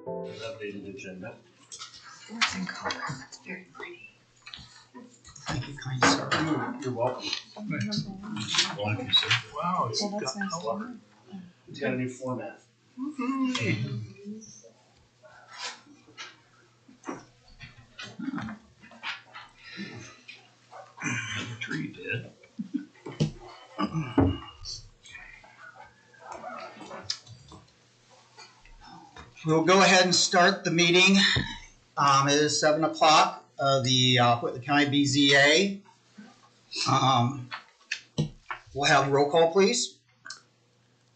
Updated agenda. It's in color. It's very pretty. Thank you, kind sir. You're welcome. Thanks. Thank you, sir. Wow, it's Well, got that's nice. color. It's got a new format. The tree did. We'll go ahead and start the meeting. It is 7 o'clock of the Whitley County BZA. We'll have roll call, please.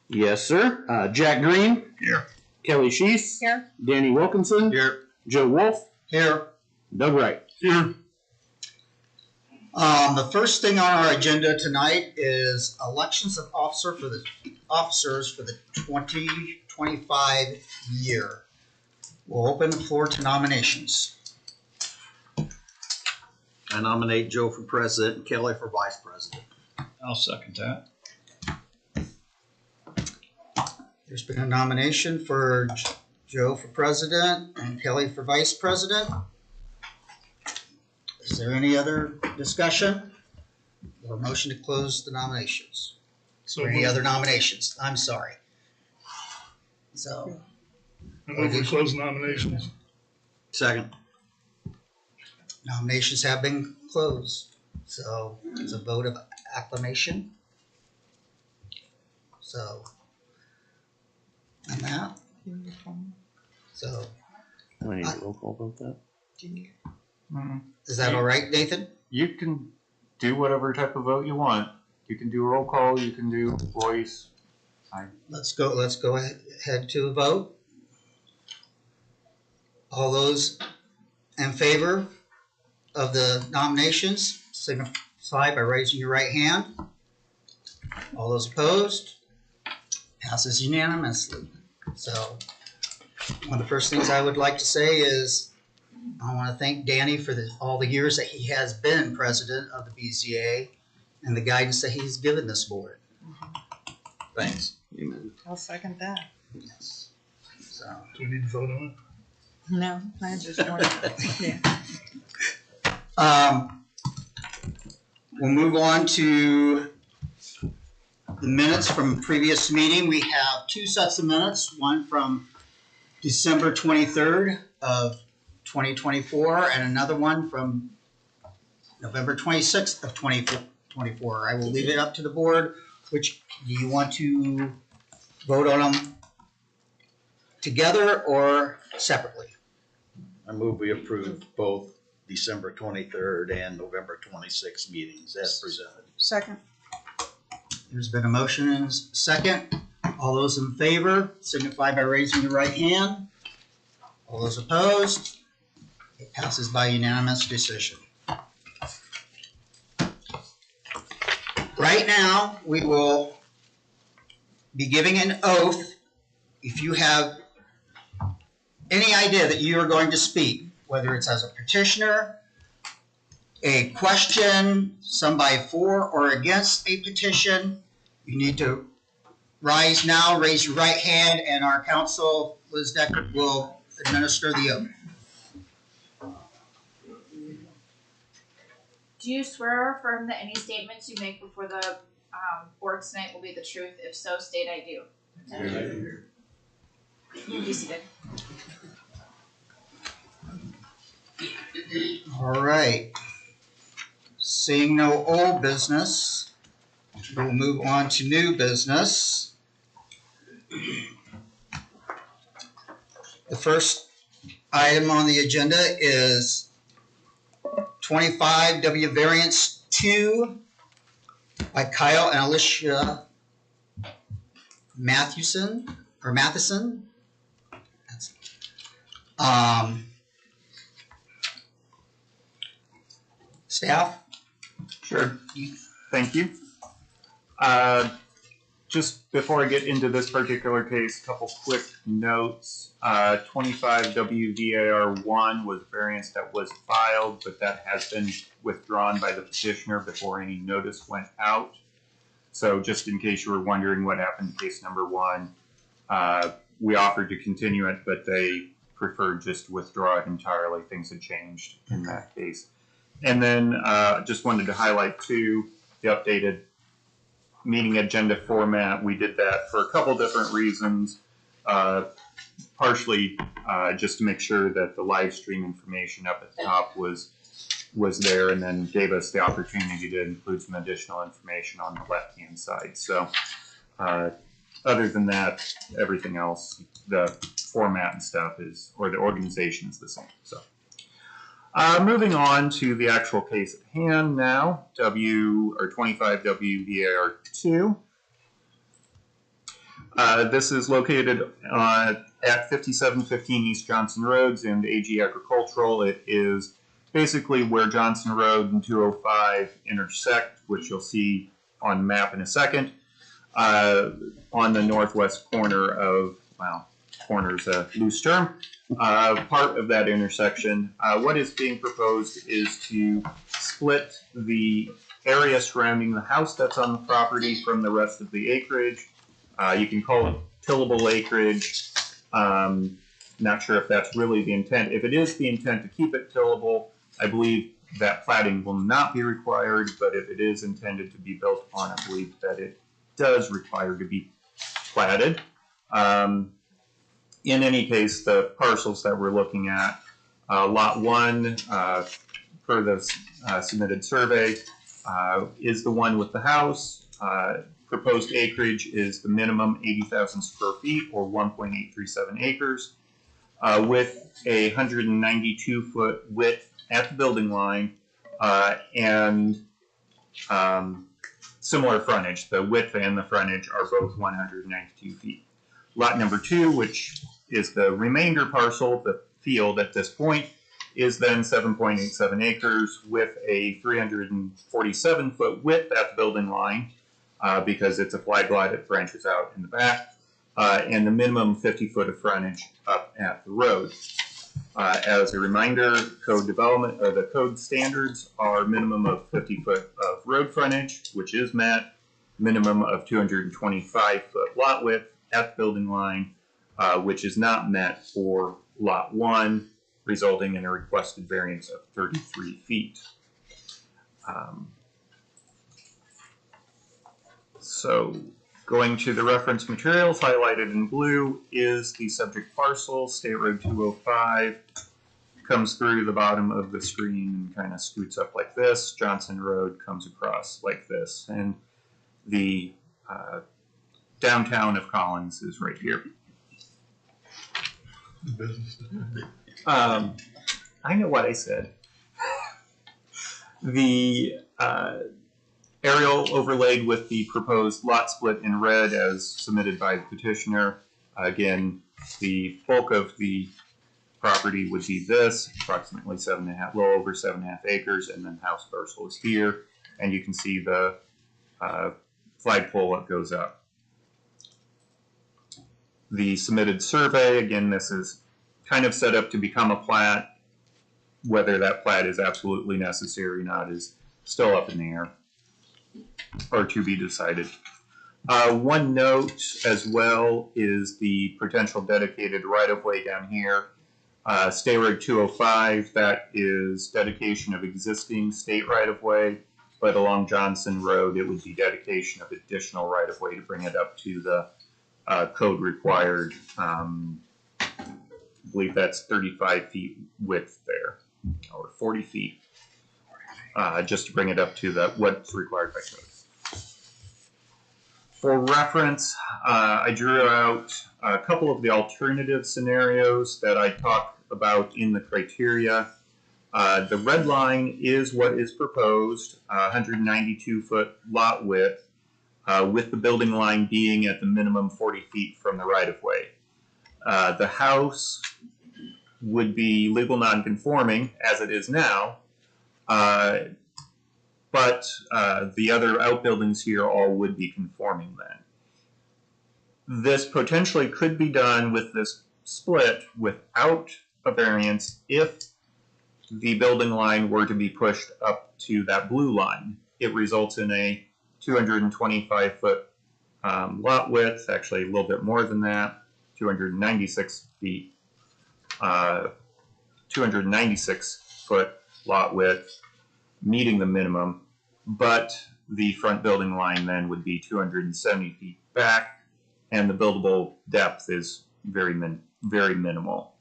Yes, sir. Jack Green. Here. Kelly Sheath. Here. Danny Wilkinson. Here. Joe Wolf. Here. Doug Wright. Here. The first thing on our agenda tonight is elections of officers for the 2025 year. We'll open the floor to nominations. I nominate Joe for president and Kelly for vice president. I'll second that. There's been a nomination for Joe for president and Kelly for vice president. Is there any other discussion or motion to close the nominations? So Or any other nominations? I'm sorry. So, I move we close nominations. Second. nominations have been closed. So it's a vote of acclamation. So, and that. So, I need a roll call about that. is that all right, Nathan? You can do whatever type of vote you want. You can do roll call, you can do voice. Let's go ahead to a vote. All those in favor of the nominations, signify by raising your right hand. All those opposed, passes unanimously. So, one of the first things I would like to say is I want to thank Danny for all the years that he has been president of the BZA and the guidance that he's given this board. Thanks. Amen. I'll second that. Yes. So, Do we need to vote on No, I just want to. Yeah. we'll move on to the minutes from previous meeting. We have two sets of minutes, one from December 23rd of 2024 and another one from November 26th of 2024. I will leave it up to the board. Which, do you want to vote on them together or separately? I move we approve both December 23rd and November 26th meetings as presented. Second. There's been a motion and a second. All those in favor signify by raising your right hand. All those opposed, it passes by unanimous decision. Right now, we will be giving an oath. If you have any idea that you are going to speak, whether it's as a petitioner, a question, somebody for or against a petition, You need to rise now, raise your right hand, and our counsel will administer the oath. Do you swear or affirm that any statements you make before the board tonight will be the truth? If so, state I do. You can be seated. All right. Seeing no old business, we'll move on to new business. The first item on the agenda is 25 W Variance 2 by Kyle and Alisha Mathewson. Staff? Sure. Thank you. Just before I get into this particular case, a couple quick notes. 25 WVAR1 was variance that was filed, but that has been withdrawn by the petitioner before any notice went out. So just in case you were wondering what happened to case number 1, we offered to continue it, but they preferred just to withdraw it entirely. Things had changed in that case. And then just wanted to highlight too, the updated meeting agenda format. We did that for a couple different reasons. Partially just to make sure that the live stream information up at the top was there, and then gave us the opportunity to include some additional information on the left-hand side. So other than that, everything else, the format and stuff or the organization is the same. So moving on to the actual case at hand now, 25 WVAR2. This is located at 5715 East Johnson Roads in AG Agricultural. It is basically where Johnson Road and 205 intersect, which you'll see on the map in a second, on the northwest corner of, well, corner's a loose term, part of that intersection. What is being proposed is to split the area surrounding the house that's on the property from the rest of the acreage. You can call it tillable acreage. Not sure if that's really the intent. If it is the intent to keep it tillable, I believe that platting will not be required, but if it is intended to be built on, I believe that it does require to be platted. In any case, the parcels that we're looking at, Lot 1, per the submitted survey, is the one with the house. Proposed acreage is the minimum 80,000 square feet, or 1.837 acres, with a 192-foot width at the building line, and similar frontage. The width and the frontage are both 192 feet. Lot number 2, which is the remainder parcel, the field at this point, is then 7.87 acres with a 347-foot width at the building line, because it's a flag lot that branches out in the back, and the minimum 50-foot of frontage up at the road. As a reminder, the code standards are minimum of 50-foot of road frontage, which is met, minimum of 225-foot lot width at the building line, which is not met for Lot 1, resulting in a requested variance of 33 feet. So going to the reference materials, highlighted in blue is the subject parcel. State Road 205 comes through the bottom of the screen and kind of scoots up like this. Johnson Road comes across like this. And the downtown of Collins is right here. I know what I said. The aerial overlaid with the proposed lot split in red as submitted by the petitioner. Again, the bulk of the property would be this, approximately 7.5, little over 7.5 acres, and then house parcel is here. And you can see the flagpole that goes up. The submitted survey, again, this is kind of set up to become a plat. Whether that plat is absolutely necessary or not is still up in the air, or to be decided. One note as well is the potential dedicated right-of-way down here. State Road 205, that is dedication of existing state right-of-way, but along Johnson Road, it would be dedication of additional right-of-way to bring it up to the code required, I believe that's 35 feet width there, or 40 feet, just to bring it up to what's required by code. For reference, I drew out a couple of the alternative scenarios that I talked about in the criteria. The red line is what is proposed, 192-foot lot width, with the building line being at the minimum 40 feet from the right-of-way. The house would be legal non-conforming, as it is now, but the other outbuildings here all would be conforming then. This potentially could be done with this split without a variance if the building line were to be pushed up to that blue line. It results in a 225-foot lot width, actually a little bit more than that, 296 feet, 296-foot lot width, meeting the minimum, but the front building line then would be 270 feet back, and the buildable depth is very minimal,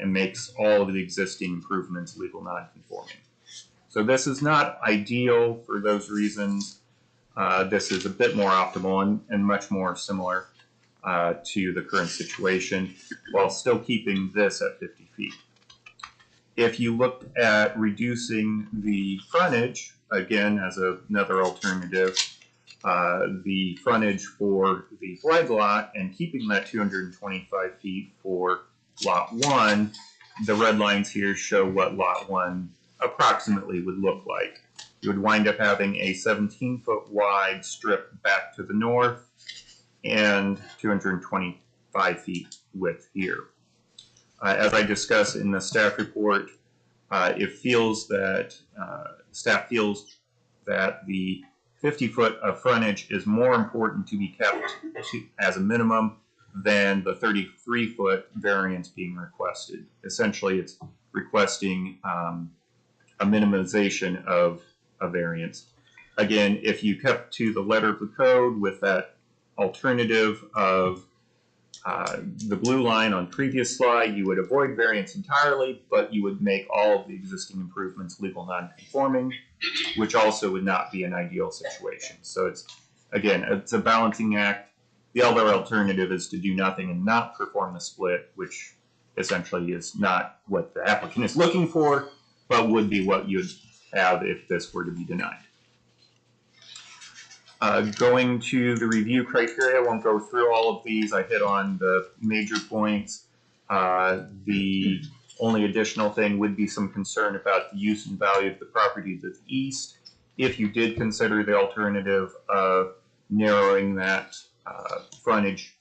and makes all of the existing improvements legal non-conforming. So this is not ideal for those reasons. This is a bit more optimal and much more similar to the current situation, while still keeping this at 50 feet. If you looked at reducing the frontage, again, as another alternative, the frontage for the flag lot and keeping that 225 feet for lot 1, the red lines here show what lot 1 approximately would look like. You would wind up having a 17-foot wide strip back to the north and 225 feet width here. As I discussed in the staff report, staff feels that the 50-foot of frontage is more important to be kept as a minimum than the 33-foot variance being requested. Essentially, it's requesting a minimization of a variance. Again, if you kept to the letter of the code with that alternative of the blue line on previous slide, you would avoid variance entirely, but you would make all of the existing improvements legal non-conforming, which also would not be an ideal situation. So it's a balancing act. The other alternative is to do nothing and not perform the split, which essentially is not what the applicant is looking for, but would be what you'd have if this were to be denied. Going to the review criteria, I won't go through all of these. I hit on the major points. The only additional thing would be some concern about the use and value of the property to the east. If you did consider the alternative of narrowing that frontage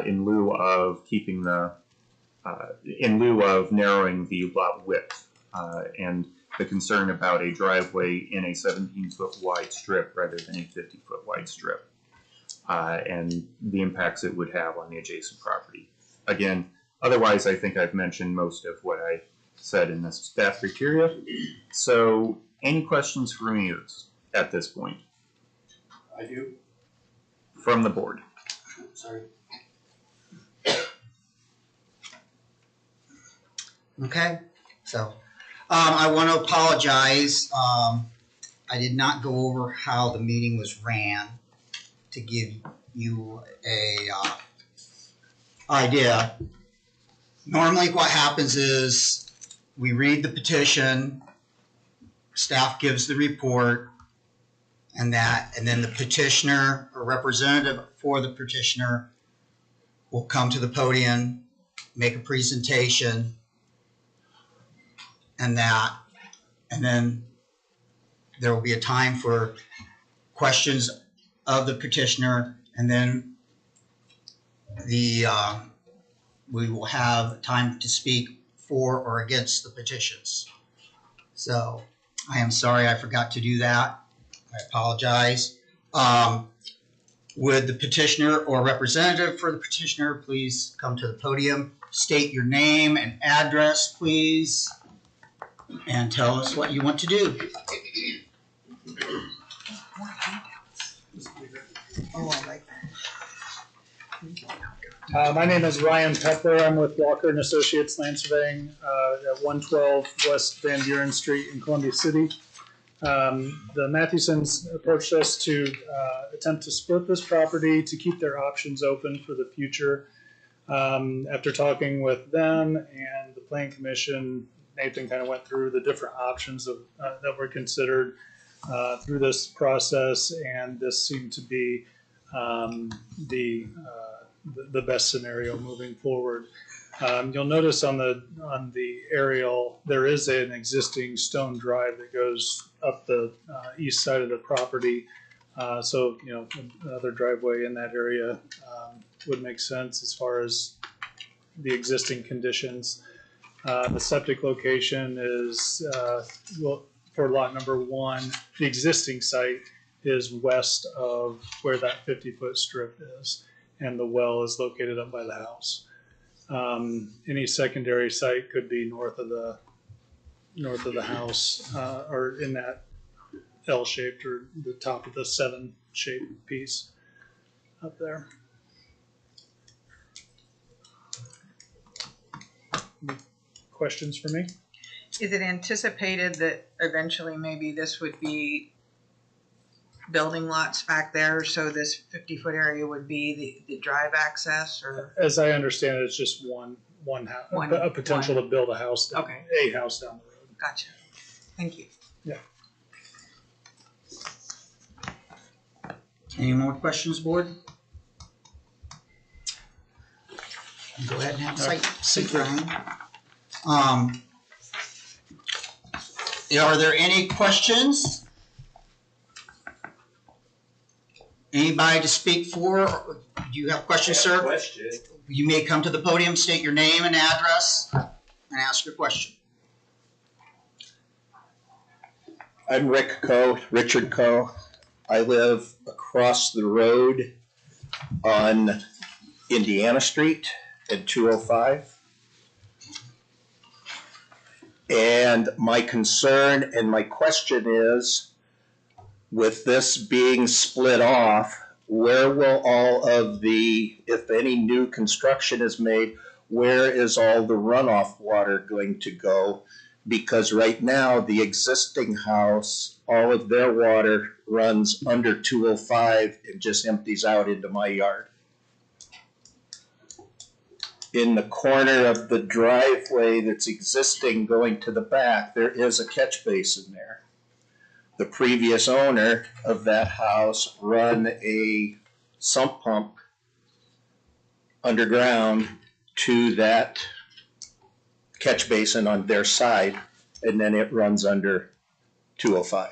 in lieu of narrowing the lot width, and the concern about a driveway in a 17-foot wide strip rather than a 50-foot wide strip, and the impacts it would have on the adjacent property. Again, otherwise, I think I've mentioned most of what I said in the staff criteria. So, any questions for me at this point? I do. From the board. Sorry. Okay, so I want to apologize. I did not go over how the meeting was ran to give you a idea. Normally what happens is we read the petition, staff gives the report, and then the petitioner or representative for the petitioner will come to the podium, make a presentation, and then there will be a time for questions of the petitioner, and then we will have time to speak for or against the petitions. So I am sorry I forgot to do that. I apologize. Would the petitioner or representative for the petitioner please come to the podium, state your name and address, please, and tell us what you want to do. Oh, I like My name is Ryan Pepper. I'm with Walker and Associates Land Surveying at 112 West Van Buren Street in Columbia City. The Mathewsons approached us to attempt to split this property to keep their options open for the future. After talking with them and the Plan Commission, Nathan kind of went through the different options that were considered through this process, and this seemed to be the best scenario moving forward. You'll notice on the aerial there is an existing stone drive that goes up the east side of the property. So another driveway in that area would make sense as far as the existing conditions. The septic location is for lot number 1. The existing site is west of where that 50-foot strip is, and the well is located up by the house. Any secondary site could be north of the house, or in that L-shaped or the top of the 7-shaped piece up there. Any questions for me? Is it anticipated that eventually maybe this would be building lots back there, so this 50-foot area would be the drive access, or? As I understand it, it's just one house, a potential to build a house, Okay. a house down the road. Gotcha. Thank you. Yeah. Any more questions, board? Go ahead and have a seat, Ryan. Are there any questions? Anybody to speak for? Do you have questions, sir? Question. You may come to the podium, state your name and address, and ask your question. I'm Richard Coe. I live across the road on Indiana Street at 205. And my concern and my question is, with this being split off, where will all of the, if any new construction is made, where is all the runoff water going to go? Because right now, the existing house, all of their water runs under 205 and just empties out into my yard. In the corner of the driveway that's existing going to the back, there is a catch basin there. The previous owner of that house run a sump pump underground to that catch basin on their side, and then it runs under 205.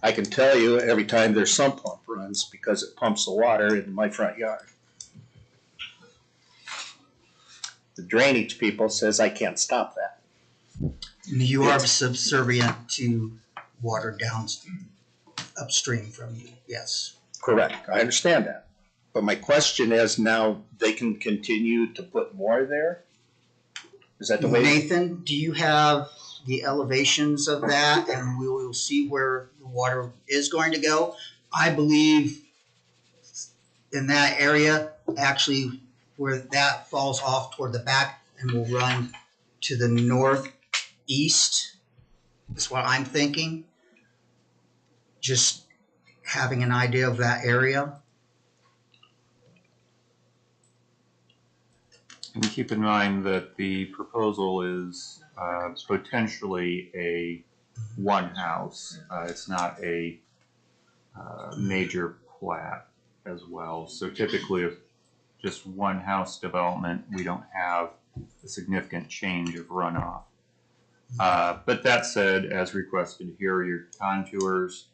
I can tell you every time their sump pump runs because it pumps the water into my front yard. The drainage people says I can't stop that. You are subservient to water downstream, upstream from you, yes. Correct, I understand that. But my question is, now they can continue to put more there? Is that the way? Nathan, do you have the elevations of that, and we will see where the water is going to go? I believe in that area, actually, where that falls off toward the back and will run to the northeast, is what I'm thinking. Just having an idea of that area. And keep in mind that the proposal is potentially a one house. It's not a major plat as well. So typically, if just one house development, we don't have a significant change of runoff. But that said, as requested, here are your contours.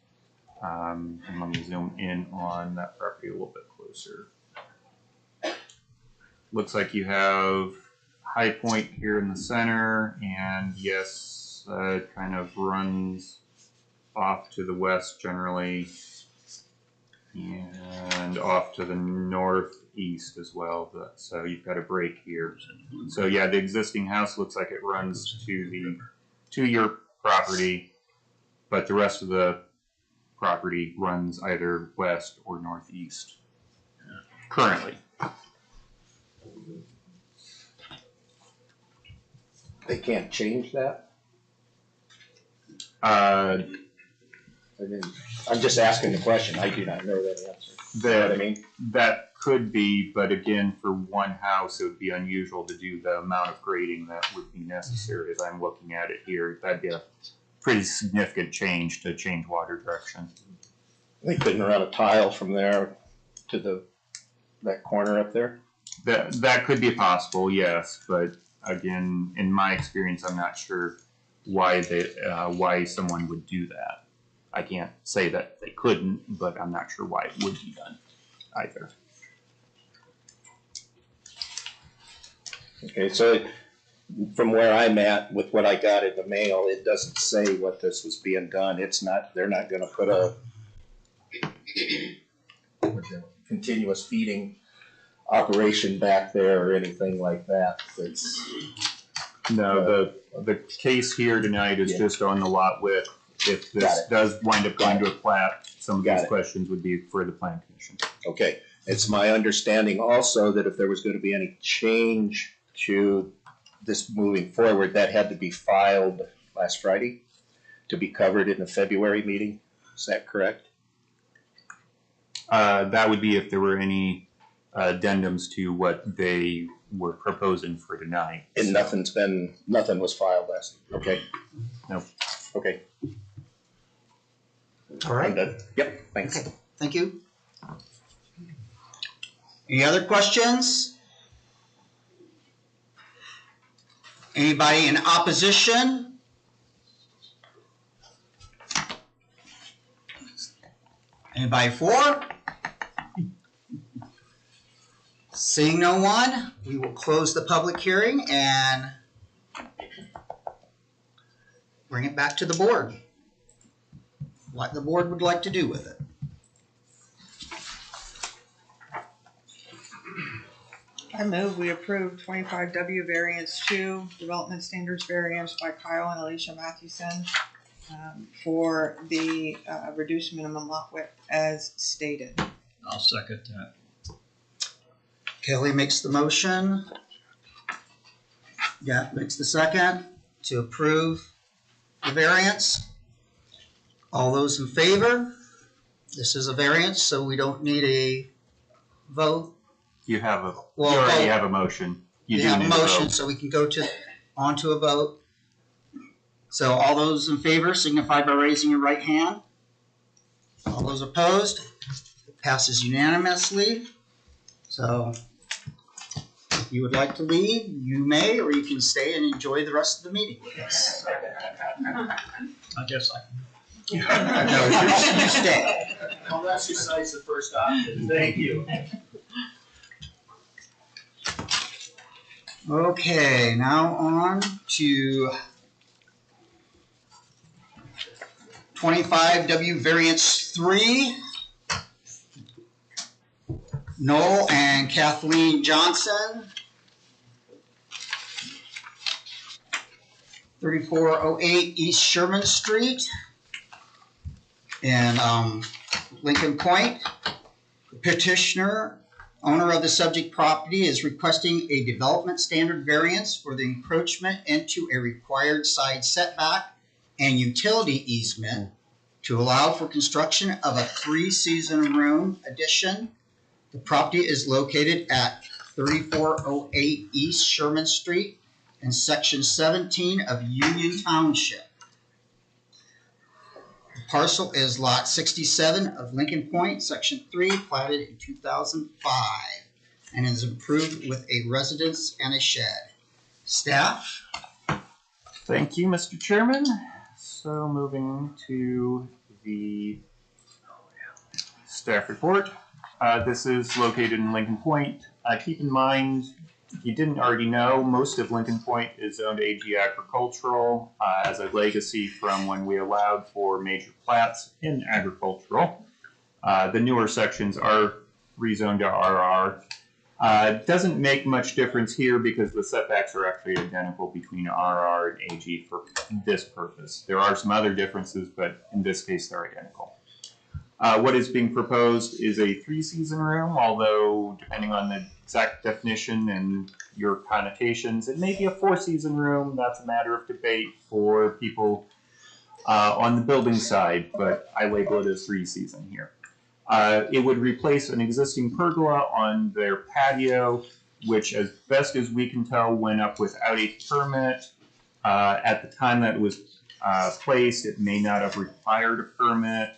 And let me zoom in on that property a little bit closer. Looks like you have High Point here in the center, and yes, it kind of runs off to the west generally. And and off to the northeast as well. So you've got a break here. So yeah, the existing house looks like it runs to your property, but the rest of the property runs either west or northeast currently. They can't change that? Uh, I mean, I'm just asking the question. I do not know that answer. You know what I mean? That could be, but again, for one house, it would be unusual to do the amount of grading that would be necessary as I'm looking at it here. That'd be a pretty significant change to change water direction. They couldn't run a tile from there to that corner up there? That could be possible, yes, but again, in my experience, I'm not sure why someone would do that. I can't say that they couldn't, but I'm not sure why it would be done either. Okay, so from where I'm at with what I got in the mail, it doesn't say what this was being done. It's not, they're not gonna put a continuous feeding operation back there or anything like that. It's No, the case here tonight is just on the lot width. If this does wind up going to a plat, some of these questions would be for the plan commission. okay. It's my understanding also that if there was gonna be any change to this moving forward, that had to be filed last Friday to be covered in the February meeting. Is that correct? That would be if there were any addendums to what they were proposing for tonight. And nothing was filed last, okay? Nope. Okay. All right. I'm done. Yep, thanks. Okay, thank you. Any other questions? Anybody in opposition? Anybody for? Seeing no one, we will close the public hearing and bring it back to the board. What the board would like to do with it. I move we approve 25W Variance 2, Development Standards Variance by Kyle and Alisha Mathewson for the reduced minimum lot width as stated. I'll second that. Kelly makes the motion. Yeah, makes the second to approve the variance. All those in favor? This is a variance, so we don't need a vote. You have a, Well, you already vote. have a motion. You do have a need motion, vote. so we can go on to a vote. So all those in favor signify by raising your right hand. All those opposed? It passes unanimously. So if you would like to leave, you may, or you can stay and enjoy the rest of the meeting with us. I guess I No, you stay. I'll exercise the first option. Thank you. Okay, now on to 25W Variance 3. Noel and Kathlene Johnson. 3408 East Sherman Street in Lincoln Point. The petitioner, owner of the subject property, is requesting a development standard variance for the encroachment into a required side setback and utility easement to allow for construction of a 3-season room addition. The property is located at 3408 East Sherman Street in Section 17 of Union Township. The parcel is Lot 67 of Lincoln Point, Section 3, platted in 2005, and is improved with a residence and a shed. Staff? Thank you, Mr. Chairman. So moving to the staff report. This is located in Lincoln Point. Keep in mind, if you didn't already know, most of Lincoln Point is owned AG Agricultural as a legacy from when we allowed for major plats in agricultural. The newer sections are rezoned to RR. It doesn't make much difference here because the setbacks are actually identical between RR and AG for this purpose. There are some other differences, but in this case they're identical. What is being proposed is a 3-season room, although depending on the exact definition and your connotations, it may be a 4-season room. That's a matter of debate for people on the building side, but I label it as 3-season here. It would replace an existing pergola on their patio, which as best as we can tell went up without a permit. At the time that it was placed, it may not have required a permit.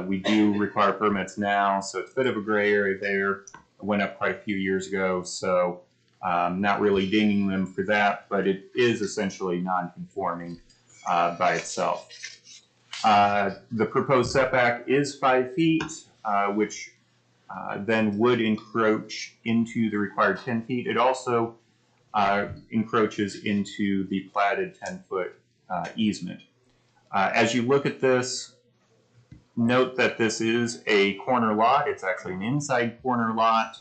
We do require permits now, so it's a bit of a gray area there. It went up quite a few years ago, so not really dinging them for that, but it is essentially non-conforming by itself. The proposed setback is 5 feet, which then would encroach into the required 10 feet. It also encroaches into the platted 10-foot easement. As you look at this, note that this is a corner lot. It's actually an inside corner lot.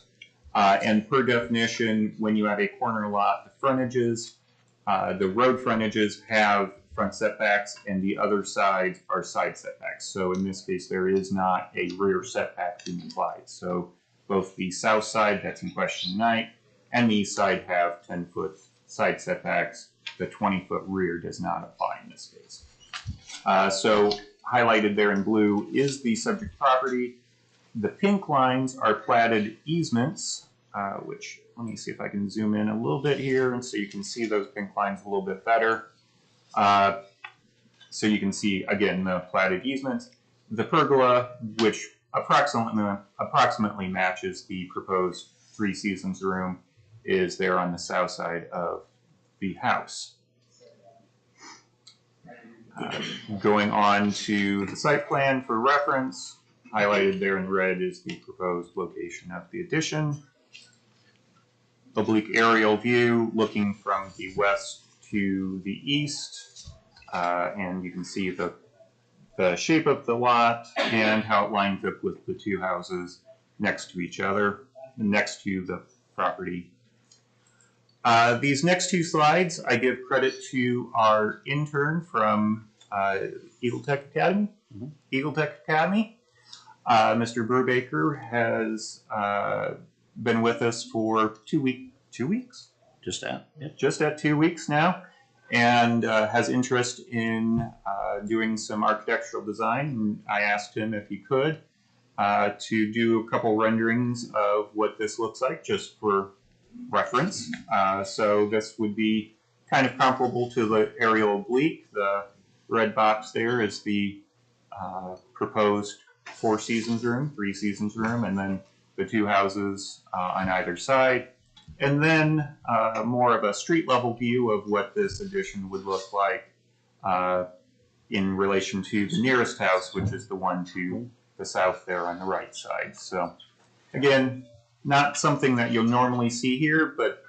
And per definition, when you have a corner lot, the frontages, the road frontages have front setbacks and the other sides are side setbacks. So in this case, there is not a rear setback being applied. So both the south side, that's in question tonight, and the east side have 10-foot side setbacks. The 20-foot rear does not apply in this case. So highlighted there in blue is the subject property. The pink lines are platted easements, which let me see if I can zoom in a little bit here and so you can see those pink lines a little bit better. So you can see, again, the platted easements. The pergola, which approximately matches the proposed 3 seasons room, is there on the south side of the house. Going on to the site plan for reference, highlighted there in red is the proposed location of the addition. Oblique aerial view looking from the west to the east, and you can see the shape of the lot and how it lines up with the 2 houses next to each other, next to the property. These next 2 slides, I give credit to our intern from Eagle Tech Academy. Mr. Brubaker has been with us for 2 weeks? Just that. Yep. Just at 2 weeks now, and has interest in doing some architectural design. And I asked him if he could to do a couple renderings of what this looks like, just for reference. So this would be kind of comparable to the aerial oblique. The red box there is the proposed 4 seasons room, 3 seasons room, and then the 2 houses on either side. And then more of a street level view of what this addition would look like in relation to the nearest house, which is the one to the south there on the right side. So again, not something that you'll normally see here, but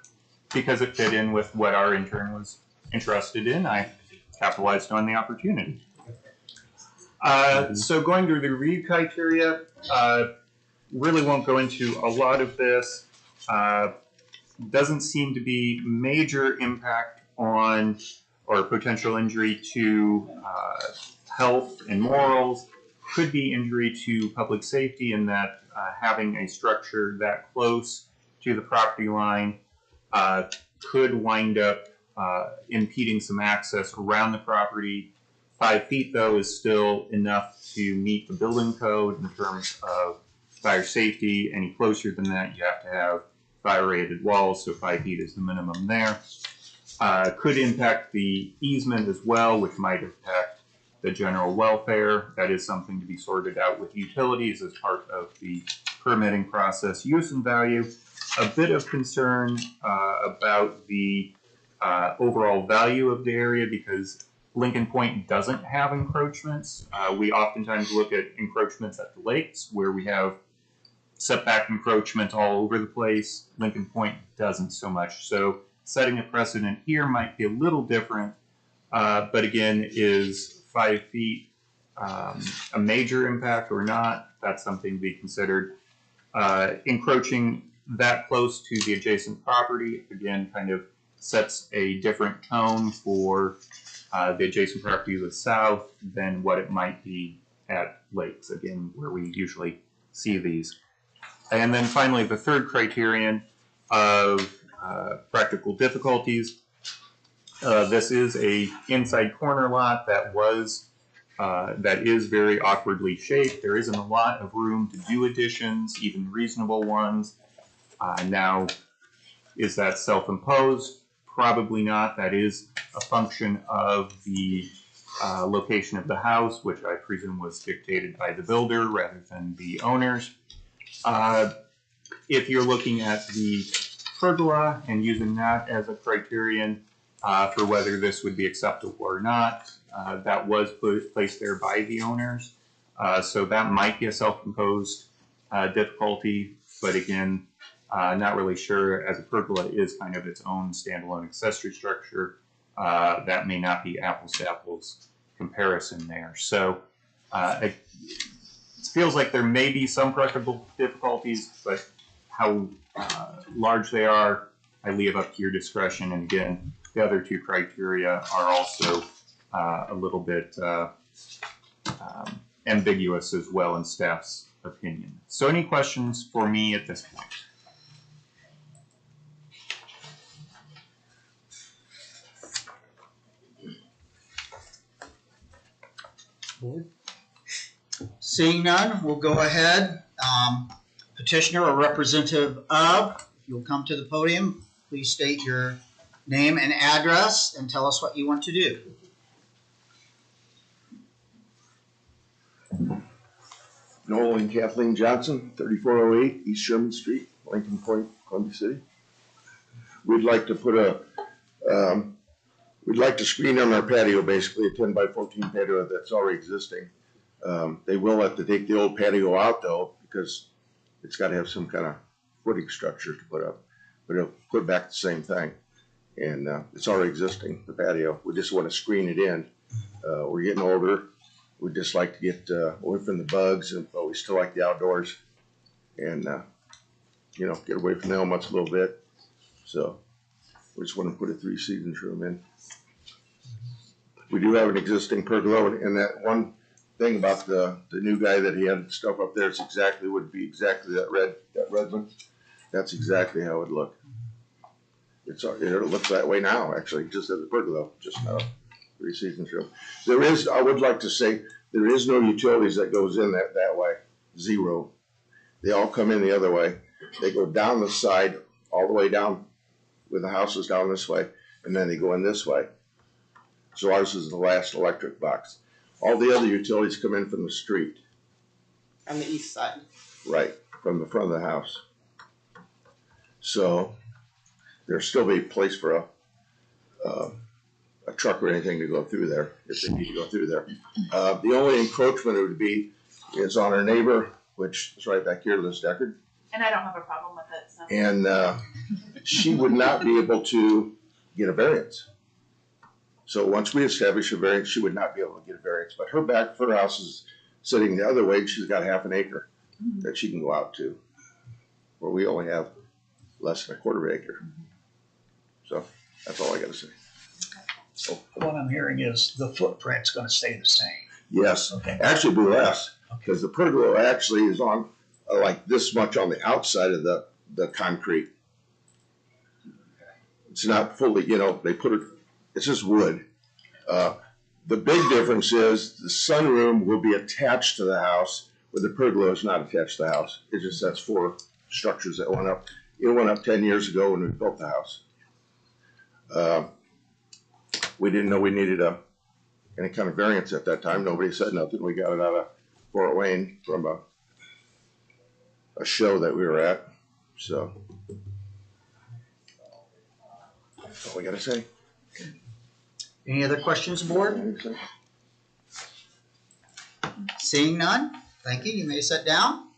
because it fit in with what our intern was interested in, I capitalized on the opportunity. So going through the review criteria, really won't go into a lot of this. Doesn't seem to be major impact on or potential injury to health and morals. Could be injury to public safety in that having a structure that close to the property line could wind up impeding some access around the property. 5 feet, though, is still enough to meet the building code in terms of fire safety. Any closer than that, you have to have fire-rated walls, so 5 feet is the minimum there. Could impact the easement as well, which might impact the general welfare. That is something to be sorted out with utilities as part of the permitting process. Use and value, a bit of concern about the overall value of the area because Lincoln Point doesn't have encroachments. We oftentimes look at encroachments at the lakes where we have setback encroachment all over the place. Lincoln Point doesn't so much. So setting a precedent here might be a little different, but again, is 5 feet a major impact or not? That's something to be considered. Encroaching that close to the adjacent property, again, kind of sets a different tone for the adjacent property to the south than what it might be at lakes, again, where we usually see these. And then finally, the third criterion of practical difficulties. This is a inside corner lot that is very awkwardly shaped. There isn't a lot of room to do additions, even reasonable ones. Now, is that self-imposed? Probably not. That is a function of the location of the house, which I presume was dictated by the builder rather than the owners. If you're looking at the pergola and using that as a criterion for whether this would be acceptable or not, that was placed there by the owners. So that might be a self-imposed difficulty, but again, not really sure, as a pergola is kind of its own standalone accessory structure. That may not be apples to apples comparison there. So it feels like there may be some practical difficulties, but how large they are, I leave up to your discretion. And again, the other two criteria are also a little bit ambiguous as well in staff's opinion. So any questions for me at this point? Seeing none, we'll go ahead. Petitioner or representative of, if you'll come to the podium, please state your name and address and tell us what you want to do. Noel and Kathlene Johnson, 3408 East Sherman Street, Lincoln Point, Columbia City. We'd like to put we'd like to screen on our patio, basically a 10 by 14 patio that's already existing. They will have to take the old patio out though, because it's got to have some kind of footing structure to put up, but it'll put back the same thing. And it's already existing, the patio. We just want to screen it in. We're getting older. We just like to get away from the bugs, but we still like the outdoors, and you know, get away from the elements a little bit. So we just want to put a 3 seasons room in. We do have an existing pergola, and that one thing about the new guy that he had stuff up there, it's exactly would be exactly that red one. That's exactly how it would look. It looks that way now, actually, just as a pergola, just now. 3 seasons room. There is, I would like to say, there is no utilities that goes in that way. Zero. They all come in the other way. They go down the side, all the way down, with the houses down this way, and then they go in this way. So ours is the last electric box. All the other utilities come in from the street. On the east side. Right, from the front of the house. So there'll still be a place for a truck or anything to go through there if they need to go through there. The only encroachment it would be is on our neighbor, which is right back here, Liz Deckard. And I don't have a problem with it, so. And she would not be able to get a variance. So once we establish a variance, she would not be able to get a variance. But her house is sitting the other way, and she's got 1/2 acre that she can go out to, where we only have less than 1/4 acre. So that's all I got to say. So what I'm hearing is the footprint's gonna stay the same. Yes, Okay. actually be less, because the pergola actually is on like this much on the outside of the concrete. It's not fully, you know, they put it, it's just wood. The big difference is the sunroom will be attached to the house, but the pergola is not attached to the house. It just has 4 structures that went up. It went up 10 years ago when we built the house. We didn't know we needed any kind of variance at that time. Nobody said nothing. We got it out of Fort Wayne from a show that we were at. So that's all we got to say. Any other questions, board? Seeing none, thank you. You may sit down.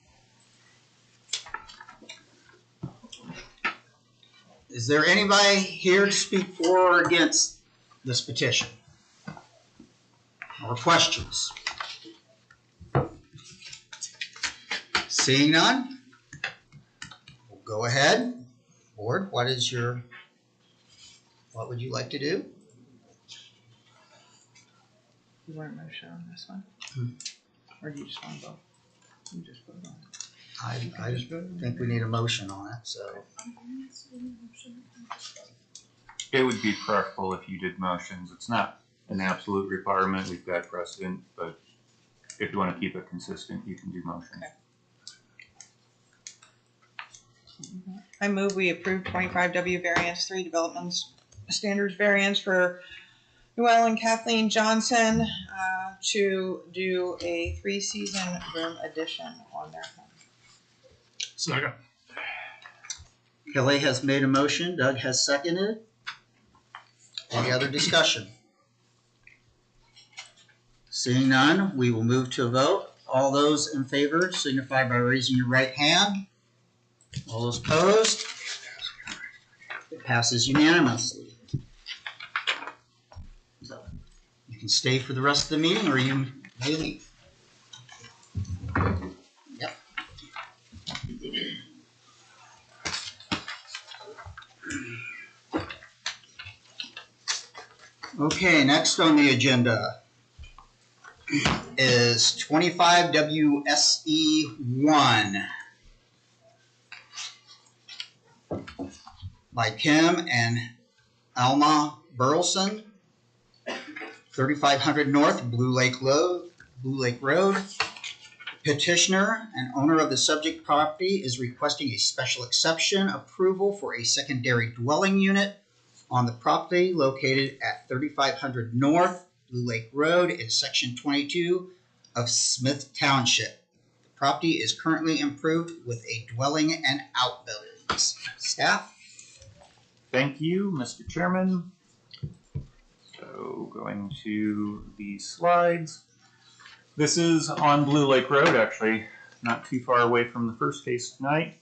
Is there anybody here to speak for or against this petition? Or questions? Seeing none, go ahead. Board, what would you like to do? You want a motion on this one? Or do you just want to vote? You just vote on it. I think we need a motion on it, so. It would be preferable if you did motions. It's not an absolute requirement. We've got precedent, but if you want to keep it consistent, you can do motions. Okay. I move we approve 25W Variance 3 Development Standards Variance for Noel and Kathlene Johnson to do a 3-season room addition on their home. Second. Kelly has made a motion, Doug has seconded. Any other discussion? Seeing none, we will move to a vote. All those in favor signify by raising your right hand. All those opposed? It passes unanimously. So you can stay for the rest of the meeting, or you may leave. Yep. Okay, next on the agenda is 25 WSE1 by Kim and Alma Burelison, 3500 North Blue Lake Road. Petitioner and owner of the subject property is requesting a special exception approval for a secondary dwelling unit on the property located at 3500 North Blue Lake Road in Section 22 of Smith Township. The property is currently improved with a dwelling and outbuildings. Staff? Thank you, Mr. Chairman. So going to the slides. This is on Blue Lake Road, actually, not too far away from the first case tonight.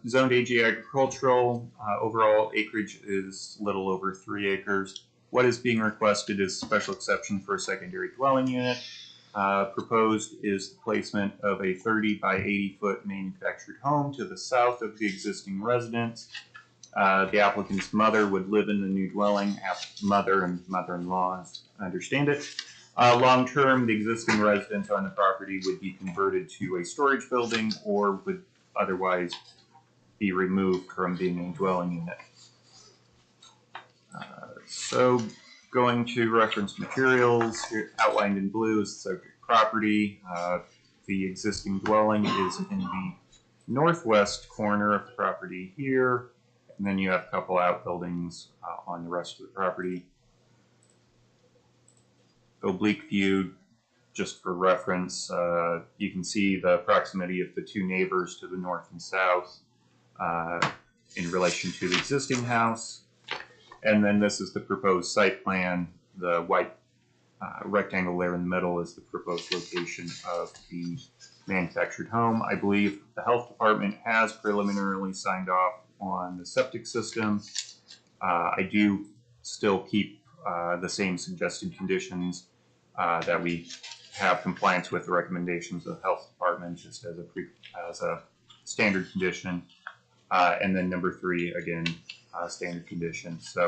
Zoned AG agricultural, overall acreage is little over 3 acres. What is being requested is special exception for a secondary dwelling unit. Proposed is the placement of a 30 by 80 foot manufactured home to the south of the existing residence. The applicant's mother would live in the new dwelling, mother and mother-in-law, as I understand it. Long-term, the existing residence on the property would be converted to a storage building or would otherwise be removed from being a dwelling unit. So going to reference materials, here outlined in blue is the subject property. The existing dwelling is in the northwest corner of the property here, and then you have a couple outbuildings on the rest of the property. Oblique view, just for reference, you can see the proximity of the two neighbors to the north and south in relation to the existing house. And then this is the proposed site plan. The white rectangle there in the middle is the proposed location of the manufactured home. I believe the health department has preliminarily signed off on the septic system. I do still keep the same suggested conditions that we have compliance with the recommendations of the health department, just as a standard condition. And then number 3, again, standard condition. So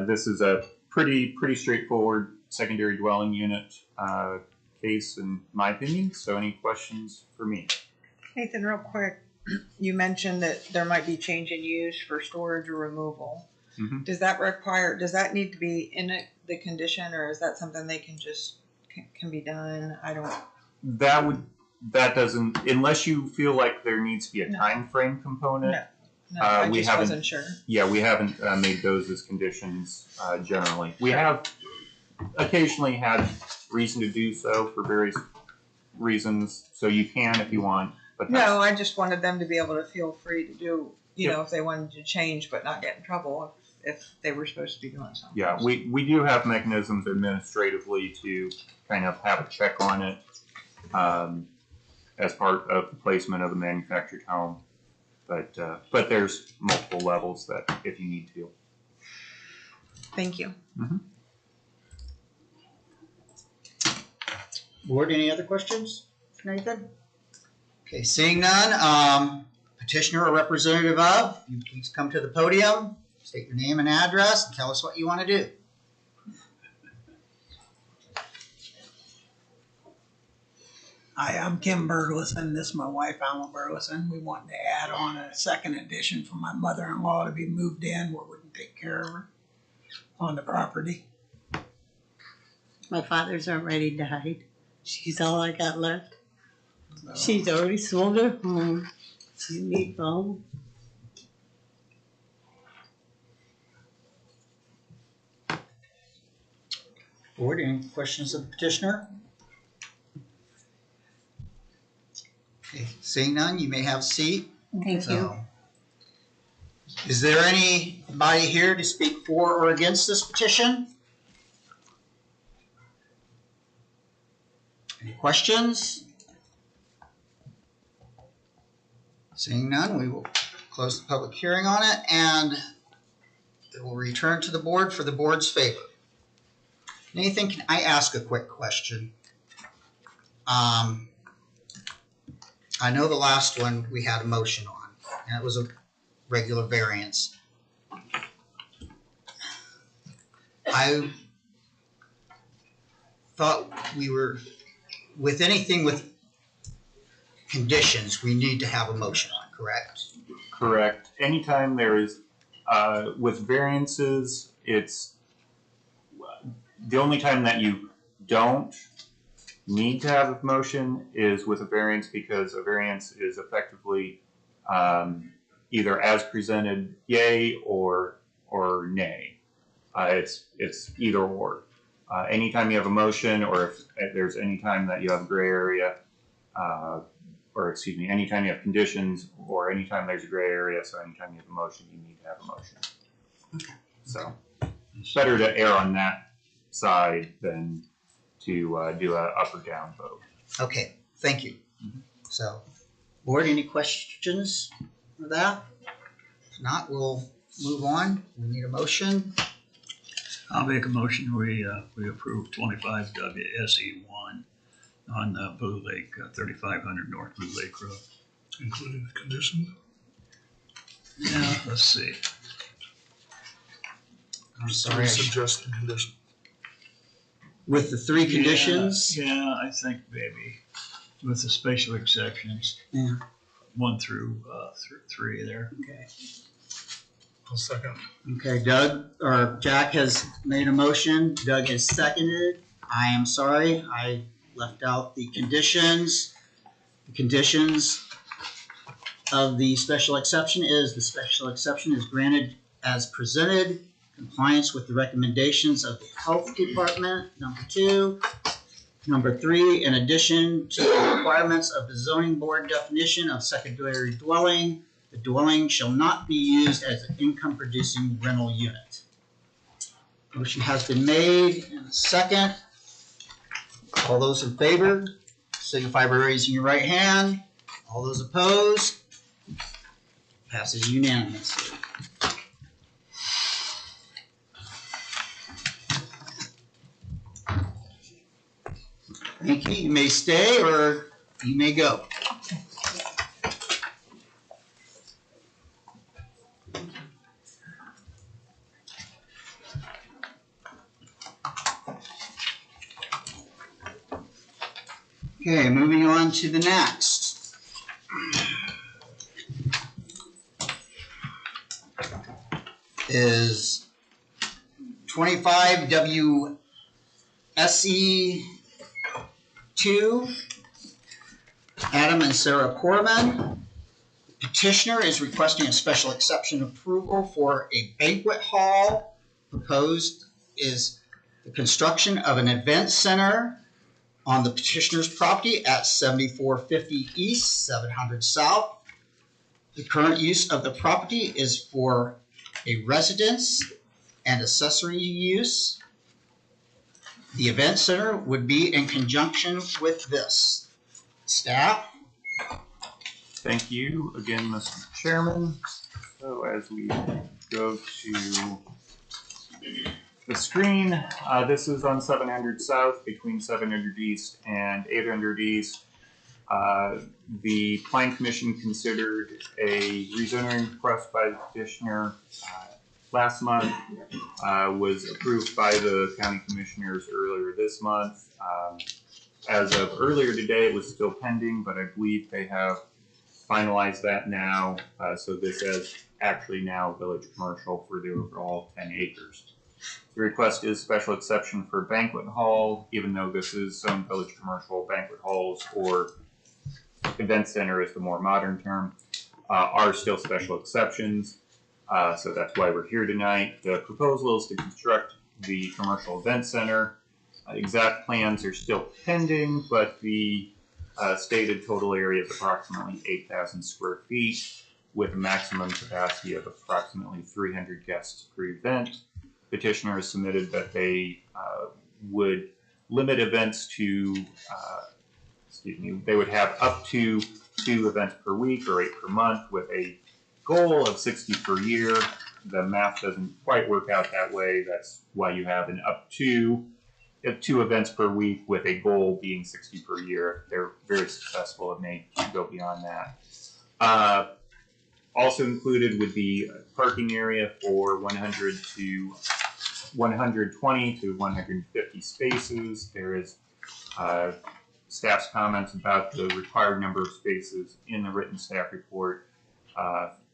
this is a pretty straightforward secondary dwelling unit case in my opinion. So any questions for me? Nathan, real quick, you mentioned that there might be change in use for storage or removal. Mm-hmm. Does that need to be in the condition, or is that something they can just can be done? That doesn't, unless you feel like there needs to be a time frame component. No, I we just wasn't sure. Yeah, we haven't made those as conditions generally. We have occasionally had reason to do so for various reasons, so you can if you want. But no, I just wanted them to be able to feel free to do, you know, if they wanted to change but not get in trouble if they were supposed to be doing something. Yeah, we do have mechanisms administratively to kind of have a check on it as part of the placement of the manufactured home. But there's multiple levels that if you need to. Thank you. Mm-hmm. Board, any other questions, Nathan? Okay, seeing none, petitioner or representative of, you please come to the podium, state your name and address, and tell us what you want to do. Hi, I'm Kim Burelison. This is my wife, Alma Burelison. We wanted to add on a second addition for my mother-in-law to be moved in where we can take care of her on the property. My father's already died. She's all I got left. She's already sold her home. She needs home. Board, any questions of the petitioner? Okay, seeing none, you may have a seat. Thank you. Is there anybody here to speak for or against this petition? Any questions? Seeing none, we will close the public hearing on it and it will return to the board for the board's favor. Nathan, can I ask a quick question? I know the last one we had a motion on, and it was a regular variance. I thought we were, with anything with conditions, we need to have a motion on, correct? Correct. Anytime there is, with variances, it's the only time that you don't need to have a motion is with a variance, because a variance is effectively either as presented, yay or nay. It's either or. Anytime you have a motion, or if there's any time that you have a gray area, or excuse me, anytime you have conditions, or anytime there's a gray area, so anytime you have a motion, you need to have a motion. Okay. So it's better to err on that side than to do a up or down vote. Okay, thank you. So, board, any questions for that? If not, we'll move on. We need a motion. I'll make a motion, we approve 25 WSE1 on Blue Lake, 3500 North Blue Lake Road. Including the conditions? Yeah, let's see. I'm sorry. Suggested condition. With the three conditions? Yeah, I think maybe with the special exceptions. Yeah. 1 through 3 there. Okay. I'll second. Okay, Jack has made a motion. Doug has seconded. I am sorry, I left out the conditions. The conditions of the special exception is the special exception is granted as presented, compliance with the recommendations of the health department, number 2. Number 3, in addition to the requirements of the zoning board definition of secondary dwelling, the dwelling shall not be used as an income producing rental unit. Motion has been made and a second. All those in favor, signify by raising your right hand. All those opposed, passes unanimously. Thank you. You may stay or you may go. Okay, moving on to the next. Is 25 WSE 2, Adam and Sarah Poorman. Petitioner is requesting a special exception approval for a banquet hall. Proposed is the construction of an event center on the petitioner's property at 7450 East, 700 South. The current use of the property is for a residence and accessory use. The event center would be in conjunction with this. Staff? Thank you again, Mr. Chairman. So as we go to the screen, this is on 700 South between 700 East and 800 East. The Plan Commission considered a rezoning request by the petitioner last month, was approved by the county commissioners earlier this month. As of earlier today, it was still pending, but I believe they have finalized that now. So this is actually now village commercial for the overall 10 acres. The request is special exception for banquet hall, even though this is zoned village commercial. Banquet halls, or event center is the more modern term, are still special exceptions. So that's why we're here tonight. The proposal is to construct the commercial event center. Exact plans are still pending, but the stated total area is approximately 8,000 square feet with a maximum capacity of approximately 300 guests per event. Petitioner has submitted that they would limit events to, they would have up to 2 events per week or 8 per month with a goal of 60 per year. The math doesn't quite work out that way. That's why you have an up to 2 events per week with a goal being 60 per year. They're very successful and may go beyond that. Also included would be a parking area for 120 to 150 spaces. There is staff's comments about the required number of spaces in the written staff report.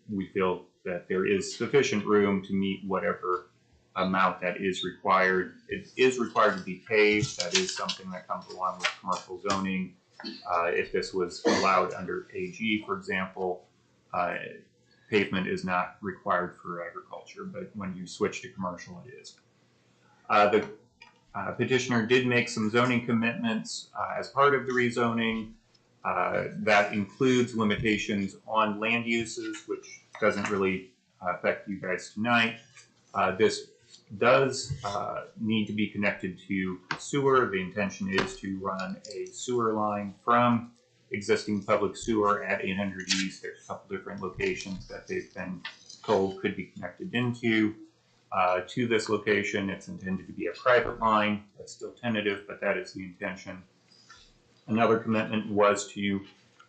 We feel that there is sufficient room to meet whatever amount that is required. It is required to be paved. That is something that comes along with commercial zoning. If this was allowed under AG, for example, pavement is not required for agriculture, but when you switch to commercial, it is. The petitioner did make some zoning commitments as part of the rezoning. That includes limitations on land uses, which doesn't really affect you guys tonight. This does need to be connected to sewer. The intention is to run a sewer line from existing public sewer at 800 East. There's a couple different locations that they've been told could be connected into. To this location, it's intended to be a private line. That's still tentative, but that is the intention. Another commitment was to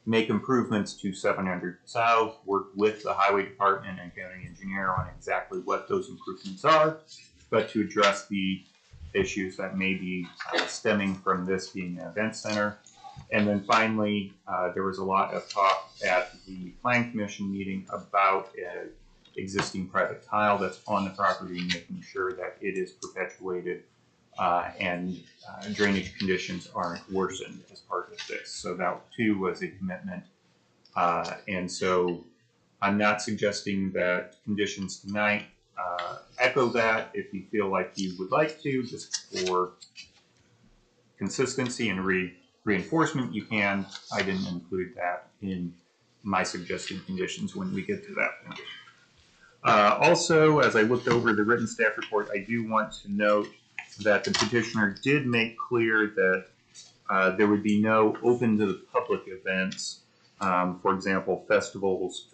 make improvements to 700 South, work with the highway department and county engineer on exactly what those improvements are, but to address the issues that may be stemming from this being an event center. And then finally, there was a lot of talk at the Plan Commission meeting about existing private tile that's on the property, making sure that it is perpetuated and drainage conditions aren't worsened as part of this. So that too was a commitment. And so I'm not suggesting that conditions tonight echo that. If you feel like you would like to, just for consistency and reinforcement, you can. I didn't include that in my suggested conditions when we get to that point. Also, as I looked over the written staff report, I do want to note that the petitioner did make clear that there would be no open to the public events. For example, festivals,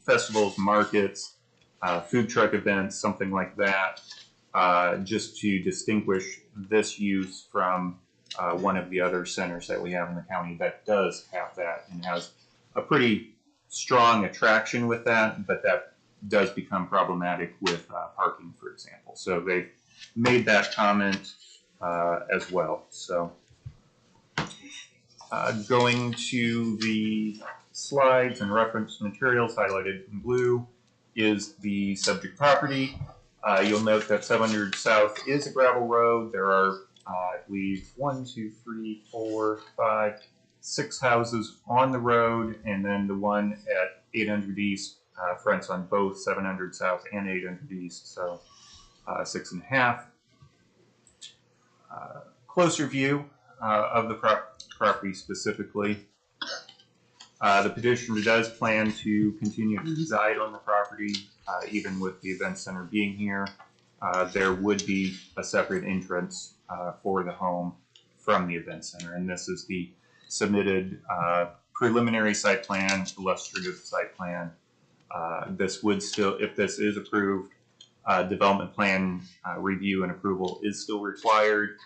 festivals, markets, food truck events, something like that, just to distinguish this use from one of the other centers that we have in the county that does have that and has a pretty strong attraction with that, but that does become problematic with parking, for example. So they've made that comment as well. So going to the slides and reference materials highlighted in blue is the subject property. You'll note that 700 South is a gravel road. There are, I believe, 6 houses on the road, and then the one at 800 East fronts on both 700 South and 800 East, so 6.5. Closer view of the property specifically. The petitioner does plan to continue to reside on the property, even with the event center being here. There would be a separate entrance for the home from the event center, and this is the submitted preliminary site plan, illustrative site plan. This would still, if this is approved, development plan review and approval is still required.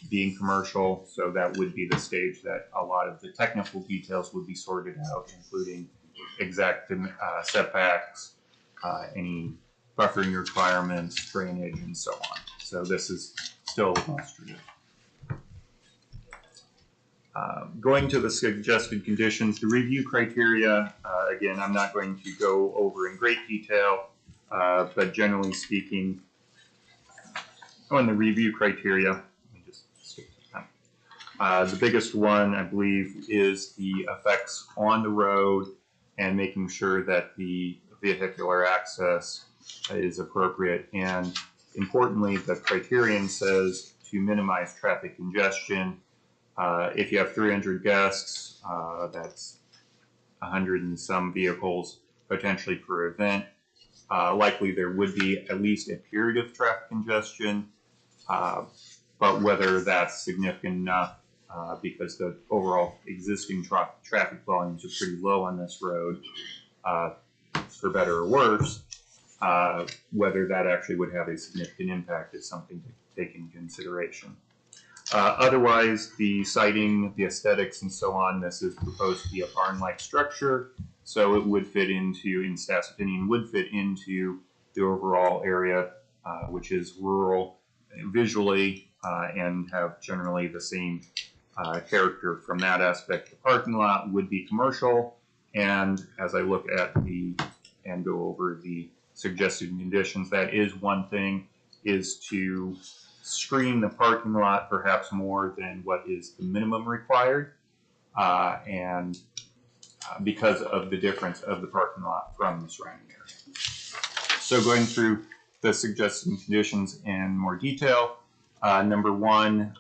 being commercial, so that would be the stage that a lot of the technical details would be sorted out, including exact setbacks, any buffering requirements, drainage, and so on. So this is still illustrative. Going to the suggested conditions, the review criteria, again, I'm not going to go over in great detail, but generally speaking, on the review criteria, let me just skip to that. The biggest one, I believe, is the effects on the road and making sure that the vehicular access is appropriate. And importantly, the criterion says to minimize traffic congestion. If you have 300 guests, that's 100 and some vehicles potentially per event. Likely there would be at least a period of traffic congestion, but whether that's significant enough, because the overall existing traffic volumes are pretty low on this road, for better or worse, whether that actually would have a significant impact is something to take into consideration. Otherwise, the siting, the aesthetics, and so on, this is proposed to be a barn-like structure, so it would fit into, in staff's opinion, would fit into the overall area, which is rural visually, and have generally the same character from that aspect. The parking lot would be commercial, and as I look at and go over the suggested conditions, that is one thing, is to screen the parking lot perhaps more than what is the minimum required, and because of the difference of the parking lot from the surrounding area. So going through the suggested conditions in more detail, number one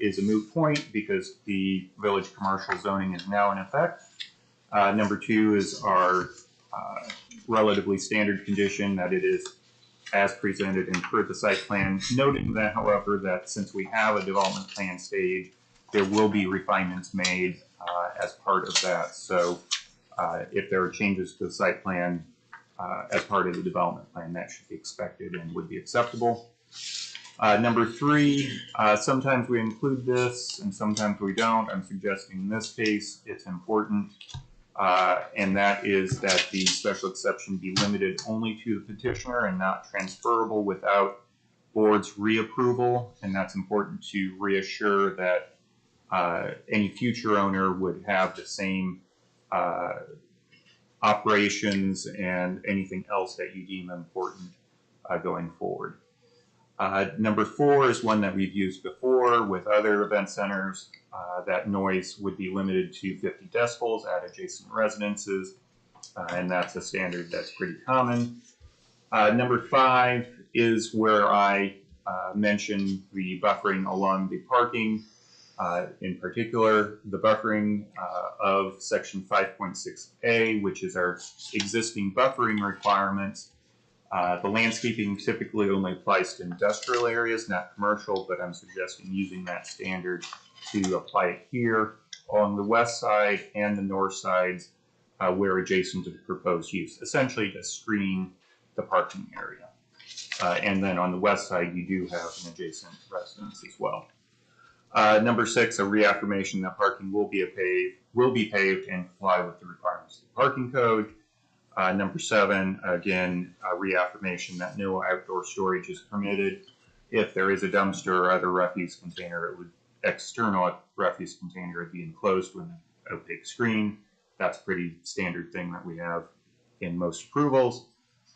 is a moot point because the village commercial zoning is now in effect. Number two is our relatively standard condition that it is as presented and per the site plan, noting that, however, that since we have a development plan stage, there will be refinements made as part of that. So if there are changes to the site plan as part of the development plan, that should be expected and would be acceptable. Number three, sometimes we include this and sometimes we don't. I'm suggesting in this case it's important, and that is that the special exception be limited only to the petitioner and not transferable without board's reapproval. And that's important to reassure that any future owner would have the same operations and anything else that you deem important going forward. Number four is one that we've used before with other event centers, that noise would be limited to 50 decibels at adjacent residences, and that's a standard that's pretty common. Number five is where I mentioned the buffering along the parking, in particular the buffering of section 5.6A, which is our existing buffering requirements. The landscaping typically only applies to industrial areas, not commercial, but I'm suggesting using that standard to apply it here on the west side and the north sides where adjacent to the proposed use, essentially to screen the parking area. And then on the west side, you do have an adjacent residence as well. Number six, a reaffirmation that parking will be paved and comply with the requirements of the parking code. Number seven, again, a reaffirmation that no outdoor storage is permitted. If there is a dumpster or other refuse container, external refuse container would be enclosed with an opaque screen. That's a pretty standard thing that we have in most approvals.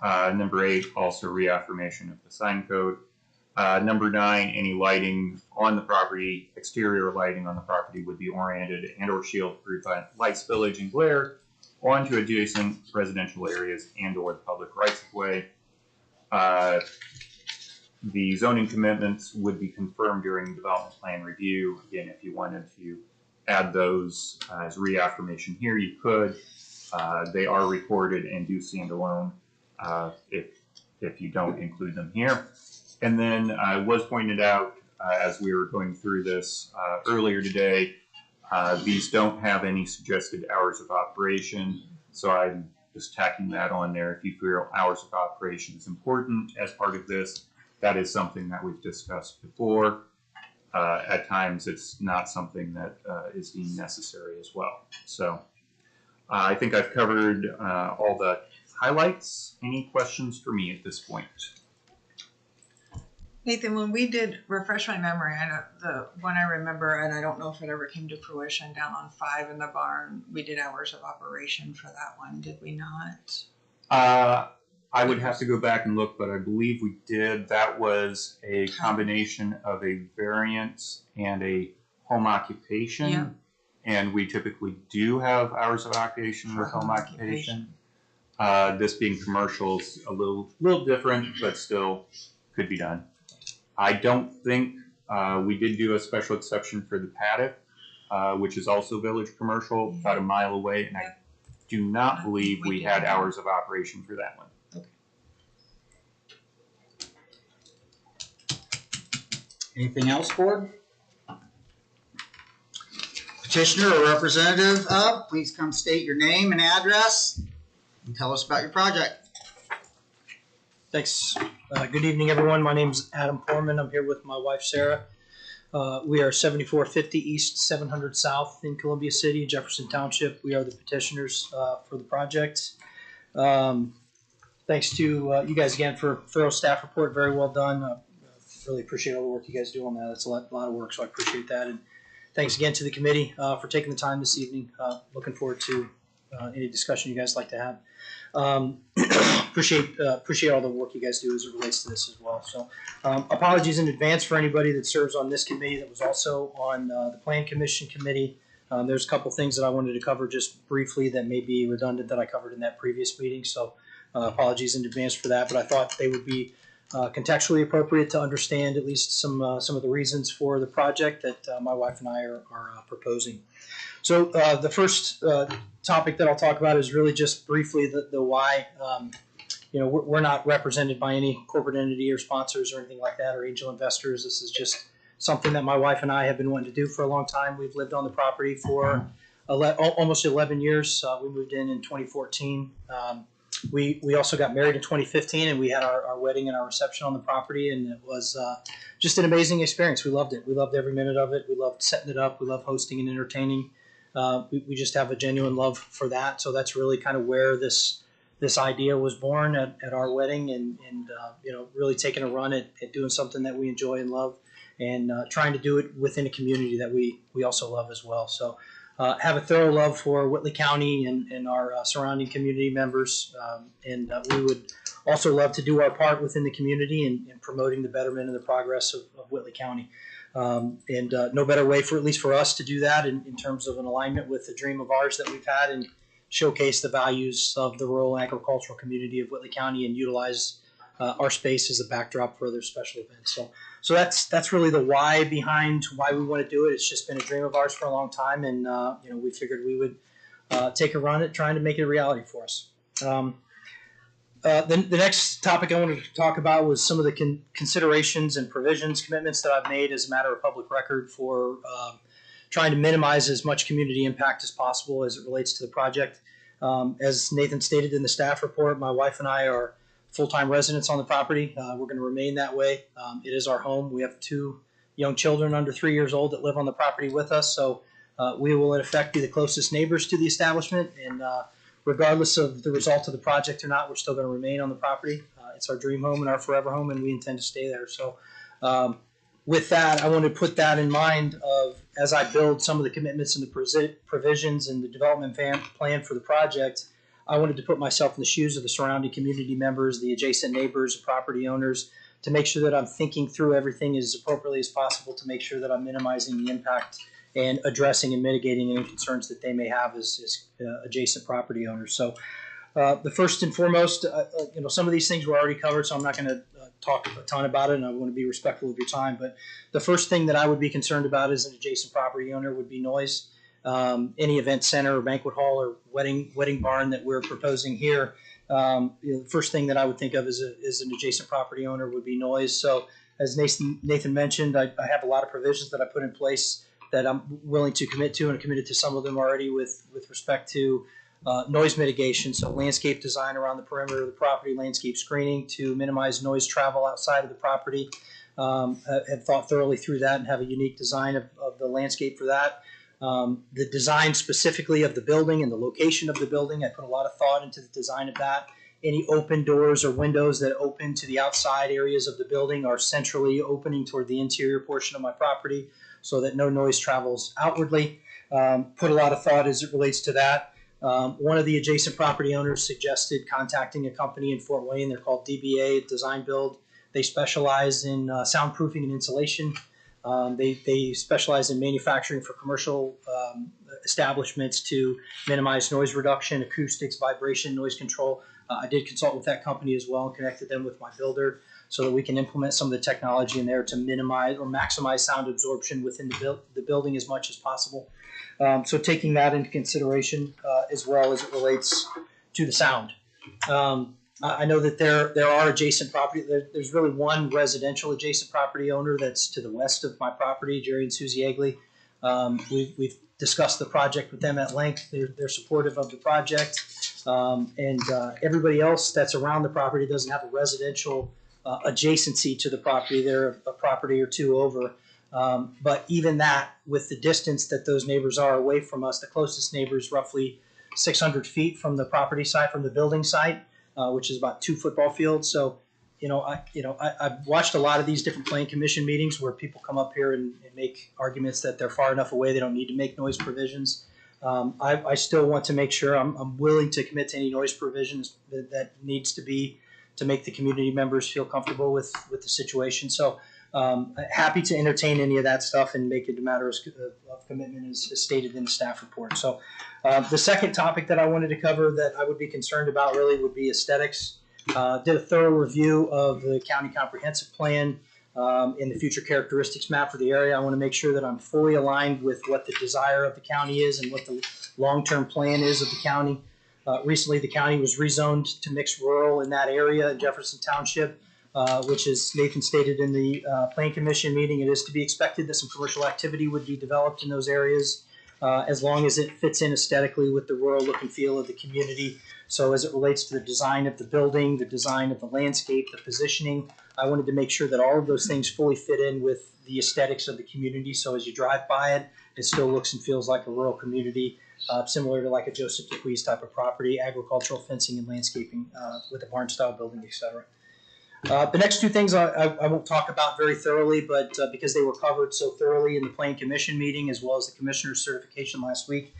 Number eight, also reaffirmation of the sign code. Number nine, any lighting on the property, exterior lighting on the property would be oriented and or shielded to prevent light spillage and glare onto adjacent residential areas and or the public rights of way. The zoning commitments would be confirmed during development plan review. Again, if you wanted to add those as reaffirmation here, you could. They are recorded and do stand alone if you don't include them here. And then I was pointed out as we were going through this earlier today, these don't have any suggested hours of operation, so I'm just tacking that on there. If you feel hours of operation is important as part of this, that is something that we've discussed before. at times it's not something that is deemed necessary as well. So I think I've covered all the highlights. Any questions for me at this point? Nathan, when we did, refresh my memory, I know the one I remember, and I don't know if it ever came to fruition, down on 5 in the barn, we did hours of operation for that one, did we not? I would have to go back and look, but I believe we did. That was a combination of a variance and a home occupation. Yeah. And we typically do have hours of occupation with home occupation. This being commercial is a little different, but still could be done. I don't think we did do a special exception for the paddock, which is also village commercial, about a mile away, and I do not believe we had hours of operation for that one. Anything else, board? Petitioner or representative of, please come state your name and address and tell us about your project. Thanks. Good evening, everyone. My name is Adam Poorman. I'm here with my wife, Sarah. We are 7450 East 700 South in Columbia City, Jefferson Township. We are the petitioners for the project. Thanks to you guys again for a thorough staff report. Very well done. Really appreciate all the work you guys do on that. It's a lot of work, so I appreciate that. And thanks again to the committee for taking the time this evening. Looking forward to any discussion you guys like to have. Appreciate all the work you guys do as it relates to this as well. So apologies in advance for anybody that serves on this committee that was also on the Plan Commission committee. There's a couple things that I wanted to cover just briefly that may be redundant that I covered in that previous meeting. So apologies in advance for that, but I thought they would be contextually appropriate to understand at least some of the reasons for the project that my wife and I are proposing. So the first topic that I'll talk about is really just briefly the why. We're not represented by any corporate entity or sponsors or anything like that or angel investors. This is just something that my wife and I have been wanting to do for a long time. We've lived on the property for almost 11 years. We moved in 2014. We also got married in 2015, and we had our wedding and our reception on the property, and it was just an amazing experience. We loved it. We loved every minute of it. We loved setting it up. We loved hosting and entertaining. We just have a genuine love for that. So that's really kind of where this idea was born at our wedding, and really taking a run at doing something that we enjoy and love, and trying to do it within a community that we also love as well. So have a thorough love for Whitley County and our surrounding community members, and we would also love to do our part within the community in promoting the betterment and the progress of Whitley County. And no better way at least for us to do that in terms of an alignment with the dream of ours that we've had, and showcase the values of the rural agricultural community of Whitley County and utilize our space as a backdrop for other special events. So that's really the why behind why we want to do it. It's just been a dream of ours for a long time, and we figured we would take a run at trying to make it a reality for us. The next topic I wanted to talk about was some of the considerations and provisions, commitments that I've made as a matter of public record for trying to minimize as much community impact as possible as it relates to the project. As Nathan stated in the staff report, my wife and I are full-time residents on the property. We're going to remain that way. It is our home. We have 2 young children under 3 years old that live on the property with us, so we will in effect be the closest neighbors to the establishment, and regardless of the result of the project or not, we're still going to remain on the property. It's our dream home and our forever home, and we intend to stay there. So with that, I want to put that in mind of as I build some of the commitments and the provisions and the development plan for the project. I wanted to put myself in the shoes of the surrounding community members, the adjacent neighbors, property owners, to make sure that I'm thinking through everything as appropriately as possible to make sure that I'm minimizing the impact and addressing and mitigating any concerns that they may have as adjacent property owners. So the first and foremost, some of these things were already covered, so I'm not going to talk a ton about it, and I want to be respectful of your time. But the first thing that I would be concerned about as an adjacent property owner would be noise. Any event center or banquet hall or wedding barn that we're proposing here, the first thing that I would think of as an adjacent property owner would be noise. So as Nathan mentioned, I have a lot of provisions that I put in place that I'm willing to commit to, and committed to some of them already with respect to noise mitigation. So landscape design around the perimeter of the property, landscape screening to minimize noise travel outside of the property. have thought thoroughly through that and have a unique design of the landscape for that. The design specifically of the building and the location of the building, I put a lot of thought into the design of that. Any open doors or windows that open to the outside areas of the building are centrally opening toward the interior portion of my property so that no noise travels outwardly. Put a lot of thought as it relates to that. One of the adjacent property owners suggested contacting a company in Fort Wayne. They're called DBA Design Build. They specialize in soundproofing and insulation. They specialize in manufacturing for commercial establishments to minimize noise reduction, acoustics, vibration, noise control. I did consult with that company as well and connected them with my builder so that we can implement some of the technology in there to minimize or maximize sound absorption within the building as much as possible. So taking that into consideration as well as it relates to the sound. I know that there are adjacent property. There's really one residential adjacent property owner that's to the west of my property, Jerry and Susie Egley. We've discussed the project with them at length. They're supportive of the project. And everybody else that's around the property doesn't have a residential adjacency to the property. They're a property or two over. But even that, with the distance that those neighbors are away from us, the closest neighbor is roughly 600 feet from the property site, from the building site, which is about 2 football fields. So, I've watched a lot of these different plan commission meetings where people come up here and make arguments that they're far enough away they don't need to make noise provisions. I still want to make sure I'm willing to commit to any noise provisions that needs to be to make the community members feel comfortable with the situation. So happy to entertain any of that stuff and make it a matter of commitment as stated in the staff report. So the second topic that I wanted to cover that I would be concerned about really would be aesthetics. Did a thorough review of the county comprehensive plan in the future characteristics map for the area. I want to make sure that I'm fully aligned with what the desire of the county is and what the long-term plan is of the county. Recently, the county was rezoned to mixed rural in that area in Jefferson Township, which is Nathan stated in the Plan Commission meeting. It is to be expected that some commercial activity would be developed in those areas as long as it fits in aesthetically with the rural look and feel of the community. So as it relates to the design of the building, the design of the landscape, the positioning, I wanted to make sure that all of those things fully fit in with the aesthetics of the community. So as you drive by it, it still looks and feels like a rural community, similar to like a Joseph DeQuees type of property, agricultural fencing and landscaping with a barn style building, etc. The next two things I won't talk about very thoroughly, but because they were covered so thoroughly in the Plan Commission meeting as well as the Commissioner's certification last week.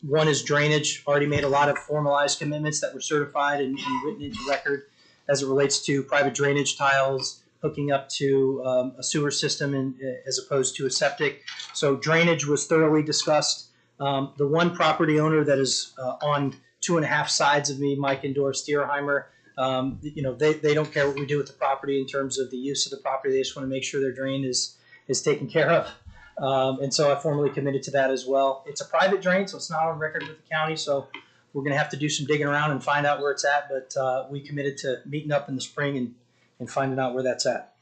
One is drainage. Already made a lot of formalized commitments that were certified and written into record as it relates to private drainage tiles, hooking up to a sewer system as opposed to a septic. So drainage was thoroughly discussed. The one property owner that is on 2.5 sides of me, Mike and Doris Stierheimer, they don't care what we do with the property in terms of the use of the property. They just want to make sure their drain is taken care of. And so I formally committed to that as well. It's a private drain, so it's not on record with the county. So we're going to have to do some digging around and find out where it's at. But we committed to meeting up in the spring and finding out where that's at.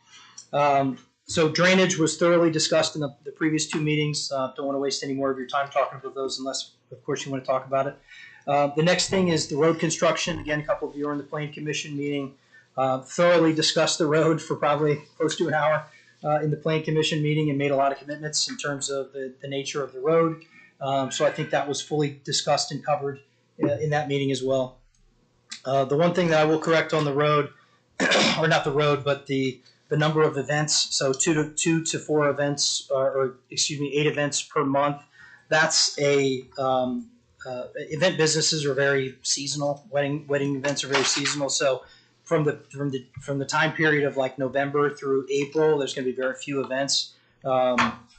So drainage was thoroughly discussed in the previous 2 meetings. Don't want to waste any more of your time talking about those unless, of course, you want to talk about it. The next thing is the road construction. Again, a couple of you were in the Plan Commission meeting. Thoroughly discussed the road for probably close to an hour in the Plan Commission meeting and made a lot of commitments in terms of the nature of the road. So I think that was fully discussed and covered in that meeting as well. The one thing that I will correct on the road, or not the road, but the number of events. So 2 to 4 events, 8 events per month. That's event businesses are very seasonal. Wedding events are very seasonal. So from the time period of like November through April, there's going to be very few events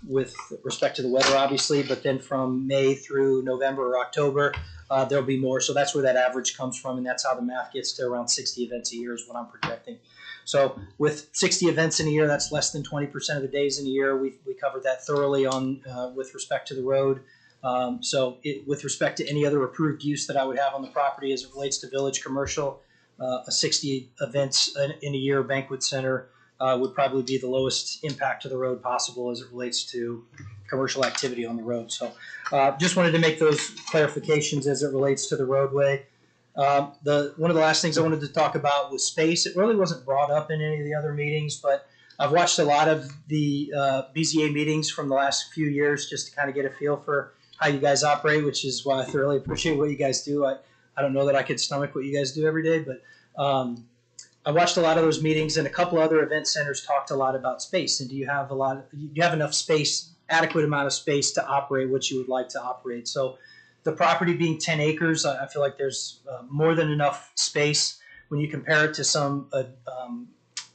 with respect to the weather, obviously. But then from May through November or October, there'll be more. So that's where that average comes from, and that's how the math gets to around 60 events a year is what I'm projecting. So with 60 events in a year, that's less than 20% of the days in a year. We covered that thoroughly on with respect to the road. With respect to any other approved use that I would have on the property as it relates to village commercial, a 60 events in a year banquet center would probably be the lowest impact to the road possible as it relates to commercial activity on the road. So just wanted to make those clarifications as it relates to the roadway. One of the last things I wanted to talk about was space. It really wasn't brought up in any of the other meetings, but I've watched a lot of the BZA meetings from the last few years just to kind of get a feel for how you guys operate, which is why I thoroughly appreciate what you guys do. I don't know that I could stomach what you guys do every day, but I watched a lot of those meetings, and a couple other event centers talked a lot about space. And do you have enough space, adequate amount of space to operate what you would like to operate? So the property being 10 acres, I feel like there's more than enough space when you compare it to some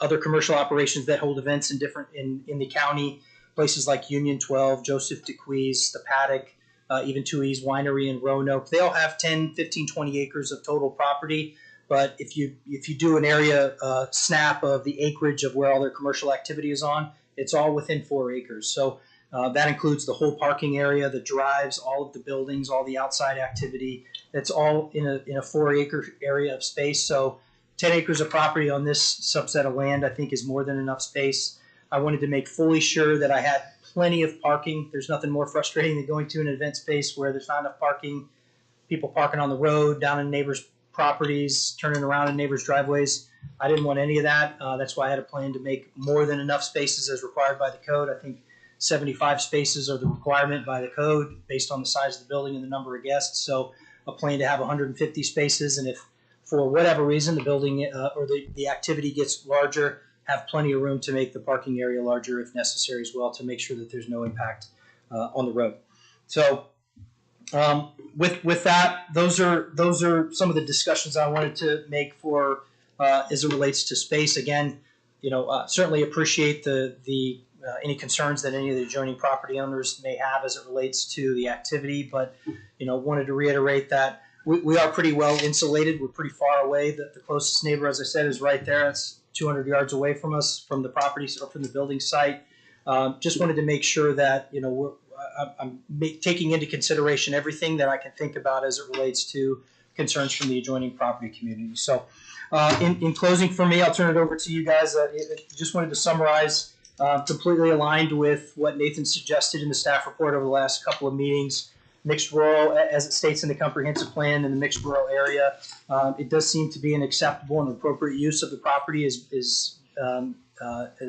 other commercial operations that hold events in the county, places like Union 12, Joseph DeQuees, the Paddock, even Tui's Winery in Roanoke. They all have 10, 15, 20 acres of total property. But if you do an area snap of the acreage of where all their commercial activity is on, it's all within 4 acres. So that includes the whole parking area, the drives, all of the buildings, all the outside activity. It's all in a 4-acre area of space. So 10 acres of property on this subset of land, I think, is more than enough space. I wanted to make fully sure that I had plenty of parking. There's nothing more frustrating than going to an event space where there's not enough parking, people parking on the road, down in neighbors' properties, turning around in neighbors' driveways. I didn't want any of that. That's why I had a plan to make more than enough spaces as required by the code. I think 75 spaces are the requirement by the code based on the size of the building and the number of guests. So a plan to have 150 spaces, and if for whatever reason the building or the activity gets larger, have plenty of room to make the parking area larger if necessary as well, to make sure that there's no impact on the road. So with that, those are some of the discussions I wanted to make for as it relates to space. Again, certainly appreciate the any concerns that any of the adjoining property owners may have as it relates to the activity, but wanted to reiterate that we are pretty well insulated. We're pretty far away. The closest neighbor, as I said, is right there. It's 200 yards away from us, from the property or from the building site. Just wanted to make sure that I'm taking into consideration everything that I can think about as it relates to concerns from the adjoining property community. So in closing for me, I'll turn it over to you guys. Just wanted to summarize, completely aligned with what Nathan suggested in the staff report over the last couple of meetings. Mixed rural, as it states in the comprehensive plan, in the mixed rural area, it does seem to be an acceptable and appropriate use of the property as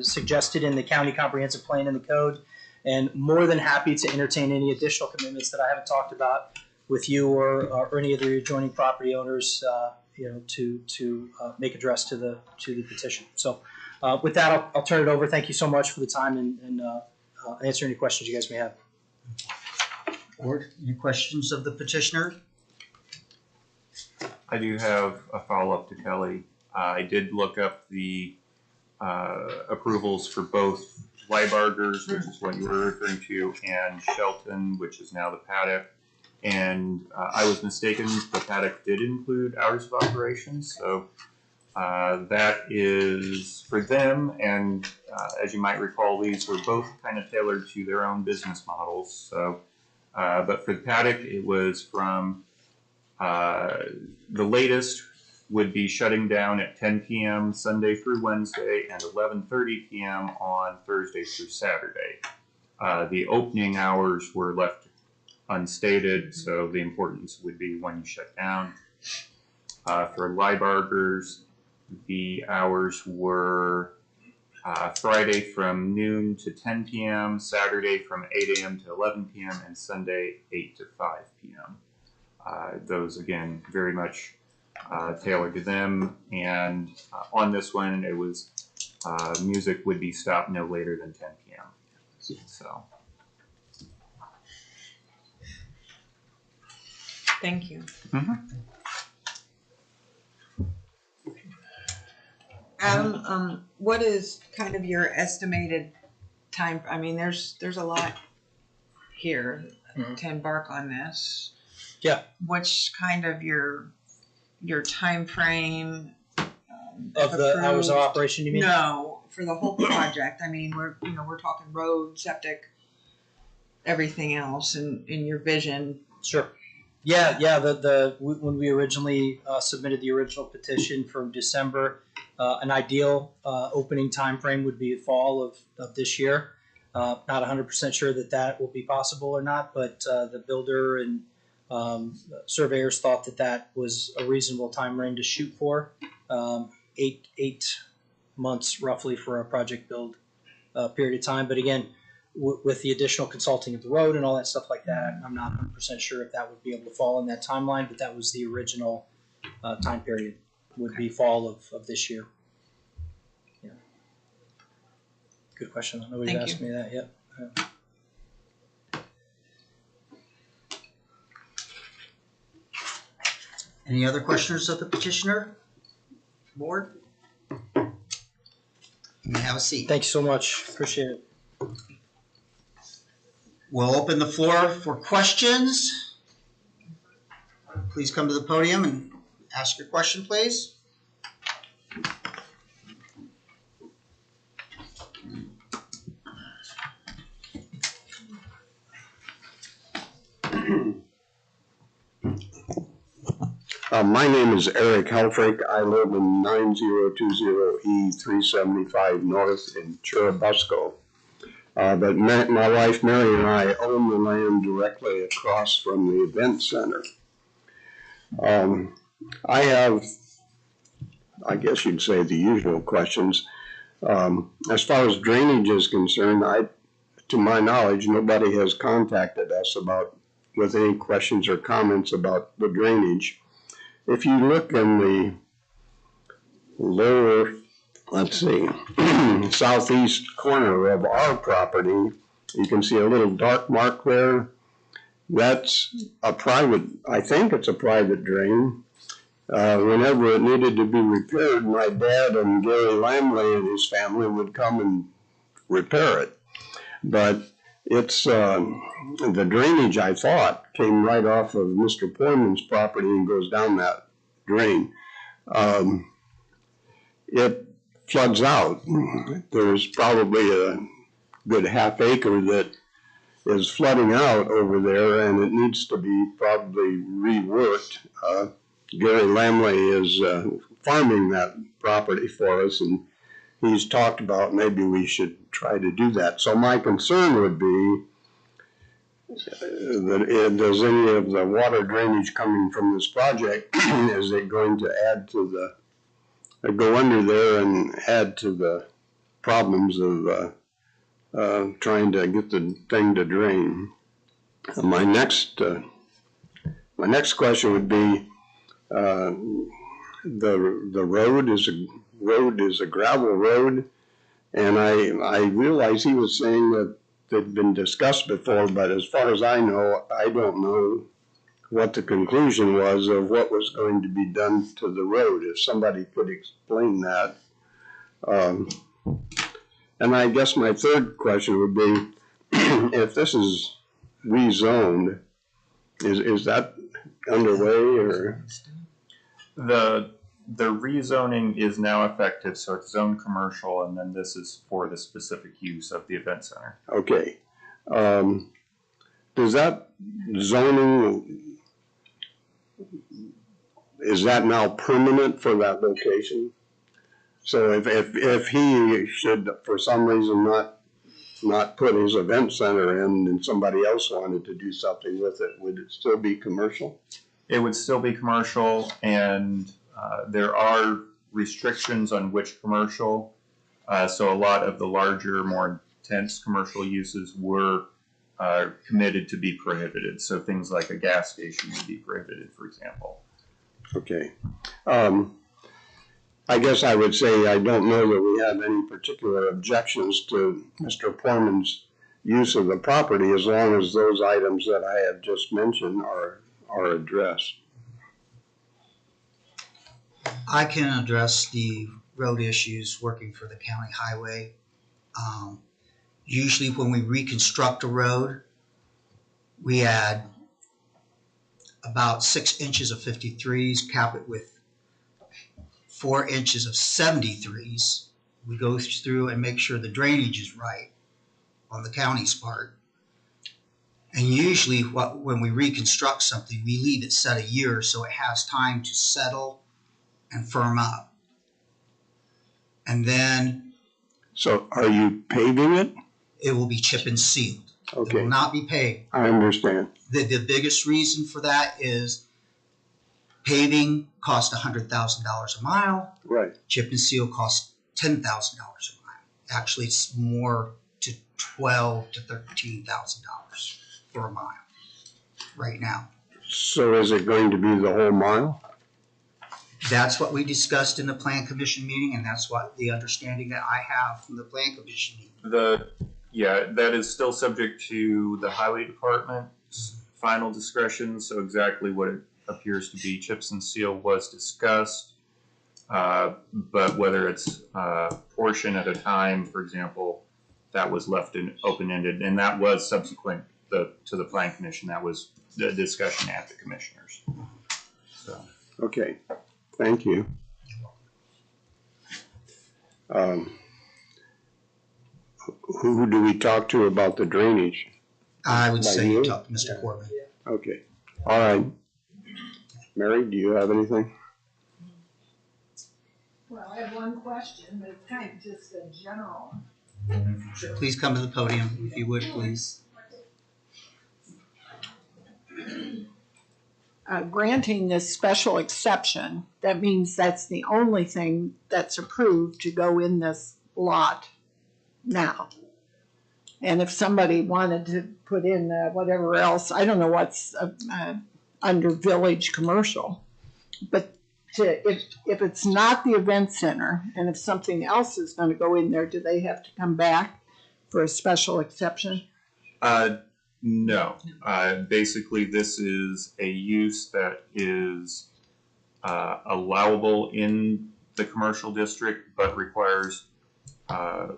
suggested in the county comprehensive plan and the code. And more than happy to entertain any additional commitments that I haven't talked about with you or any of the adjoining property owners, to make address to the petition. So with that, I'll turn it over. Thank you so much for the time and answer any questions you guys may have. Board, any questions of the petitioner? I do have a follow-up to Kelly. I did look up the approvals for both Leibarger's, which is what you were referring to, and Shelton, which is now the Paddock. And I was mistaken, the Paddock did include hours of operations, so that is for them. And as you might recall, these were both kind of tailored to their own business models. So, but for the Paddock, it was from the latest would be shutting down at 10 p.m. Sunday through Wednesday and 11:30 p.m. on Thursday through Saturday. The opening hours were left unstated, so the importance would be when you shut down. For Leibarger's, the hours were Friday from noon to 10 p.m., Saturday from 8 a.m. to 11 p.m., and Sunday 8 to 5 p.m. Those, again, very much tailored to them. And on this one, it was music would be stopped no later than 10 p.m. So. Thank you. Mm-hmm. Adam, what is kind of your estimated time? I mean, there's a lot here to embark on this. Yeah. What's kind of your time frame? Of the hours of operation, you mean? No, for the whole project. I mean, we're talking road, septic, everything else, and in your vision. Sure. Yeah. When we originally submitted the original petition from December, an ideal opening time frame would be fall of this year. Not 100% sure that will be possible or not, but the builder and surveyors thought that was a reasonable time frame to shoot for. 8 months roughly for a project build period of time. But again, with the additional consulting of the road and all that stuff like that, I'm not 100% sure if that would be able to fall in that timeline, but that was the original time period, would be fall of this year. Yeah. Good question. Nobody's Thank asked me that yet. Yeah. Any other questions of the petitioner? Board? You may have a seat. Thank you so much. Appreciate it. We'll open the floor for questions. Please come to the podium and ask your question, please. My name is Eric Helfrich. I live in 9020 E375 North in Churubusco. But my wife Mary and I own the land directly across from the event center. I have, I guess you'd say, the usual questions. As far as drainage is concerned, to my knowledge, nobody has contacted us with any questions or comments about the drainage. If you look in the lower, let's see, southeast corner of our property, you can see a little dark mark there. That's a private, I think it's a private drain. Whenever it needed to be repaired, my dad and Gary Lamley and his family would come and repair it. But it's, the drainage, I thought, came right off of Mr. Poorman's property and goes down that drain. It floods out. There's probably a good half acre that is flooding out over there, and it needs to be probably reworked. Gary Lamley is farming that property for us, and he's talked about maybe we should try to do that. So my concern would be that does any of the water drainage coming from this project, is it going to add to go under there and add to the problems of trying to get the thing to drain? My next question would be, the road is a gravel road, and I realize he was saying that they'd been discussed before, but as far as I know, I don't know what the conclusion was of what was going to be done to the road. If somebody could explain that. And I guess my third question would be, if this is rezoned, is that underway, or? The rezoning is now effective, so it's zoned commercial, and then this is for the specific use of the event center. Okay. Does that zoning, is that now permanent for that location? So if he should, for some reason, not put his event center in, and somebody else wanted to do something with it, would it still be commercial? It would still be commercial, and there are restrictions on which commercial. So a lot of the larger, more intense commercial uses were committed to be prohibited. So things like a gas station would be prohibited, for example. Okay. I guess I would say I don't know that we have any particular objections to Mr. Poorman's use of the property, as long as those items that I have just mentioned are addressed. I can address the road issues working for the county highway. Usually when we reconstruct a road, we add about 6 inches of 53s, cap it with 4 inches of 73s. We go through and make sure the drainage is right on the county's part. And usually when we reconstruct something, we leave it set a year so it has time to settle and firm up. And then... So are you paving it? It will be chip and sealed. Okay. It will not be paved. I understand. The biggest reason for that is paving costs $100,000 a mile. Right. Chip and seal costs $10,000 a mile. Actually, it's more to $12,000 to $13,000 for a mile right now. So is it going to be the whole mile? That's what we discussed in the Plan Commission meeting, and that's what the understanding that I have from the Plan Commission meeting. Yeah, that is still subject to the highway department's final discretion, so exactly what it appears to be, chips and seal was discussed. But whether it's a portion at a time, for example, that was left open-ended, and that was subsequent to the Plan Commission. That was the discussion at the commissioners. So. Okay, thank you. Who do we talk to about the drainage? I would say you talk to Mr. Poorman. Okay, all right. Mary, do you have anything? Well, I have one question, but it's kind of just a general. Please come to the podium, if you would, please. Granting this special exception, that means that's the only thing that's approved to go in this lot now. And if somebody wanted to put in whatever else, I don't know what's under village commercial, but if it's not the event center and if something else is going to go in there, do they have to come back for a special exception? No. Basically, this is a use that is allowable in the commercial district, but requires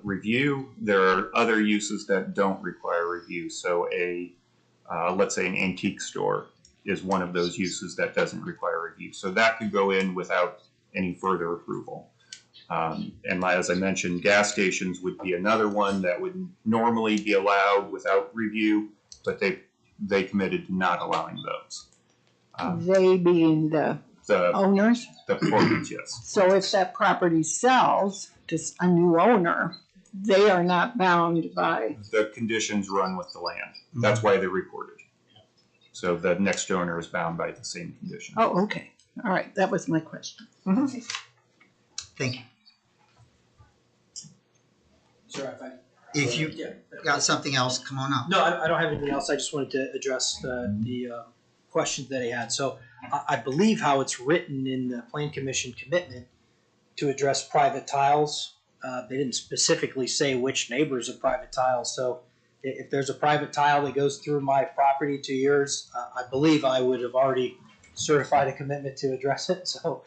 review. There are other uses that don't require review. So let's say an antique store is one of those uses that doesn't require review. So that could go in without any further approval. And as I mentioned, gas stations would be another one that would normally be allowed without review, but they committed to not allowing those. They being the owners? The Poormans, yes. So if that property sells to a new owner, they are not bound by... The conditions run with the land. That's why they're recorded. So the next owner is bound by the same condition. Oh, okay. All right. That was my question. Mm-hmm. Thank you. Sure, if you got something else, come on up. No, I don't have anything else. I just wanted to address the questions that he had. So I believe how it's written in the Plan Commission commitment to address private tiles. They didn't specifically say which neighbors are private tiles. So if there's a private tile that goes through my property to yours, I believe I would have already certified a commitment to address it. So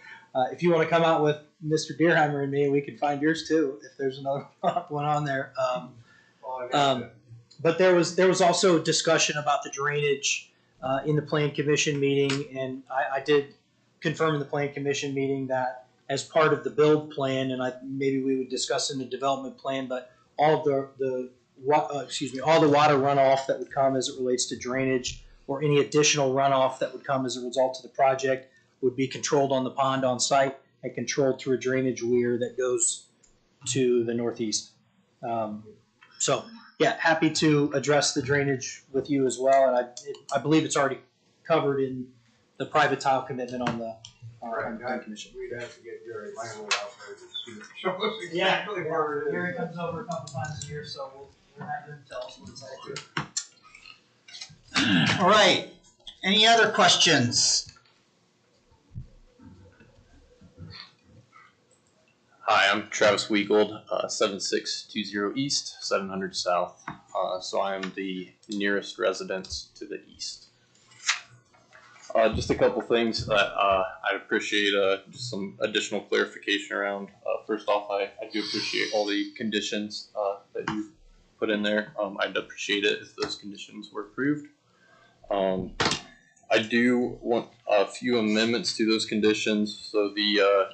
if you want to come out with Mr. Deerheimer and me, we can find yours too if there's another one on there. But there was also discussion about the drainage in the Plan Commission meeting, and I did confirm in the Plan Commission meeting that as part of the build plan, and maybe we would discuss in the development plan, but all of all the water runoff that would come as it relates to drainage or any additional runoff that would come as a result of the project would be controlled on the pond on site and controlled through a drainage weir that goes to the northeast. So yeah, happy to address the drainage with you as well. And I believe it's already covered in the private tile commitment on the Plan Commission. We'd have to get Jerry Landlord out there to show us Yeah, exactly where it is. Gary comes over a couple times a year, so we'll have him tell us what it's all to. All right. Any other questions? Hi, I'm Travis Weagold, 7620 East, 700 South. So I am the nearest residence to the east. Just a couple things that I'd appreciate just some additional clarification around. First off, I do appreciate all the conditions that you put in there. I'd appreciate it if those conditions were approved. I do want a few amendments to those conditions. So the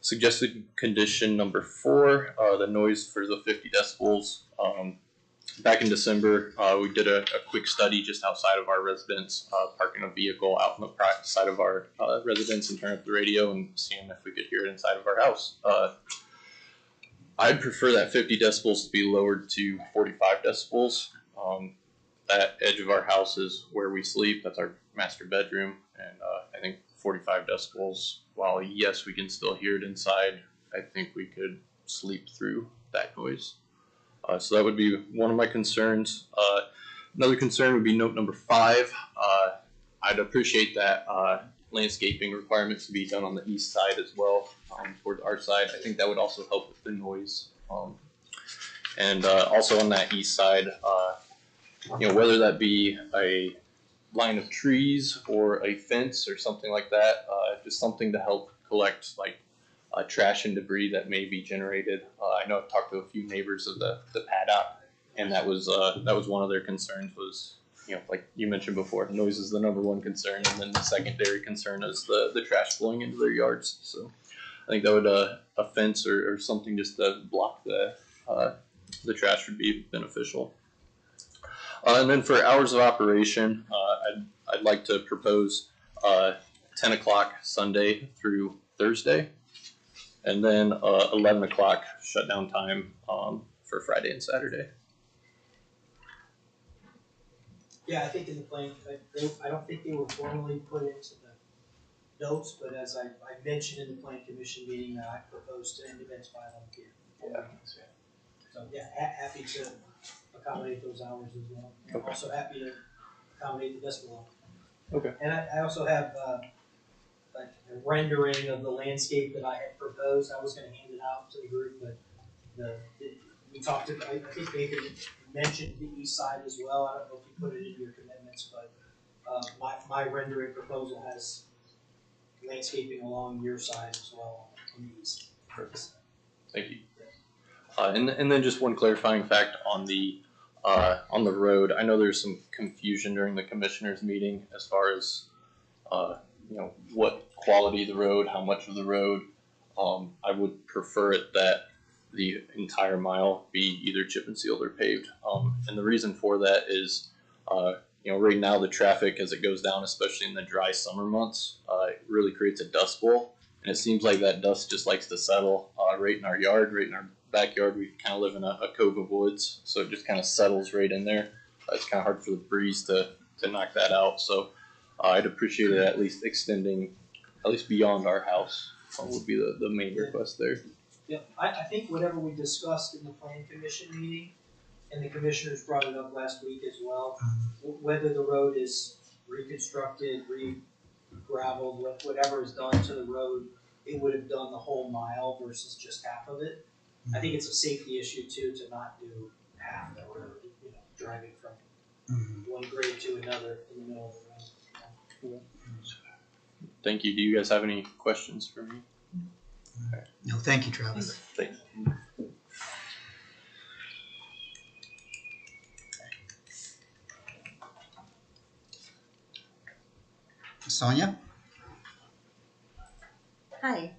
suggested condition number 4, the noise for the 50 decibels. Back in December, we did a quick study just outside of our residence, parking a vehicle out on the side of our residence and turning up the radio and seeing if we could hear it inside of our house. I'd prefer that 50 decibels to be lowered to 45 decibels. That edge of our house is where we sleep. That's our master bedroom. And I think 45 decibels, while yes, we can still hear it inside, I think we could sleep through that noise. So that would be one of my concerns. Another concern would be note number 5. I'd appreciate that landscaping requirements to be done on the east side as well, towards our side. I think that would also help with the noise. And also on that east side, whether that be a line of trees or a fence or something like that, just something to help collect like trash and debris that may be generated. I know I've talked to a few neighbors of the paddock, and that was one of their concerns was, like you mentioned before, noise is the number one concern, and then the secondary concern is the trash flowing into their yards. So I think that would a fence or something just to block the trash would be beneficial. And then for hours of operation, I'd like to propose 10 o'clock Sunday through Thursday, and then 11 o'clock shutdown time for Friday and Saturday. Yeah, I think in the plan, I don't think they were formally put into the notes, but as I mentioned in the plan commission meeting, I proposed to end events by 11 p.m. Yeah. So yeah, happy to accommodate those hours as well. And Okay. also happy to accommodate the decibel level. Okay. And I also have like a rendering of the landscape that I had proposed. I was going to hand it out to the group, but we talked about, I think Nathan mentioned the east side as well. I don't know if you put it in your commitments, but my rendering proposal has landscaping along your side as well on the east. Perfect. Thank you. And then just one clarifying fact on the road. I know there's some confusion during the commissioners meeting as far as what quality of the road, how much of the road. I would prefer it that the entire mile be either chip and sealed or paved. And the reason for that is, right now the traffic as it goes down, especially in the dry summer months, it really creates a dust bowl. And it seems like that dust just likes to settle right in our yard, right in our backyard. We kind of live in a cove of woods, so it just kind of settles right in there. It's kind of hard for the breeze to knock that out. So I'd appreciate it at least extending, at least beyond our house, would be the main request there. Yeah, I think whatever we discussed in the plan commission meeting, and the commissioners brought it up last week as well, whether the road is reconstructed, re-gravelled, whatever is done to the road, it would have done the whole mile versus just half of it. I think it's a safety issue too to not do half the road, driving from one grade to another in the middle of the road. Thank you. Do you guys have any questions for me? Okay. No, thank you, Travis. Thank you. Sonia? Hi.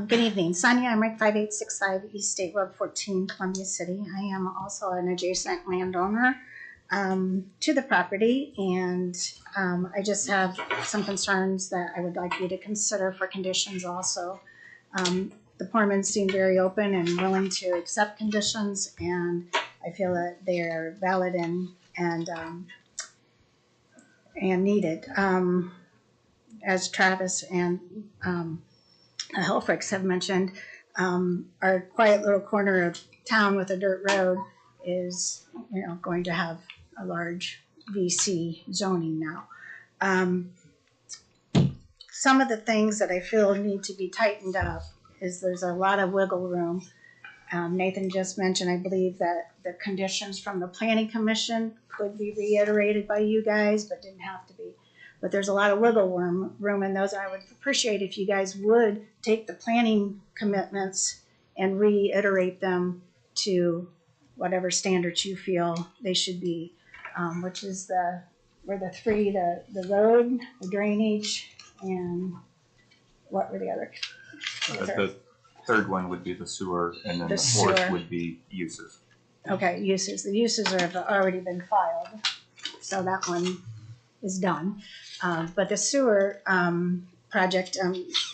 Good evening. Sonia Emmerich, 5865 East State Road 14, Columbia City. I am also an adjacent landowner to the property, and I just have some concerns that I would like you to consider for conditions also. The Poormans seem very open and willing to accept conditions, and I feel that they are valid and needed. As Travis and Helfrichs have mentioned, our quiet little corner of town with a dirt road is, going to have a large VC zoning now. Some of the things that I feel need to be tightened up is there's a lot of wiggle room. Nathan just mentioned, I believe, that the conditions from the planning commission could be reiterated by you guys, but didn't have to be. But there's a lot of wiggle room in those. I would appreciate if you guys would take the planning commitments and reiterate them to whatever standards you feel they should be, which is the road, the drainage, and what were the other? The third one would be the sewer, and then the fourth sewer would be uses. Okay, uses. The uses have already been filed, so that one is done. But the sewer project,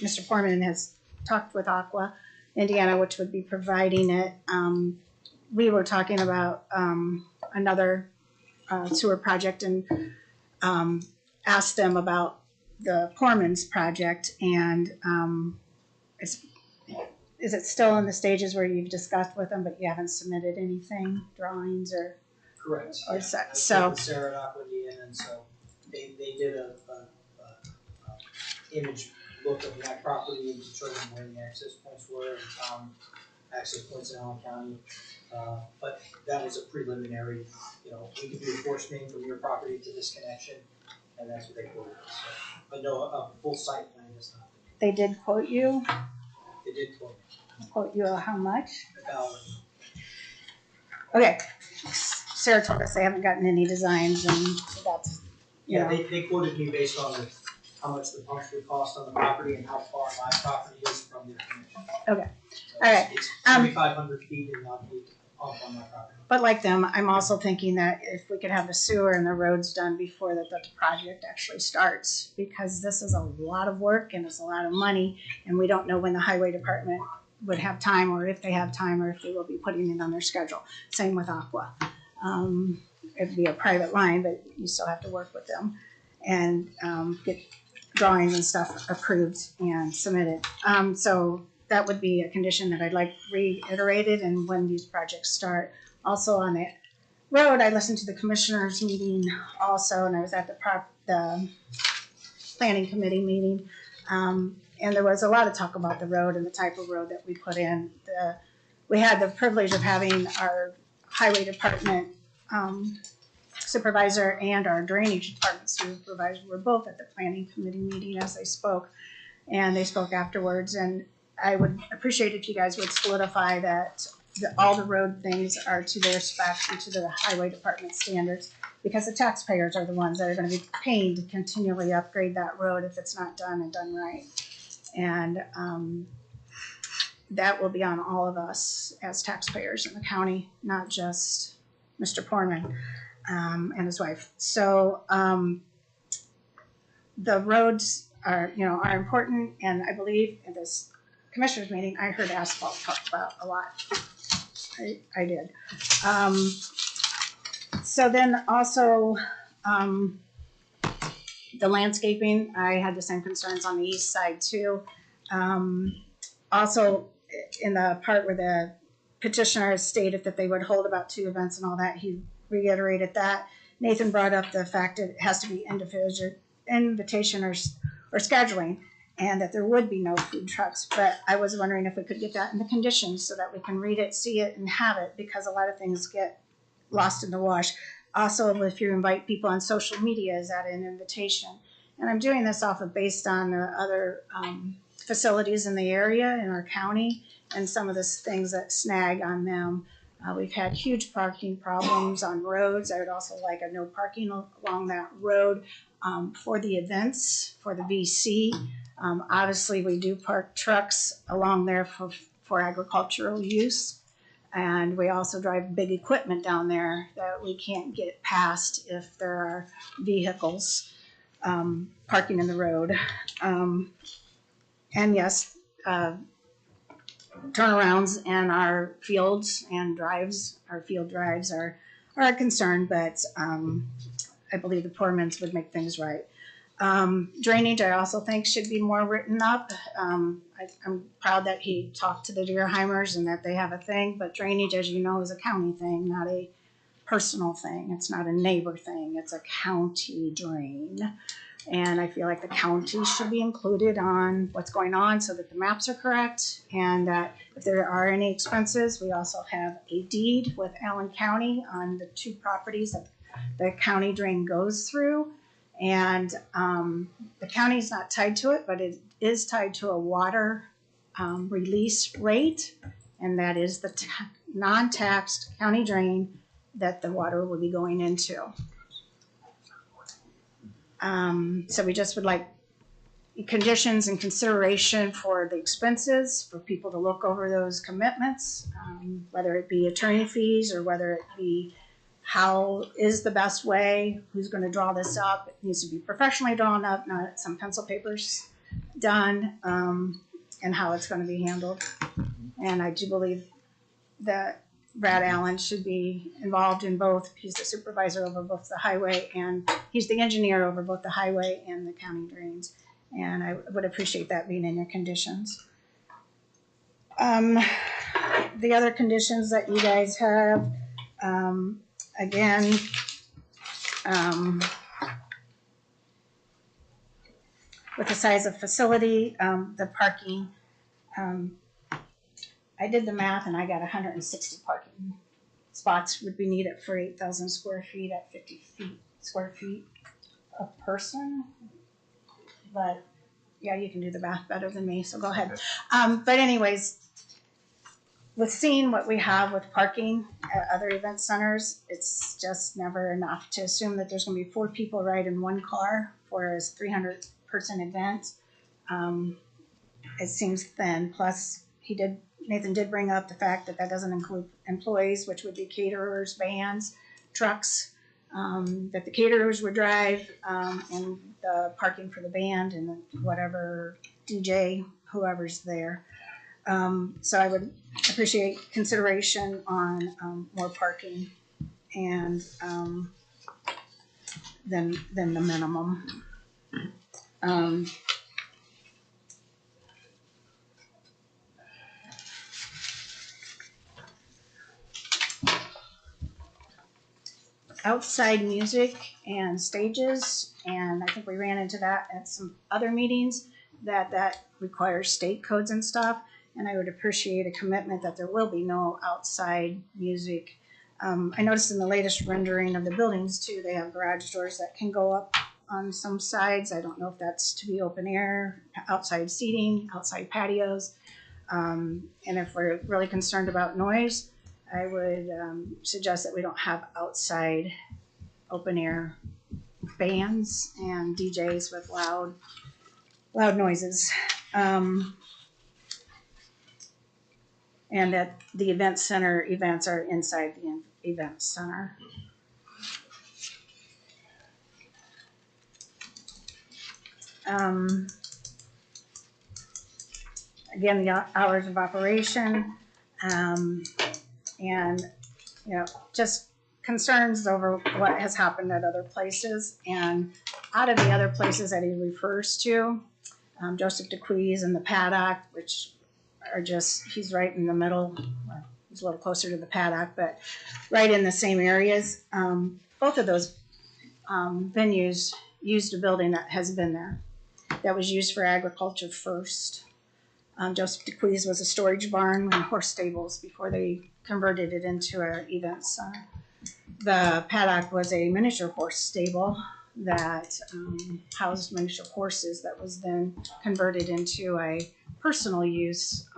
Mr. Poorman has talked with Aqua Indiana, which would be providing it. We were talking about another sewer project and asked them about the Poorman's project, and is it still in the stages where you've discussed with them, but you haven't submitted anything, drawings or? Correct. Or yeah. set, I so. spoke with Sarah and Aqua, and so they did a image look of my property and determined where the access points were and found access points in Allen County. But that was a preliminary, you know, we could do a force main from your property to this connection, and that's what they quoted us. So, but no, a full site plan is not. They did quote you? They did quote me. Quote you how much? $1. Okay. Sarah told us they haven't gotten any designs, and that's, you Yeah, know. they quoted me based on how much the pumps would cost on the property and how far my property is from their connection. Okay. So All right. It's 3,500 feet and not the pump on my property. But like them, I'm also thinking that if we could have the sewer and the roads done before the project actually starts, because this is a lot of work and it's a lot of money, and we don't know when the highway department would have time, or if they have time, or if they will be putting it on their schedule. Same with Aqua. It'd be a private line, but you still have to work with them and get drawings and stuff approved and submitted. So that would be a condition that I'd like reiterated, and when these projects start. Also on the road, I listened to the commissioners meeting also, and I was at the planning committee meeting. And there was a lot of talk about the road and the type of road that we put in. We had the privilege of having our highway department supervisor and our drainage department supervisor were both at the planning committee meeting as they spoke, and they spoke afterwards. And I would appreciate if you guys would solidify that all the road things are to their specs and to the highway department standards, because the taxpayers are the ones that are going to be paying to continually upgrade that road if it's not done and done right. And that will be on all of us as taxpayers in the county, not just Mr. Poorman and his wife. So the roads are important, and I believe in this commissioners meeting I heard asphalt talked about a lot. I did. So then also the landscaping, I had the same concerns on the east side too. Also in the part where the petitioner stated that they would hold about 2 events and all that, he reiterated that. Nathan brought up the fact that it has to be invitation or scheduling, and that there would be no food trucks. But I was wondering if we could get that in the conditions so that we can read it, see it, and have it, because a lot of things get lost in the wash. Also, if you invite people on social media, is that an invitation? And I'm doing this based on the other facilities in the area in our county, and some of the things that snag on them. We've had huge parking problems on roads. I would also like a no parking along that road for the events, for the VC. Obviously, we do park trucks along there for agricultural use. And we also drive big equipment down there that we can't get past if there are vehicles parking in the road. And yes, turnarounds and our fields and drives, our field drives are a concern, but I believe the Poormans would make things right. Drainage, I also think should be more written up. I'm proud that he talked to the Deerheimers and that they have a thing, but drainage, as you know, is a county thing, not a personal thing. It's not a neighbor thing. It's a county drain. And I feel like the county should be included on what's going on so that the maps are correct, and that if there are any expenses, we also have a deed with Allen County on the 2 properties that the county drain goes through. And the county is not tied to it, but it is tied to a water release rate, and that is the non-taxed county drain that the water will be going into. So we just would like conditions and consideration for the expenses, for people to look over those commitments, whether it be attorney fees or whether it be how is the best way, who's going to draw this up. It needs to be professionally drawn up, not some pencil papers done, and how it's going to be handled. And I do believe that Brad Allen should be involved in both. He's the supervisor over both the highway, and he's the engineer over both the highway and the county drains. And I would appreciate that being in your conditions. The other conditions that you guys have, again, with the size of facility, the parking, I did the math and I got 160 parking spots would be needed for 8,000 square feet at 50 square feet a person. But yeah, you can do the math better than me, so go ahead. But anyways, with seeing what we have with parking at other event centers, it's just never enough to assume that there's going to be 4 people ride in one car for a 300-person event. It seems thin. Plus, Nathan did bring up the fact that doesn't include employees, which would be caterers, bands, trucks, that the caterers would drive, and the parking for the band and whatever DJ, whoever's there. So I would appreciate consideration on more parking and than the minimum. Outside music and stages, and I think we ran into that at some other meetings, that requires state codes and stuff, and I would appreciate a commitment that there will be no outside music. I noticed in the latest rendering of the buildings too, they have garage doors that can go up on some sides. I don't know if that's to be open air, outside seating, outside patios, and if we're really concerned about noise, I would suggest that we don't have outside open air bands and DJs with loud noises. And that the event center events are inside the event center. Again, the hours of operation. And, just concerns over what has happened at other places. And out of the other places that he refers to, Joseph DeQuees and the paddock, which are he's right in the middle, or he's a little closer to the paddock, but right in the same areas. Both of those venues used a building that has been there, that was used for agriculture first. Joseph DeQuees was a storage barn and horse stables before they converted it into an event center. The paddock was a miniature horse stable that housed miniature horses that was then converted into a personal use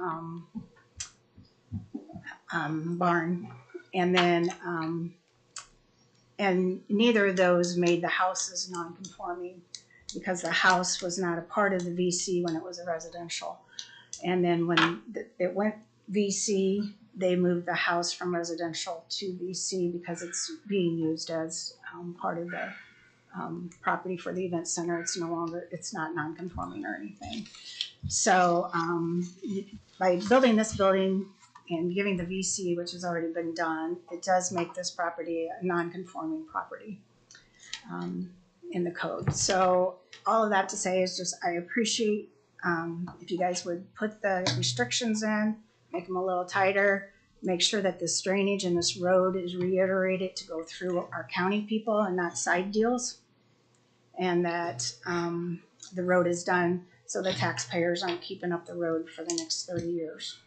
barn. And then, and neither of those made the houses non-conforming because the house was not a part of the VC when it was a residential. And then when it went VC, they moved the house from residential to VC because it's being used as part of the property for the event center. It's not non-conforming or anything. So by building this building and giving the VC, which has already been done, it does make this property a non-conforming property in the code. So all of that to say is just I appreciate if you guys would put the restrictions in, make them a little tighter, make sure that this drainage and this road is reiterated to go through our county people and not side deals, and that the road is done so the taxpayers aren't keeping up the road for the next 30 years.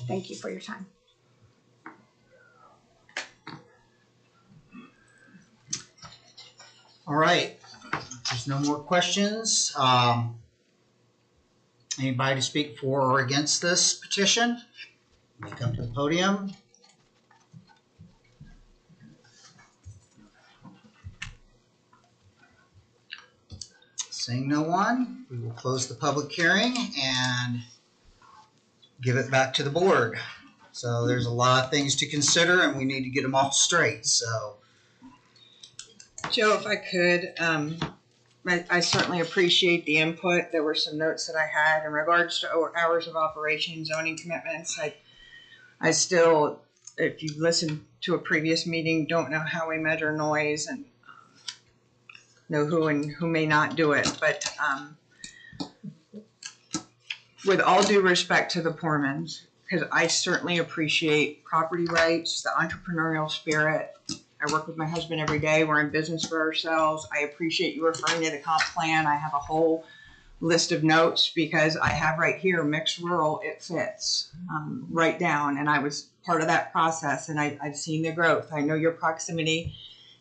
Thank you for your time. All right, there's no more questions. Anybody to speak for or against this petition? You come to the podium. Seeing no one, we will close the public hearing and give it back to the board. So there's a lot of things to consider and we need to get them all straight. So, Joe, if I could, I certainly appreciate the input. There were some notes that I had in regards to hours of operation, zoning commitments. I still, if you listened to a previous meeting, don't know how we measure noise and know who and who may not do it. But with all due respect to the Poormans, because I certainly appreciate property rights, the entrepreneurial spirit. I work with my husband every day. We're in business for ourselves. I appreciate you referring to the comp plan. I have a whole list of notes because I have right here mixed rural. It fits right down, and I was part of that process, and I've seen the growth. I know your proximity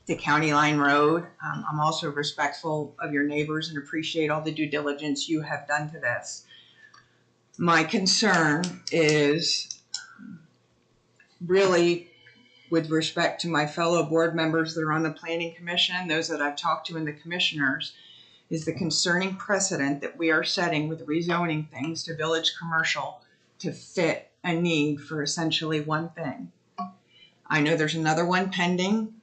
to County Line Road. I'm also respectful of your neighbors and appreciate all the due diligence you have done to this. My concern is really with respect to my fellow board members that are on the Planning Commission, those that I've talked to and the commissioners, is the concerning precedent that we are setting with rezoning things to village commercial to fit a need for essentially one thing. I know there's another one pending,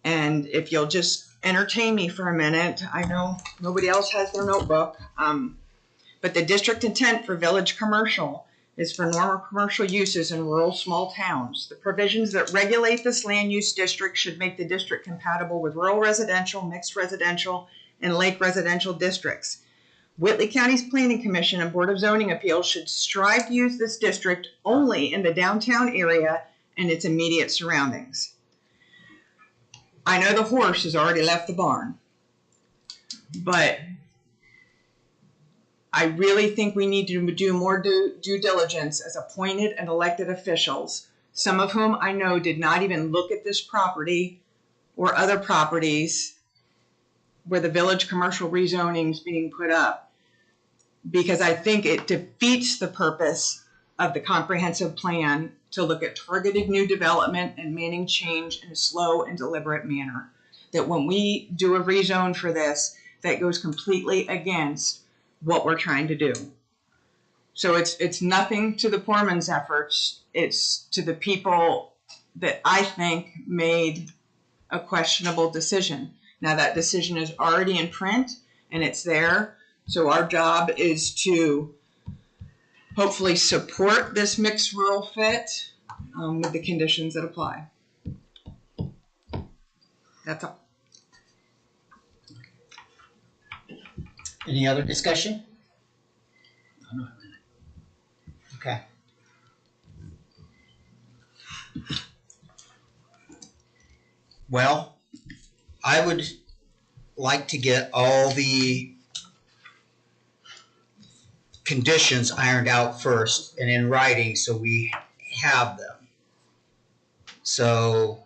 and if you'll just entertain me for a minute, I know nobody else has their notebook, but the district intent for village commercial is for normal commercial uses in rural small towns. The provisions that regulate this land use district should make the district compatible with rural residential, mixed residential, and lake residential districts. Whitley County's Planning Commission and Board of Zoning Appeals should strive to use this district only in the downtown area and its immediate surroundings. I know the horse has already left the barn, but I really think we need to do more due diligence as appointed and elected officials, some of whom I know did not even look at this property or other properties where the village commercial rezoning is being put up, because I think it defeats the purpose of the comprehensive plan to look at targeted new development and manning change in a slow and deliberate manner. That when we do a rezone for this, that goes completely against what we're trying to do. So it's nothing to the Poorman's efforts, it's to the people that I think made a questionable decision. Now that decision is already in print and it's there, so our job is to hopefully support this mixed rural fit with the conditions that apply. That's all. Any other discussion? Okay. Well, I would like to get all the conditions ironed out first and in writing so we have them. So,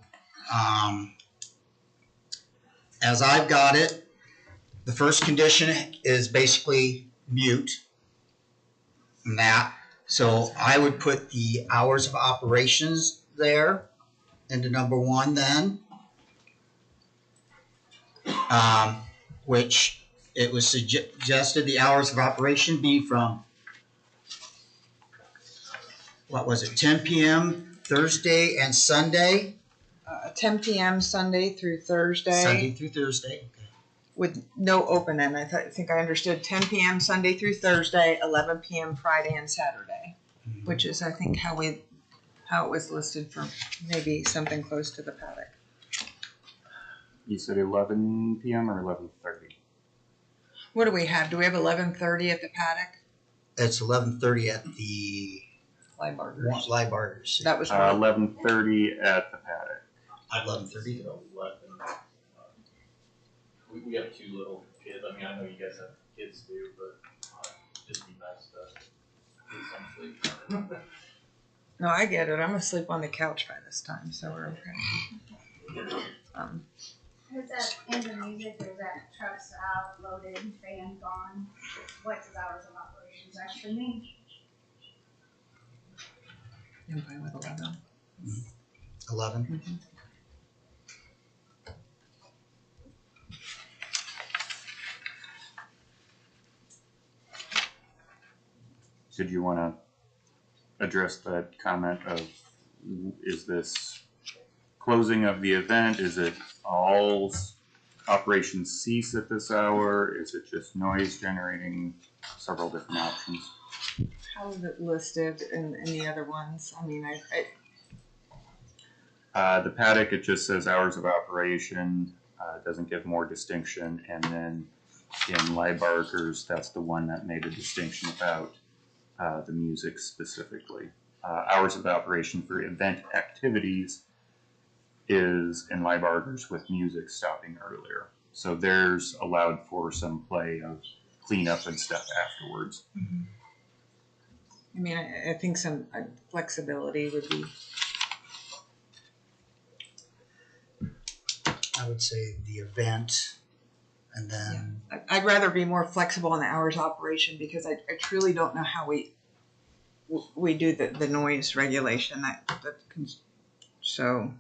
as I've got it, the first condition is basically mute and that. So I would put the hours of operations there into number 1 then. Which it was suggested the hours of operation be from, what was it, 10 p.m. Thursday and Sunday? 10 p.m. Sunday through Thursday. Sunday through Thursday. With no open end. I think I understood 10 p.m. Sunday through Thursday, 11 p.m. Friday and Saturday, which is I think how it was listed for maybe something close to the paddock. You said 11 p.m. or 11:30? What do we have? Do we have 11:30 at the paddock? It's 11:30 at the Liebargers. That was 11:30 at the paddock. 11:30. We have 2 little kids. I mean, I know you guys have kids too, but just be nice to get some sleep. No, I get it. I'm asleep on the couch by this time, so we're okay. Is that in the music, or is that trucks out, loaded, fan gone? What does hours of operations actually mean? I'm fine with 11. 11? Mm-hmm. Did you want to address that comment of, is this closing of the event? Is it all operations cease at this hour? Is it just noise generating? Several different options. How is it listed in the other ones? I mean, The paddock, it just says hours of operation. It doesn't give more distinction. And then in Liebargers, that's the one that made a distinction about the music specifically. Hours of operation for event activities is in live arbors with music stopping earlier. So there's allowed for some play of cleanup and stuff afterwards. I mean, I think some flexibility would be. I would say the event, and then. Yeah. I'd rather be more flexible in the hours of operation because I truly don't know how we do the noise regulation so.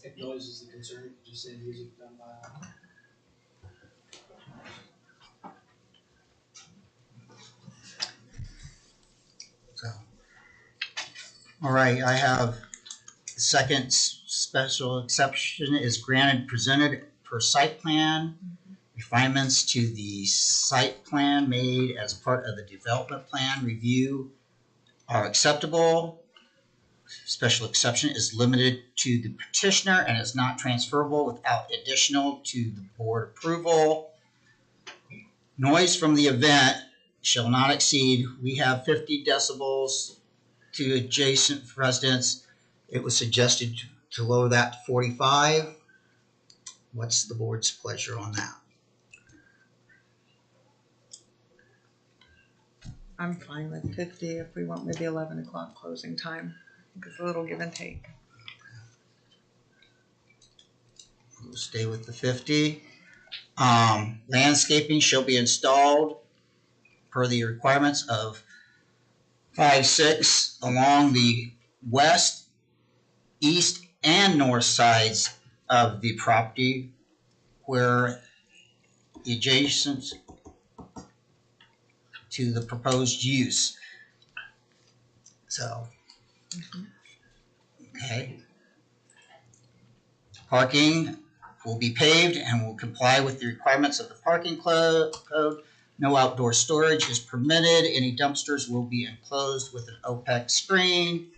If noise is the concern, you could just say music done by. So, all right, I have the second special exception is granted presented per site plan. Refinements to the site plan made as part of the development plan review are acceptable. Special exception is limited to the petitioner and is not transferable without additional to the board approval. Noise from the event shall not exceed, we have 50 decibels to adjacent residents. It was suggested to lower that to 45. What's the board's pleasure on that? I'm fine with 50 if we want maybe 11 o'clock closing time. I think it's a little give and take. We'll stay with the 50. Landscaping shall be installed per the requirements of 5-6 along the west, east, and north sides of the property where adjacent to the proposed use. So, okay. Parking will be paved and will comply with the requirements of the parking code. No outdoor storage is permitted. Any dumpsters will be enclosed with an OPEX screen.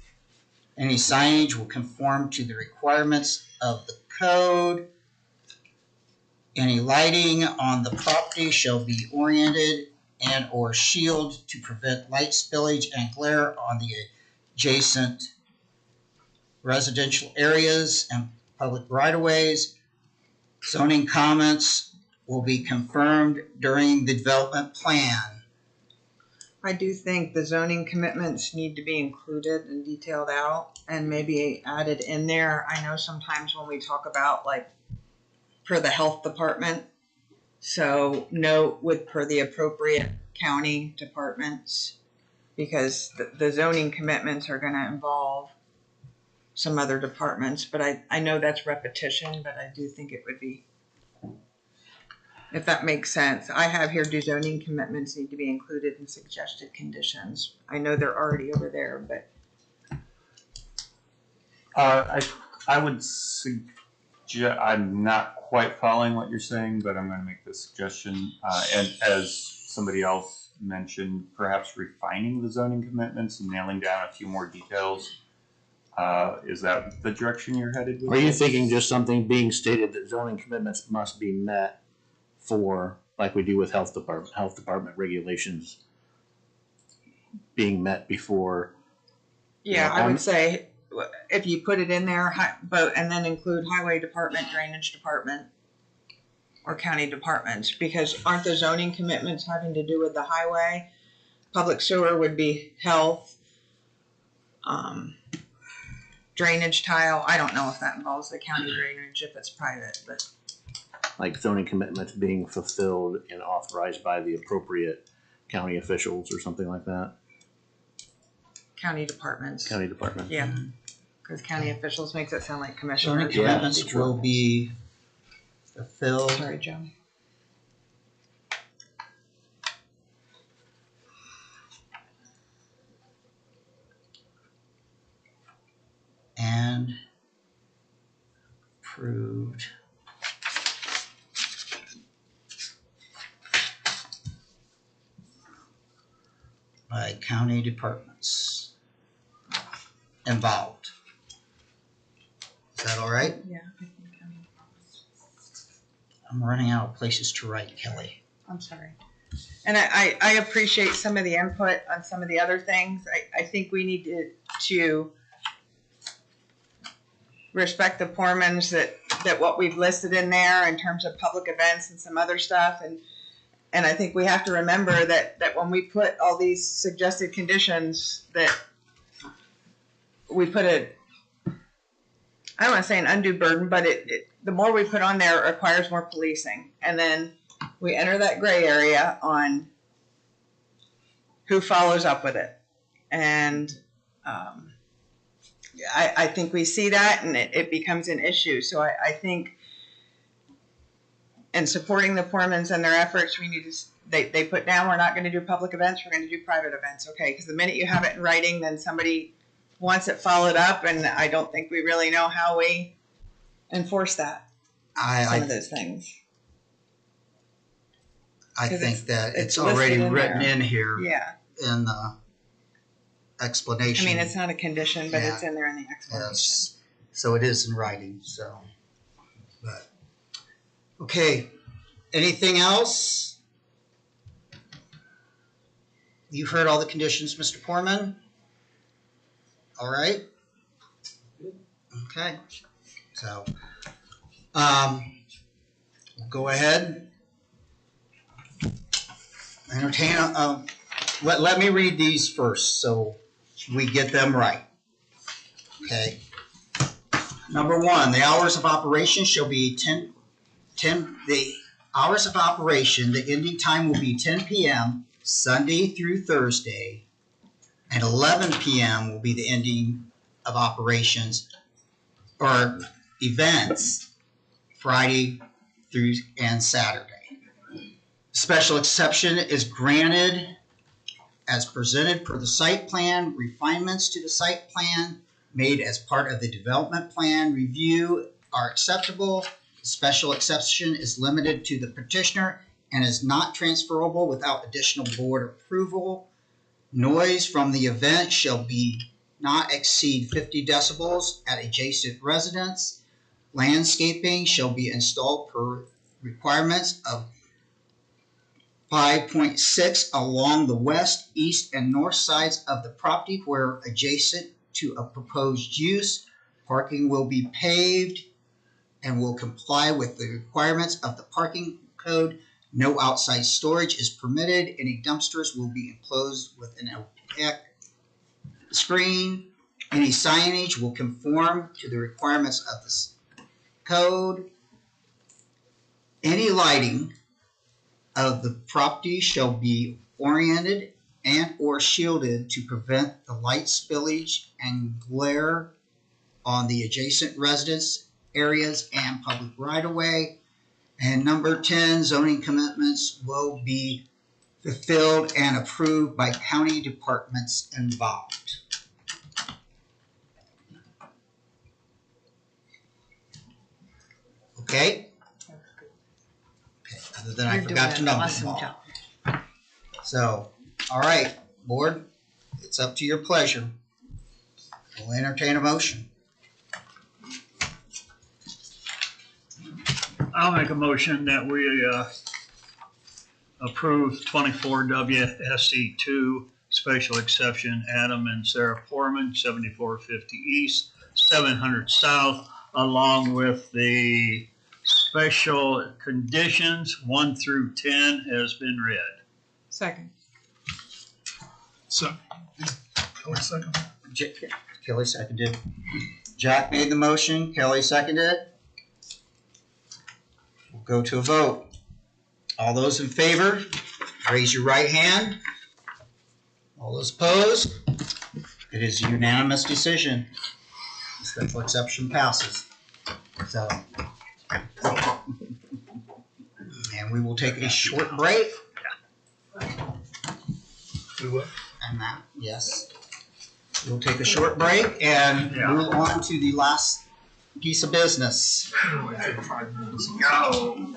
Any signage will conform to the requirements of the code. Any lighting on the property shall be oriented and or shielded to prevent light spillage and glare on the adjacent residential areas and public right-of-ways. Zoning comments will be confirmed during the development plan. I do think the zoning commitments need to be included and detailed out and maybe added in there. I know sometimes when we talk about like per the health department, so note with per the appropriate county departments, because the zoning commitments are going to involve some other departments, but I know that's repetition, but I do think it would be, if that makes sense. I have here, do zoning commitments need to be included in suggested conditions? I know they're already over there, but. I would suggest, I'm not quite following what you're saying, but I'm going to make this suggestion. And as somebody else mentioned, perhaps refining the zoning commitments and nailing down a few more details. Is that the direction you're headed with? Are you thinking just something being stated that zoning commitments must be met for, like we do with health department regulations being met before? Yeah, I would say if you put it in there, but and then include highway department, drainage department, or county departments, because aren't the zoning commitments having to do with the highway? Public sewer would be health, drainage tile. I don't know if that involves the county drainage if it's private, but. Like zoning commitments being fulfilled and authorized by the appropriate county officials or something like that? County departments. County department. Yeah, because county officials makes it sound like commissioners. Zoning commitments will be fulfilled. Sorry, Joe. And approved by county departments involved. Is that all right? Yeah. I'm running out of places to write, Kelly. I'm sorry. And I appreciate some of the input on some of the other things. I think we need to respect the Poormans that what we've listed in there in terms of public events and some other stuff. And I think we have to remember that when we put all these suggested conditions, that we put I don't want to say an undue burden, but the more we put on there, it requires more policing. And then we enter that gray area on who follows up with it. And I think we see that, and it becomes an issue. So I think in supporting the Poormans and their efforts, we need to, they put down, we're not going to do public events, we're going to do private events. Okay, because the minute you have it in writing, then somebody wants it followed up, and I don't think we really know how we enforce that. Some of those things. I think that it's already written in here. Yeah. In the explanation. I mean, it's not a condition, but it's in there in the explanation. Yes. So it is in writing, so. But, okay, anything else? You've heard all the conditions, Mr. Poorman? All right. Okay. So, we'll go ahead. Entertain, let me read these first so we get them right. Okay. Number one, the hours of operation shall be 10 the hours of operation, the ending time will be 10 p.m. Sunday through Thursday, and 11 p.m. will be the ending of operations or events Friday through and Saturday. Special exception is granted as presented per the site plan. Refinements to the site plan made as part of the development plan review are acceptable. Special exception is limited to the petitioner and is not transferable without additional board approval. Noise from the event shall be not exceed 50 decibels at adjacent residence. Landscaping shall be installed per requirements of 5.6 along the west, east, and north sides of the property where adjacent to a proposed use. Parking will be paved and will comply with the requirements of the parking code. No outside storage is permitted. Any dumpsters will be enclosed with an opaque screen. Any signage will conform to the requirements of this code. Any lighting of the property shall be oriented and or shielded to prevent the light spillage and glare on the adjacent residence areas and public right-of-way. And number 10, zoning commitments will be fulfilled and approved by county departments involved. Okay? Other than I forgot to number them all. So, all right, board, it's up to your pleasure. We'll entertain a motion. I'll make a motion that we approve 24 WSE2 special exception Adam and Sarah Poorman, 7450 East, 700 South, along with the special conditions 1 through 10 has been read. Second. So, second. Kelly seconded. Jack made the motion. Kelly seconded. We'll go to a vote. All those in favor, raise your right hand. All those opposed? It is a unanimous decision. The special exception passes. So, and we will take a short break. We will. And that, yes. We'll take a short break and move on to the last piece of business. Go.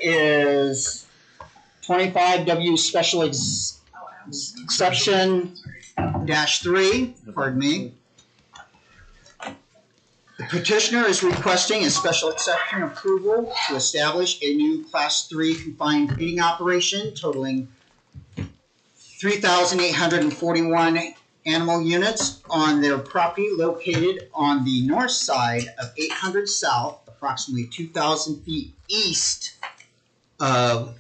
is 25W Special Exception -3, pardon me. The petitioner is requesting a special exception approval to establish a new Class 3 confined feeding operation totaling 3,841 animal units on their property located on the north side of 800 South, approximately 2,000 feet east of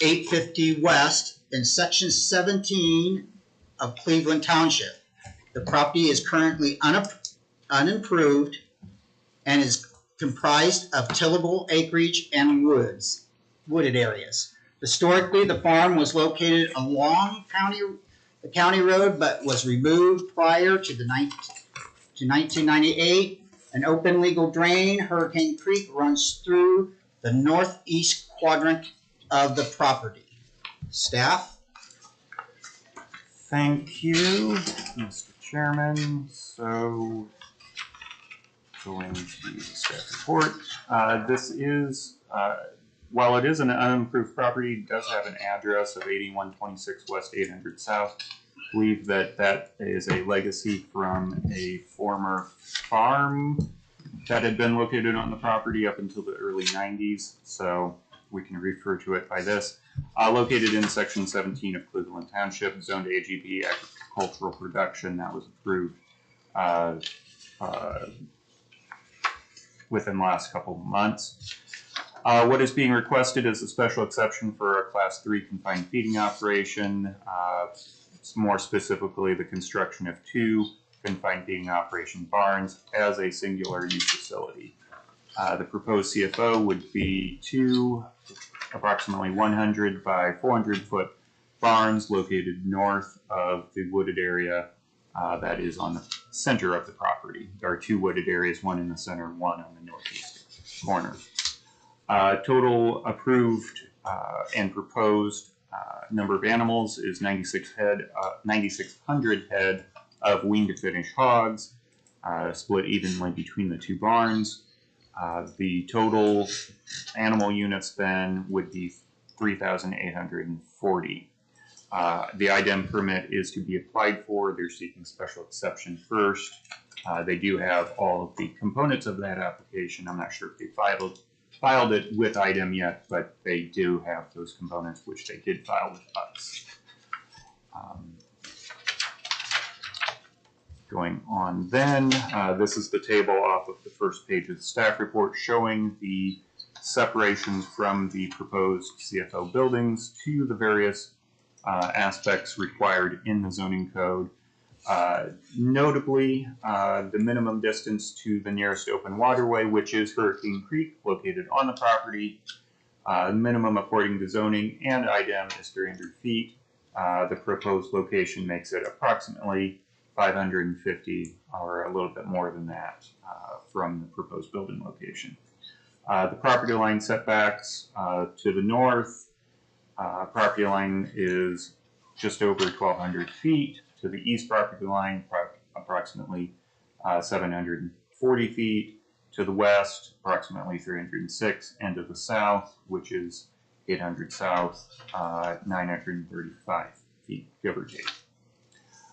850 West in Section 17 of Cleveland Township. The property is currently unimproved and is comprised of tillable acreage and wooded areas. Historically, the farm was located along the county road, but was removed prior to 1998. An open legal drain, Hurricane Creek, runs through the northeast quadrant of the property. Staff? Thank you, Mr. Chairman. So, going to the staff report. This is, while it is an unimproved property, it does have an address of 8126 West 800 South. I believe that is a legacy from a former farm that had been located on the property up until the early 90s, so we can refer to it by this. Located in Section 17 of Cleveland Township, zoned AGP agricultural production. That was approved within the last couple of months. What is being requested is a special exception for a Class 3 confined feeding operation. More specifically, the construction of 2 confined feeding operation barns as a singular use facility. The proposed CFO would be 2 approximately 100 by 400 foot barns located north of the wooded area that is on the center of the property. There are 2 wooded areas, one in the center, one on the northeast corner. Total approved and proposed number of animals is 9,600 head of wean to finish hogs, split evenly between the 2 barns. The total animal units then would be 3,840. The IDEM permit is to be applied for. They're seeking special exception first. They do have all of the components of that application. I'm not sure if they filed it with IDEM yet, but they do have those components, which they did file with us. Going on then, this is the table off of the first page of the staff report showing the separations from the proposed CFO buildings to the various aspects required in the zoning code. Notably, the minimum distance to the nearest open waterway, which is Hurricane Creek, located on the property. Minimum according to zoning and IDEM is 300 feet. The proposed location makes it approximately 550 or a little bit more than that from the proposed building location. The property line setbacks to the north, property line is just over 1,200 feet. To the east property line, approximately 740 feet. To the west, approximately 306. And to the south, which is 800 south, 935 feet, give or take.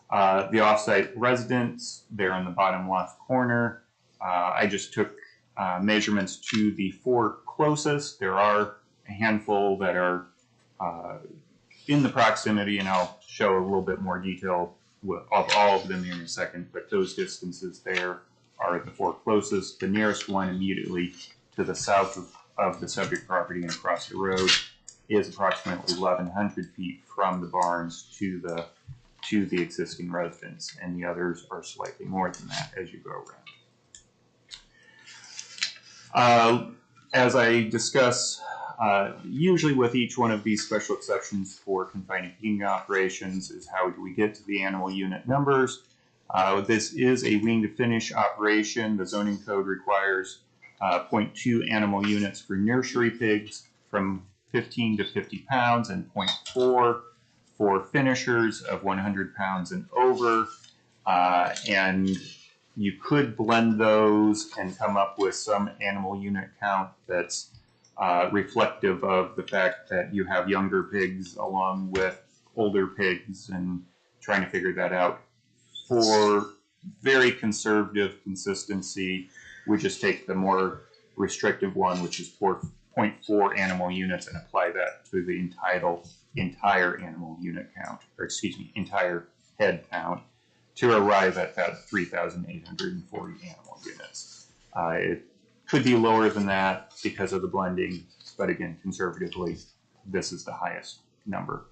The offsite residence, there in the bottom left corner. I just took measurements to the 4 closest. There are a handful that are in the proximity, and I'll show a little bit more detail of all of them in a second, but those distances there are the 4 closest. The nearest one immediately to the south of the subject property and across the road is approximately 1,100 feet from the barns to the existing residence, and the others are slightly more than that as you go around. As I discuss, usually with each one of these special exceptions for confined feeding operations is how do we get to the animal unit numbers. This is a wean to finish operation. The zoning code requires 0.2 animal units for nursery pigs from 15 to 50 pounds and 0.4 for finishers of 100 pounds and over. And you could blend those and come up with some animal unit count that's reflective of the fact that you have younger pigs along with older pigs and trying to figure that out. For very conservative consistency, we just take the more restrictive one, which is 4.4 animal units, and apply that to the entire animal unit count, or excuse me, entire head count, to arrive at that 3,840 animal units. It could be lower than that because of the blending, but again, conservatively, this is the highest number.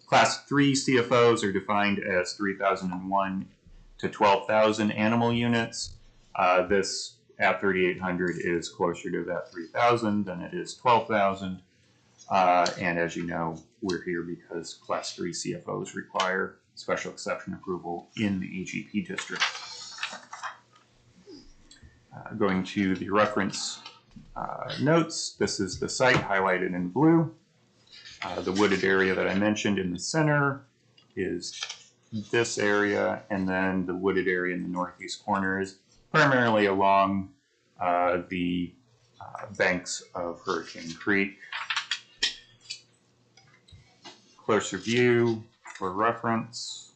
Class 3 CFOs are defined as 3,001 to 12,000 animal units. This at 3,800 is closer to that 3,000 than it is 12,000. And as you know, we're here because Class 3 CFOs require special exception approval in the AGP district. Going to the reference notes, this is the site highlighted in blue. The wooded area that I mentioned in the center is this area, and then the wooded area in the northeast corner is primarily along the banks of Hurricane Creek. Closer view for reference.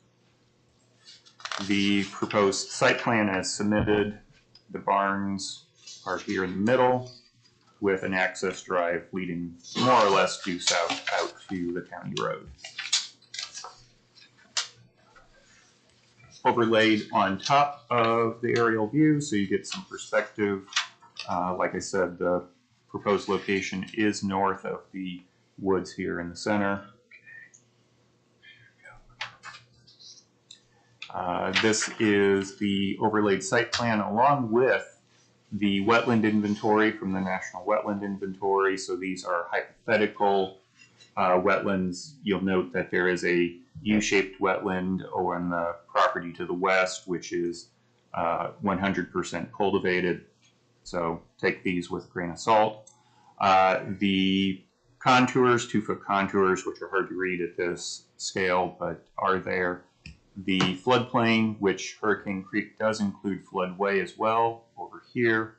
The proposed site plan as submitted, the barns are here in the middle with an access drive leading more or less due south out to the county road. Overlaid on top of the aerial view so you get some perspective. Like I said, the proposed location is north of the woods here in the center. This is the overlaid site plan along with the wetland inventory from the National Wetland Inventory. So these are hypothetical wetlands. You'll note that there is a U-shaped wetland on the property to the west, which is 100% cultivated. So take these with a grain of salt. The contours, 2-foot contours, which are hard to read at this scale, but are there. The floodplain, which Hurricane Creek does include floodway as well, over here.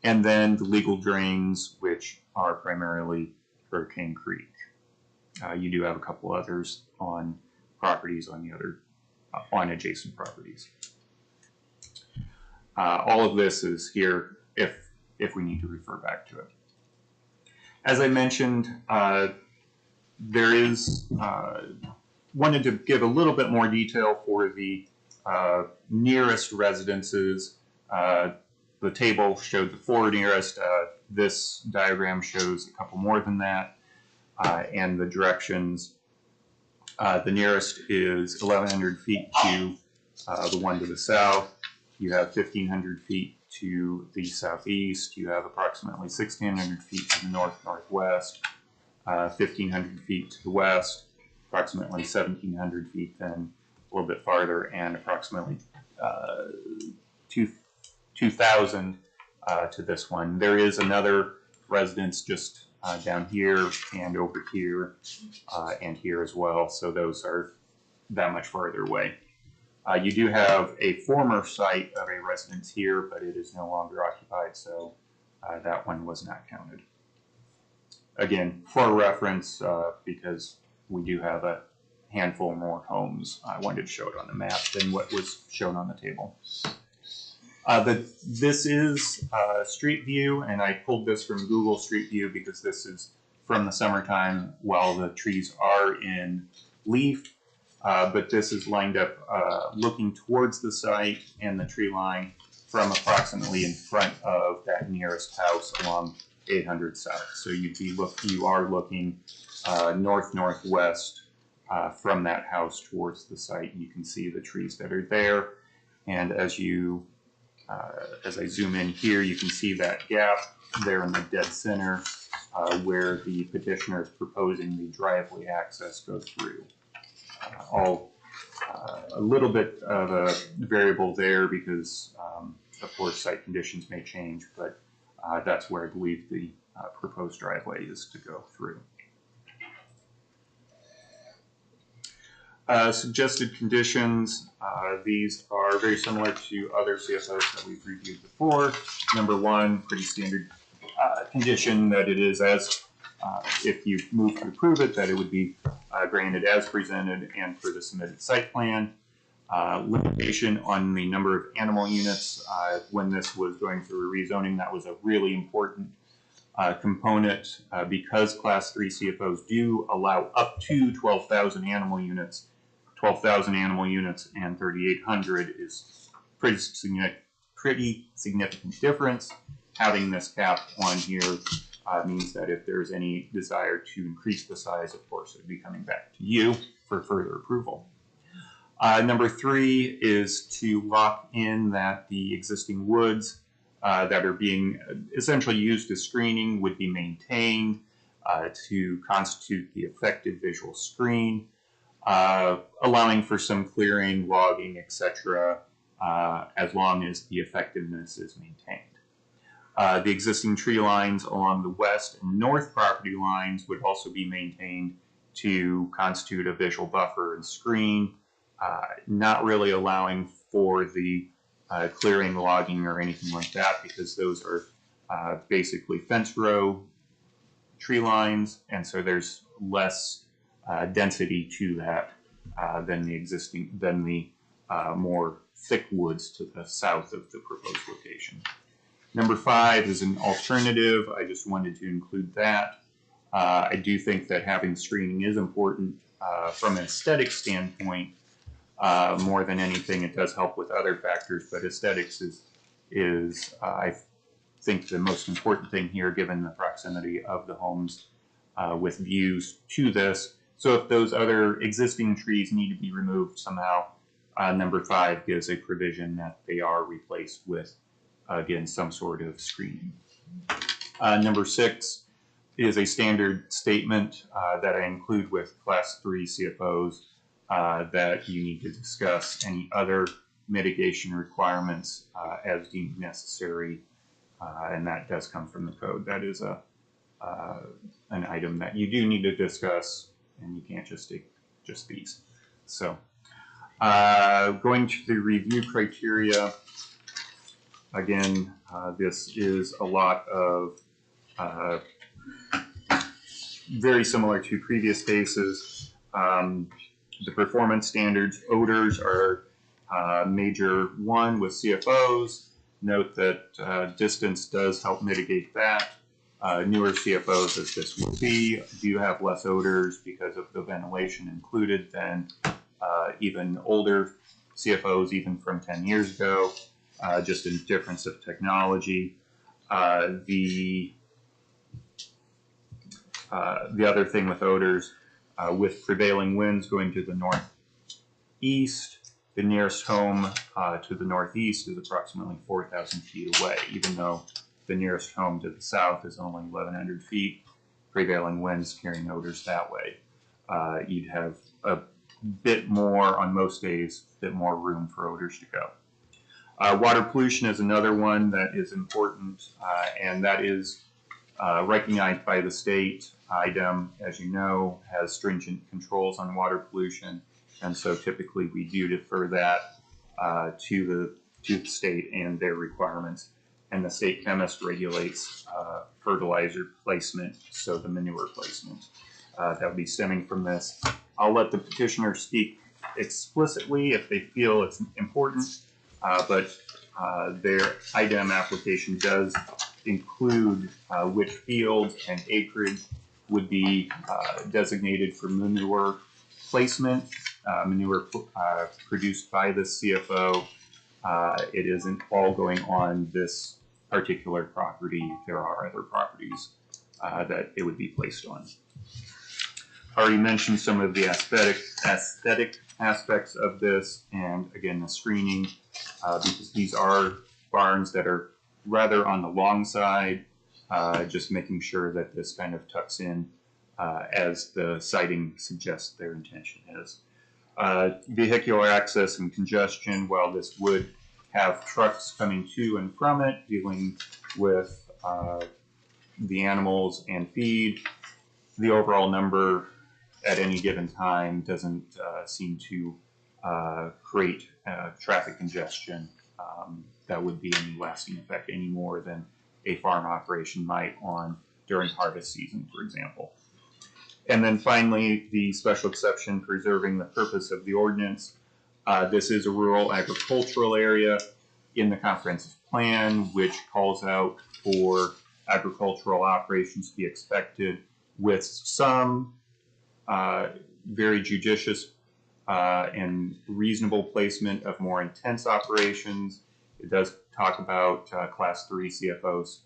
And then the legal drains, which are primarily Hurricane Creek. You do have a couple others on properties on the other, on adjacent properties. All of this is here if we need to refer back to it. As I mentioned, there is wanted to give a little bit more detail for the nearest residences. The table showed the 4 nearest. This diagram shows a couple more than that. And the directions, the nearest is 1,100 feet to the one to the south. You have 1,500 feet to the southeast. You have approximately 1,600 feet to the north-northwest, 1,500 feet to the west, approximately 1,700 feet then a little bit farther, and approximately 2,000 to this one. There is another residence just down here and over here and here as well, so those are that much farther away. You do have a former site of a residence here, but it is no longer occupied, so that one was not counted. Again, for reference, because we do have a handful more homes, I wanted to show it on the map than what was shown on the table. This is Street View, and I pulled this from Google Street View because this is from the summertime while the trees are in leaf, but this is lined up looking towards the site and the tree line from approximately in front of that nearest house along 800 South. So you are looking north-northwest from that house towards the site. You can see the trees that are there, and as I zoom in here, you can see that gap there in the dead center where the petitioner is proposing the driveway access goes through. A little bit of a variable there because of course site conditions may change, but that's where I believe the proposed driveway is to go through. Suggested conditions, these are very similar to other CSOs that we've reviewed before. Number one, pretty standard condition that it is as, if you move to approve it, that it would be granted as presented and for the submitted site plan. Limitation on the number of animal units. When this was going through a rezoning, that was a really important component because Class 3 CFOs do allow up to 12,000 animal units. 12,000 animal units and 3,800 is pretty significant difference. Having this cap on here means that if there's any desire to increase the size, of course, it would be coming back to you for further approval. Number 3 is to lock in that the existing woods that are being essentially used as screening would be maintained to constitute the effective visual screen, allowing for some clearing, logging, etc., as long as the effectiveness is maintained. The existing tree lines along the west and north property lines would also be maintained to constitute a visual buffer and screen, not really allowing for the clearing, logging, or anything like that, because those are basically fence row tree lines, and so there's less density to that than the more thick woods to the south of the proposed location. Number 5 is an alternative. I just wanted to include that. I do think that having screening is important from an aesthetic standpoint. More than anything, it does help with other factors, but aesthetics is I think the most important thing here, given the proximity of the homes with views to this. So if those other existing trees need to be removed somehow, number 5 gives a provision that they are replaced with, again, some sort of screening. Number 6 is a standard statement that I include with Class 3 CFOs that you need to discuss any other mitigation requirements as deemed necessary, and that does come from the code. That is an item that you do need to discuss, and you can't just take just these. So going to the review criteria, again, this is a lot of very similar to previous cases. The performance standards, odors are major one with CFOs. Note that distance does help mitigate that. Newer CFOs, as this will be, do have less odors because of the ventilation included than even older CFOs, even from 10 years ago, just a difference of technology. The other thing with odors, with prevailing winds going to the northeast, the nearest home to the northeast is approximately 4,000 feet away, even though the nearest home to the south is only 1,100 feet. Prevailing winds carrying odors that way. You'd have a bit more, on most days, a bit more room for odors to go. Water pollution is another one that is important, and that is recognized by the state. IDEM, as you know, has stringent controls on water pollution, and so typically we do defer that to the state and their requirements. And the state chemist regulates fertilizer placement, so the manure placement. That would be stemming from this. I'll let the petitioner speak explicitly if they feel it's important, but their IDEM application does include which fields and acreage would be designated for manure placement, manure produced by the CFO. It isn't all going on this particular property. There are other properties that it would be placed on. I already mentioned some of the aesthetic aspects of this, and again, the screening, because these are barns that are rather on the long side, just making sure that this kind of tucks in as the siting suggests their intention is. Vehicular access and congestion, while this would have trucks coming to and from it, dealing with the animals and feed, the overall number at any given time doesn't seem to create traffic congestion that would be any lasting effect any more than a farm operation might on during harvest season, for example. And then finally, the special exception preserving the purpose of the ordinance. This is a rural agricultural area in the comprehensive plan, which calls out for agricultural operations to be expected with some very judicious and reasonable placement of more intense operations. It does talk about class 3 CFOs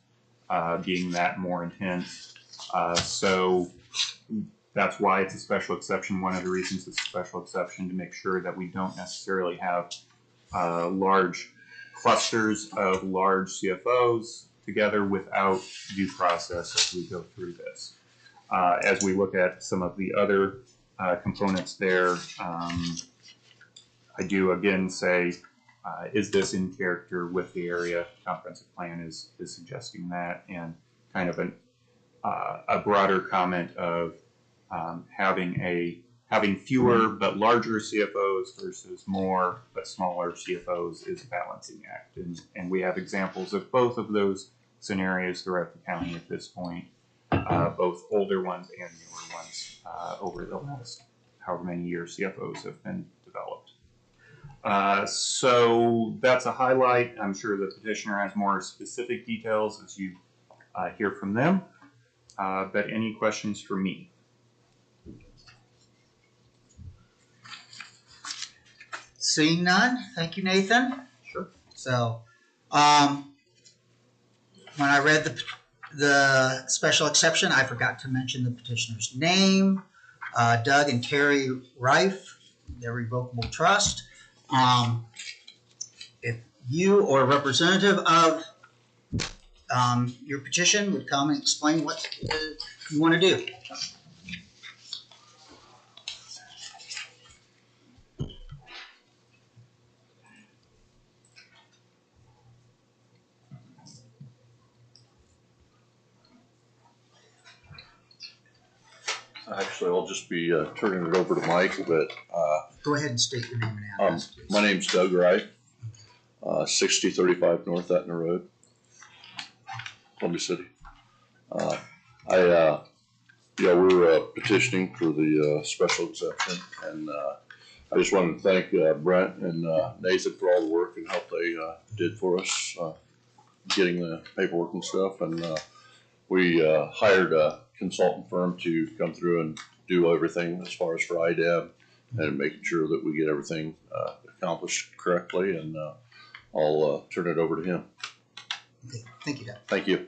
being that more intense. So that's why it's a special exception. One of the reasons it's a special exception to make sure that we don't necessarily have large clusters of large CFOs together without due process as we go through this. As we look at some of the other components there, I do again say, is this in character with the area? Comprehensive plan is suggesting that, and kind of a broader comment of having fewer but larger CFOs versus more but smaller CFOs is a balancing act, and we have examples of both of those scenarios throughout the county at this point, both older ones and newer ones over the last however many years CFOs have been developed. So that's a highlight. I'm sure the petitioner has more specific details as you hear from them. But any questions for me? Seeing none, thank you, Nathan. Sure. So, when I read the special exception, I forgot to mention the petitioner's name, Doug and Terri Reiff, their revocable trust. If you or a representative of your petition would come and explain what you want to do. Actually, I'll just be turning it over to Mike, but go ahead and state your name and address. My name's Doug Reiff, 6035 North Etna Road, Columbia City. We're petitioning for the special exception, and I just wanted to thank Brent and Nathan for all the work and help they did for us getting the paperwork and stuff. And we hired a consultant firm to come through and do everything as far as for IDEM and making sure that we get everything accomplished correctly. And I'll turn it over to him. Okay. Thank you, Doug. Thank you.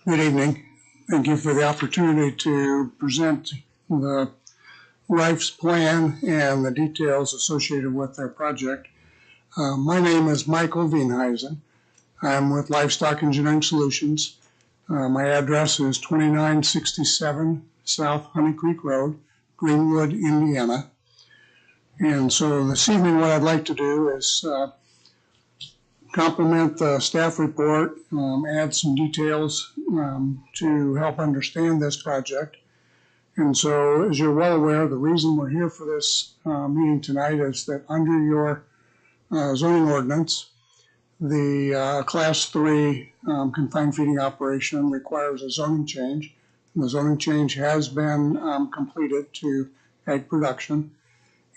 Good evening. Thank you for the opportunity to present the Reiff's plan and the details associated with their project. My name is Michael Wienheisen. I'm with Livestock Engineering Solutions. My address is 2967 South Honey Creek Road, Greenwood, Indiana. And so this evening what I'd like to do is complement the staff report, add some details to help understand this project. And so, as you're well aware, the reason we're here for this meeting tonight is that under your zoning ordinance, the Class 3 confined feeding operation requires a zoning change. And the zoning change has been completed to egg production.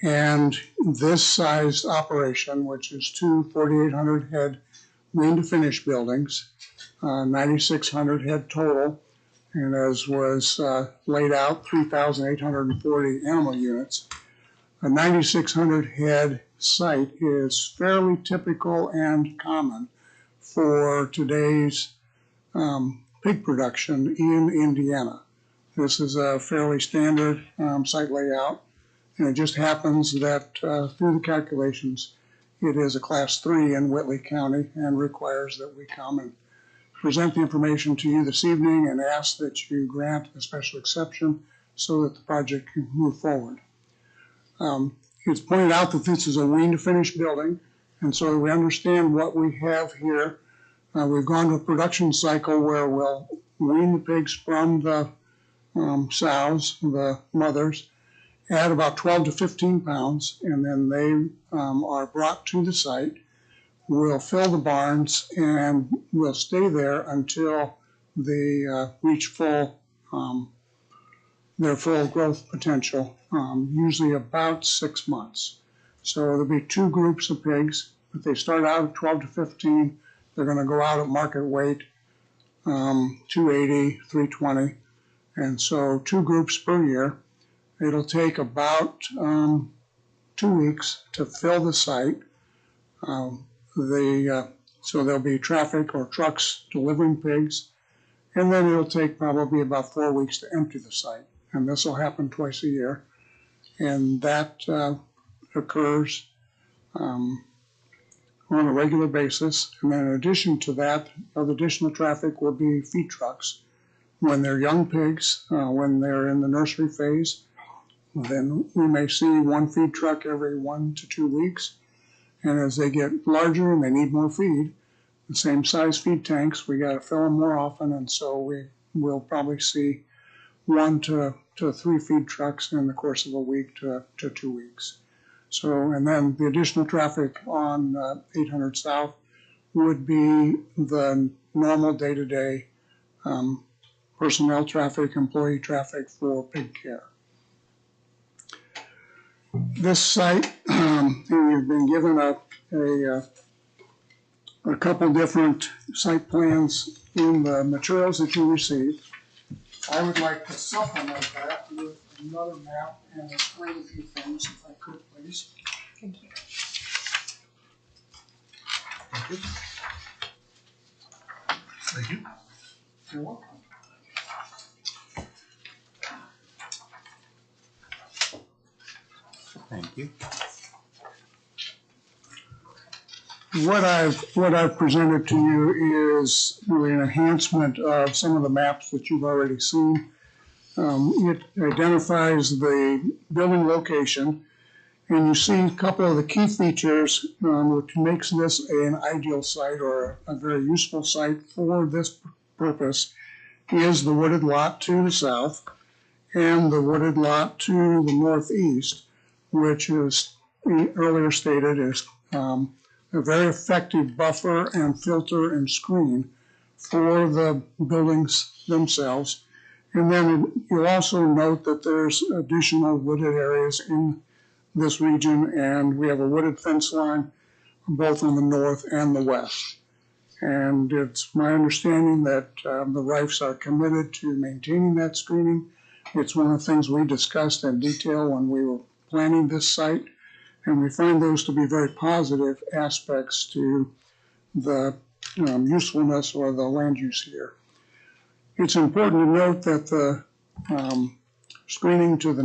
And this sized operation, which is two 4,800 head wean to finish buildings, 9,600 head total, and as was laid out, 3,840 animal units. A 9,600 head site is fairly typical and common for today's pig production in Indiana. This is a fairly standard site layout. And it just happens that through the calculations, it is a Class 3 in Whitley County and requires that we come and present the information to you this evening and ask that you grant a special exception so that the project can move forward. It's pointed out that this is a wean to finish building, and so we understand what we have here. We've gone to a production cycle where we'll wean the pigs from the sows, the mothers, add about 12 to 15 pounds, and then they are brought to the site. We'll fill the barns and we'll stay there until they reach full their full growth potential, usually about 6 months. So there'll be two groups of pigs. If they start out at 12 to 15, they're going to go out at market weight, 280, 320. And so two groups per year. It'll take about 2 weeks to fill the site. So there'll be traffic or trucks delivering pigs. And then it'll take probably about 4 weeks to empty the site. And this will happen twice a year. And that occurs on a regular basis. And then in addition to that, additional traffic will be feed trucks. When they're young pigs, when they're in the nursery phase, then we may see one feed truck every 1 to 2 weeks. And as they get larger and they need more feed, the same size feed tanks, we got to fill them more often. And so we will probably see 1 to 3 feed trucks in the course of a week to 2 weeks. So, and then the additional traffic on 800 South would be the normal day-to-day personnel traffic, employee traffic for pig care. This site, we've been given a couple different site plans in the materials that you received. I would like to supplement that with another map and explain a few things, if I could, please. Thank you. Thank you. Thank you. You're welcome. Thank you. What I've presented to you is really an enhancement of some of the maps that you've already seen. It identifies the building location, and you see a couple of the key features which makes this an ideal site or a very useful site for this purpose is the wooded lot to the south and the wooded lot to the northeast, which is earlier stated is a very effective buffer and filter and screen for the buildings themselves. And then you'll also note that there's additional wooded areas in this region, and we have a wooded fence line both on the north and the west. And it's my understanding that the Reiffs are committed to maintaining that screening. It's one of the things we discussed in detail when we were planning this site, and we find those to be very positive aspects to the usefulness or the land use here. It's important to note that the screening to the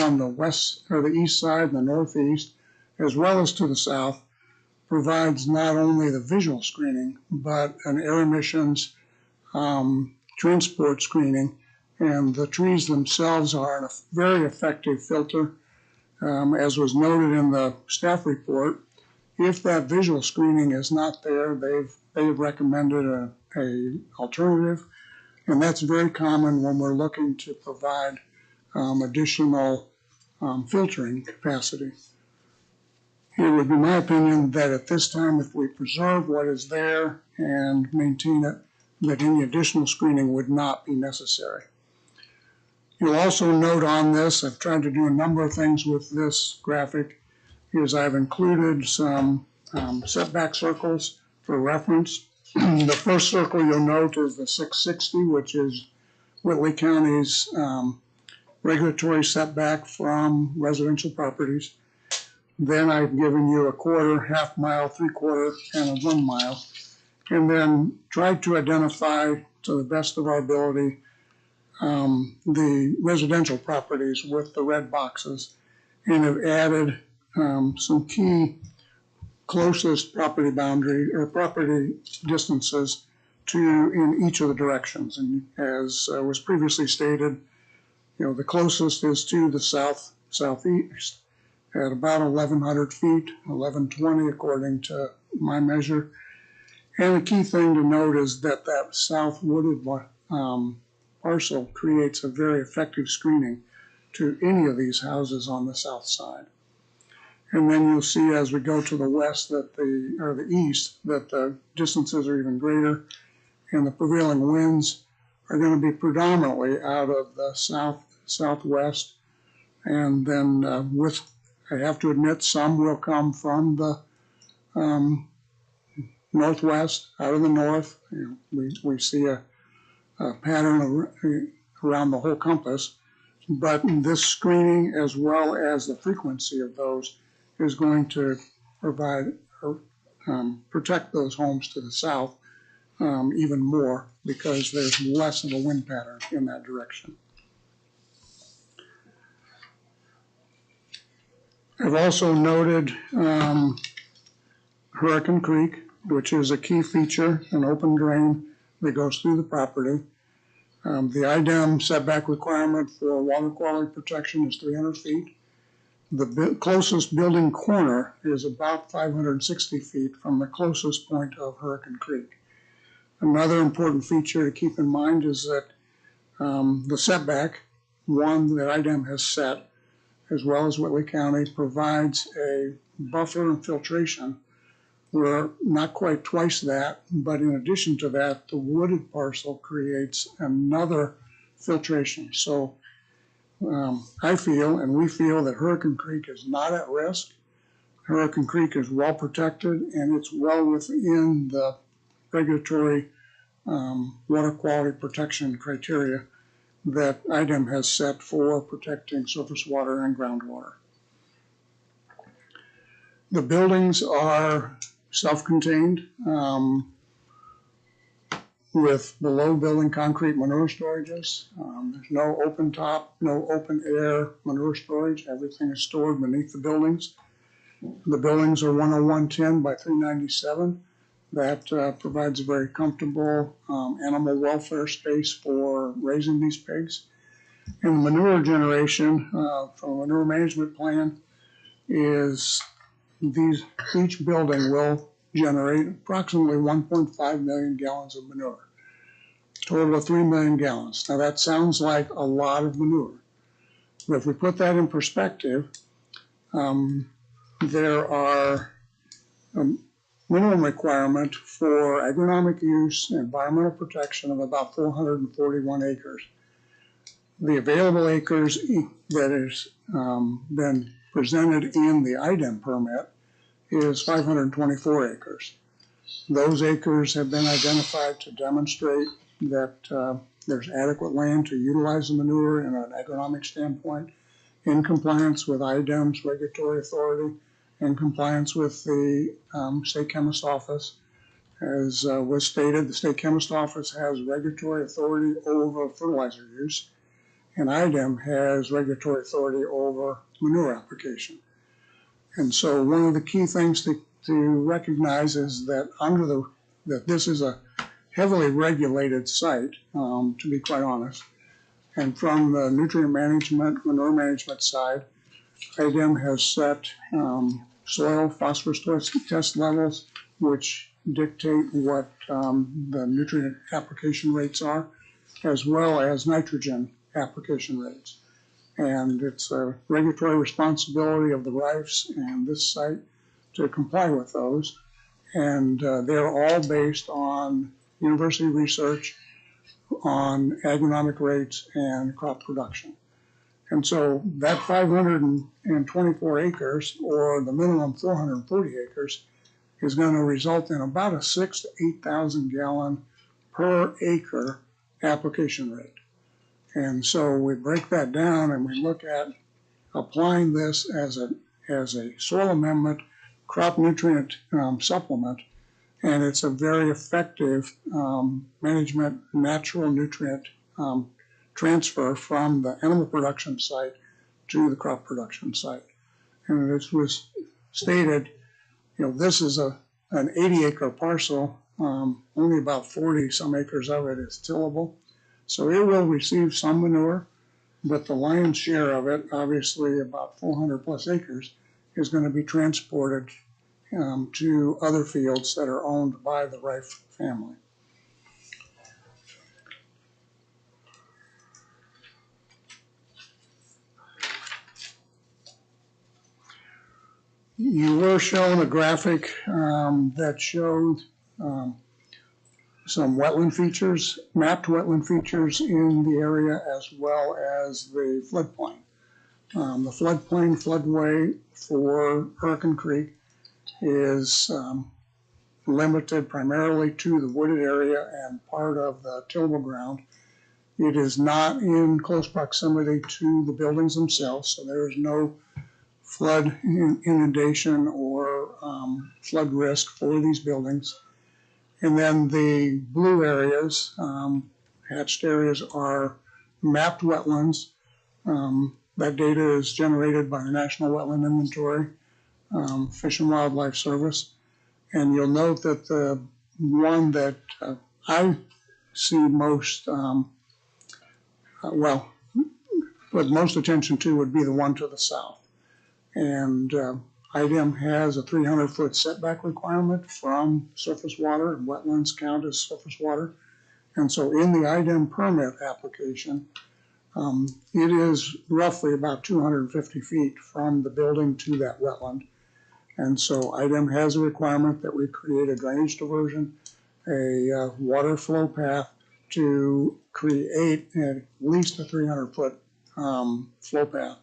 on the west or the east side and the northeast, as well as to the south, provides not only the visual screening but an air emissions transport screening, and the trees themselves are a very effective filter. As was noted in the staff report, if that visual screening is not there, they've recommended a alternative, and that's very common when we're looking to provide additional filtering capacity. It would be my opinion that at this time, if we preserve what is there and maintain it, that any additional screening would not be necessary. You'll also note on this, I've tried to do a number of things with this graphic, is I've included some setback circles for reference. The first circle you'll note is the 660, which is Whitley County's regulatory setback from residential properties. Then I've given you a quarter, half mile, 3/4, and a 1 mile. And then tried to identify, to the best of our ability, the residential properties with the red boxes, and have added some key closest property boundary or property distances to in each of the directions. And as was previously stated, the closest is to the southeast at about 1,100 feet, 1,120 according to my measure. And the key thing to note is that south wooded parcel creates a very effective screening to any of these houses on the south side. And then you'll see as we go to the west that the east, that the distances are even greater, and the prevailing winds are going to be predominantly out of the southwest. And then I have to admit, some will come from the northwest, out of the north. We see a pattern around the whole compass, but this screening as well as the frequency of those is going to provide protect those homes to the south even more, because there's less of a wind pattern in that direction. I've also noted Hurricane Creek, which is a key feature, an open drain that goes through the property. The IDEM setback requirement for water quality protection is 300 feet. The closest building corner is about 560 feet from the closest point of Hurricane Creek. Another important feature to keep in mind is that the setback, one that IDEM has set, as well as Whitley County, provides a buffer and filtration. We're not quite twice that, but in addition to that, the wooded parcel creates another filtration. So I feel, and we feel, that Hurricane Creek is not at risk. Hurricane Creek is well protected, and it's well within the regulatory water quality protection criteria that IDEM has set for protecting surface water and groundwater. The buildings are self-contained with below building concrete manure storages. There's no open top, no open air manure storage. Everything is stored beneath the buildings. The buildings are 10110 by 397. That provides a very comfortable animal welfare space for raising these pigs. And the manure generation from a manure management plan is each building will generate approximately 1.5 million gallons of manure, total of 3 million gallons. Now that sounds like a lot of manure, but if we put that in perspective, there are minimum requirement for agronomic use and environmental protection of about 441 acres. The available acres that has been presented in the IDEM permit is 524 acres. Those acres have been identified to demonstrate that there's adequate land to utilize the manure in an agronomic standpoint, in compliance with IDEM's regulatory authority, in compliance with the State Chemist Office. As was stated, the State Chemist Office has regulatory authority over fertilizer use, and IDEM has regulatory authority over manure application. And so one of the key things to recognize is that that this is a heavily regulated site, to be quite honest. And from the nutrient management, manure management side, IDEM has set soil phosphorus test levels, which dictate what the nutrient application rates are, as well as nitrogen application rates. And it's a regulatory responsibility of the Reiffs and this site to comply with those. And they're all based on university research on agronomic rates and crop production. And so that 524 acres, or the minimum 440 acres, is going to result in about a 6,000 to 8,000 gallon per acre application rate. And so we break that down and we look at applying this as a soil amendment, crop nutrient supplement, and it's a very effective management natural nutrient transfer from the animal production site to the crop production site. And as was stated, this is an 80-acre parcel. Only about 40 some acres of it is tillable. So it will receive some manure, but the lion's share of it, obviously about 400 plus acres, is going to be transported to other fields that are owned by the Reiff family. You were shown a graphic that showed some wetland features, mapped wetland features in the area, as well as the floodplain. The floodplain floodway for Hurricane Creek is limited primarily to the wooded area and part of the tillable ground. It is not in close proximity to the buildings themselves, so there is no flood inundation or flood risk for these buildings. And then the blue areas, hatched areas, are mapped wetlands. That data is generated by the National Wetland Inventory, Fish and Wildlife Service. And you'll note that the one that I see most, put most attention to would be the one to the south. And IDEM has a 300-foot setback requirement from surface water, and wetlands count as surface water. And so in the IDEM permit application, it is roughly about 250 feet from the building to that wetland. And so IDEM has a requirement that we create a drainage diversion, a water flow path to create at least a 300-foot flow path.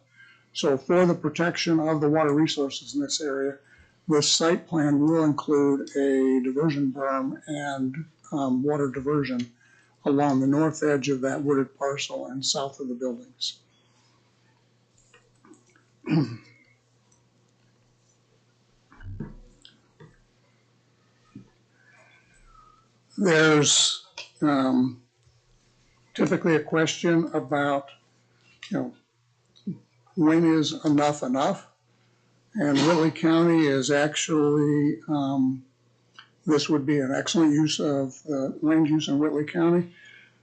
So for the protection of the water resources in this area, this site plan will include a diversion berm and water diversion along the north edge of that wooded parcel and south of the buildings. There's typically a question about, when is enough enough? And Whitley County is actually, this would be an excellent use of land use in Whitley County.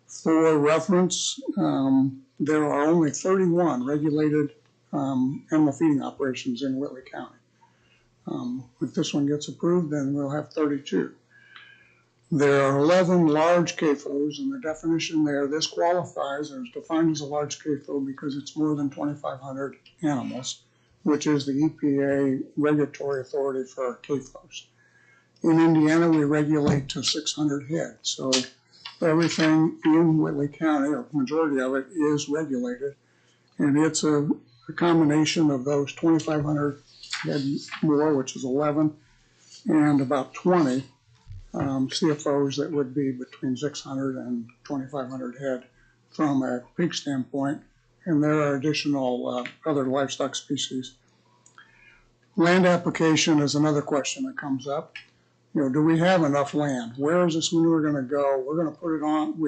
For reference, there are only 31 regulated animal feeding operations in Whitley County. If this one gets approved, then we'll have 32. There are 11 large CAFOs, and the definition there, this qualifies or is defined as a large CAFO because it's more than 2,500 animals, which is the EPA regulatory authority for CAFOs. In Indiana, we regulate to 600 head, so everything in Whitley County, or majority of it, is regulated, and it's a combination of those 2,500 head more, which is 11, and about 20 CFOs that would be between 600 and 2,500 head from a pig standpoint, and there are additional other livestock species. Land application is another question that comes up. Do we have enough land? Where is this manure going to go? We're going to put it on.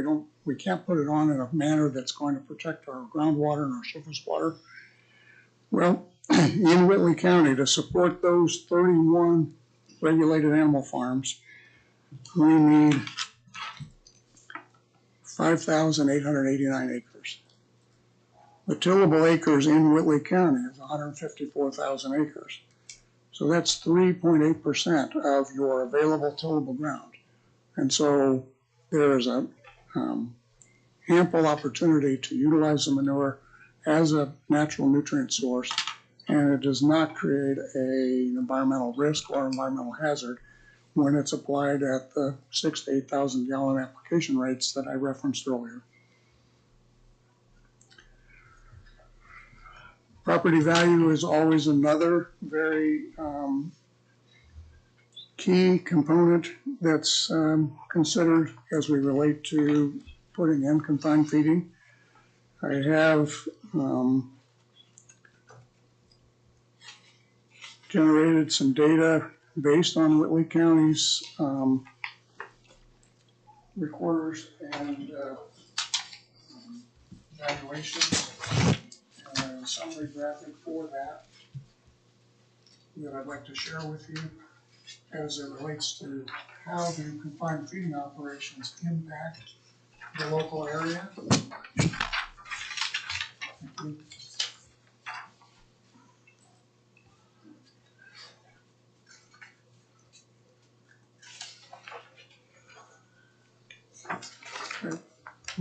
We can't put it on in a manner that's going to protect our groundwater and our surface water. Well, in Whitley County, to support those 31 regulated animal farms, we need 5,889 acres. The tillable acres in Whitley County is 154,000 acres. So that's 3.8% of your available tillable ground. And so there is a ample opportunity to utilize the manure as a natural nutrient source, and it does not create an environmental risk or environmental hazard when it's applied at the 6,000 to 8,000 gallon application rates that I referenced earlier. Property value is always another very key component that's considered as we relate to putting in confined feeding. I have generated some data based on Whitley County's recorders and valuations, and a summary graphic for that I'd like to share with you as it relates to how the confined feeding operations impact the local area.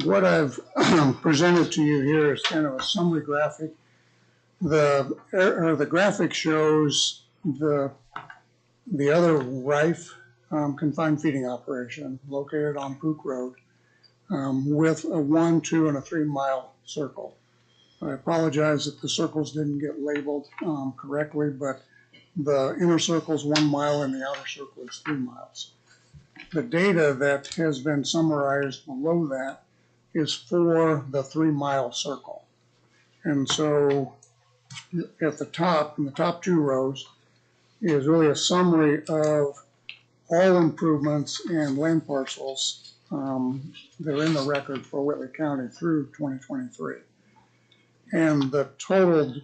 What I've presented to you here is kind of a summary graphic. The graphic shows the other Reiff confined feeding operation located on Pook Road with a 1, 2, and a 3 mile circle. I apologize if the circles didn't get labeled correctly, but the inner circle is 1 mile and the outer circle is 3 miles. The data that has been summarized below that is for the 3 mile circle. And so at the top, in the top 2 rows, is really a summary of all improvements and land parcels that are in the record for Whitley County through 2023. And the total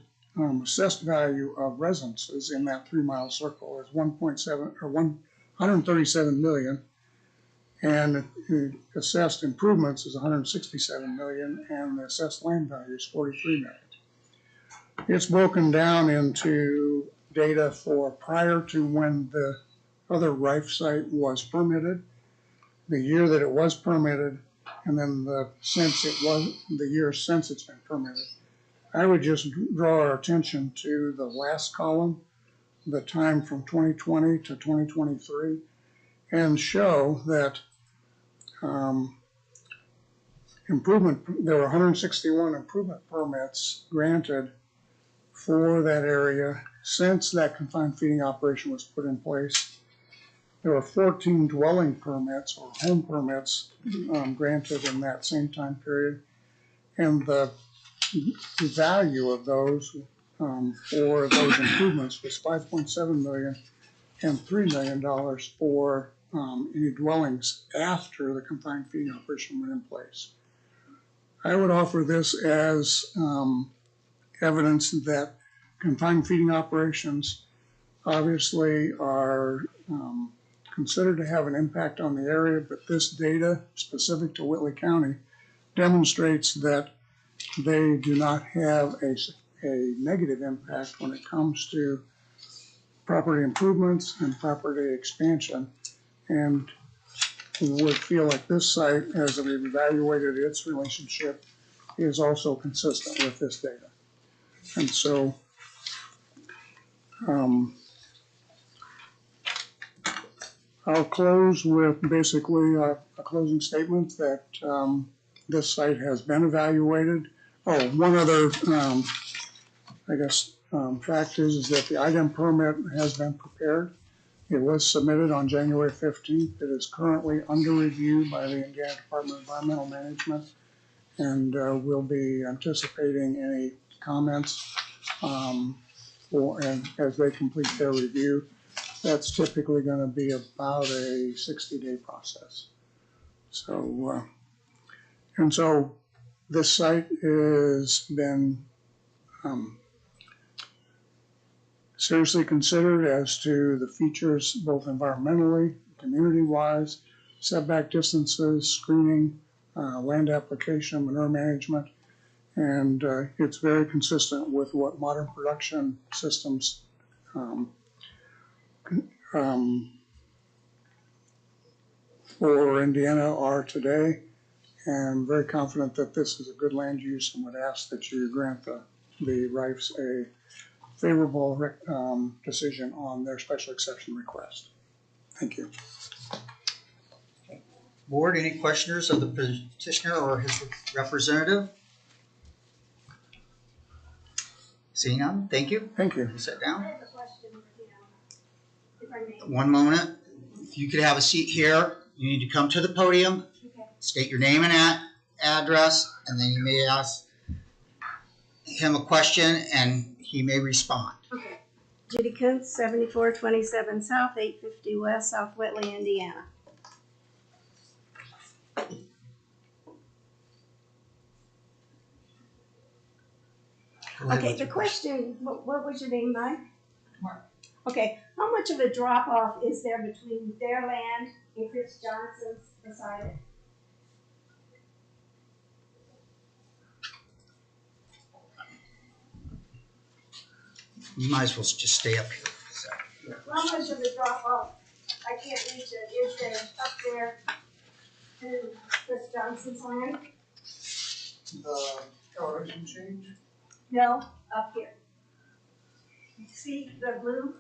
assessed value of residences in that 3 mile circle is 137 million, and the assessed improvements is 167 million, and the assessed land value is 43 million. It's broken down into data for prior to when the other Reiff site was permitted, the year that it was permitted, and then the year since it's been permitted. I would just draw our attention to the last column, the time from 2020 to 2023, and show that there were 161 improvement permits granted for that area since that confined feeding operation was put in place. There were 14 dwelling permits or home permits granted in that same time period, and the value of those for those improvements was $5.7 million and $3 million for any dwellings after the confined feeding operation went in place. I would offer this as evidence that confined feeding operations obviously are considered to have an impact on the area, but this data specific to Whitley County demonstrates that they do not have a negative impact when it comes to property improvements and property expansion. And we would feel like this site, as we've evaluated its relationship, is also consistent with this data. And so I'll close with basically a closing statement that this site has been evaluated. Oh, one other, fact is that the IDEM permit has been prepared. It was submitted on January 15th. It is currently under review by the Indiana Department of Environmental Management, and we'll be anticipating any comments as they complete their review. That's typically going to be about a 60-day process. So, and so this site has been seriously considered as to the features, both environmentally, community-wise, setback distances, screening, land application, manure management, and it's very consistent with what modern production systems for Indiana are today, and I'm very confident that this is a good land use and would ask that you grant the Reiffs a favorable decision on their special exception request. Thank you. Board, any questioners of the petitioner or his representative? Seeing none, thank you. Thank you. Sit down. I have a question, if I may. One moment. If you could have a seat here, you need to come to the podium, Okay. state your name and address, and then you may ask him a question and he may respond. Okay. Judy Kuntz, 7427 South, 850 West, South Whitley, Indiana. Okay, the question, what was your name, Mike? Mark. Okay, how much of a drop off is there between their land and Chris Johnson's beside it? You might as well just stay up here for a second. How much of a drop off? I can't reach it. Is there up there to Chris Johnson's land? Elevation change? No, up here. See the blue?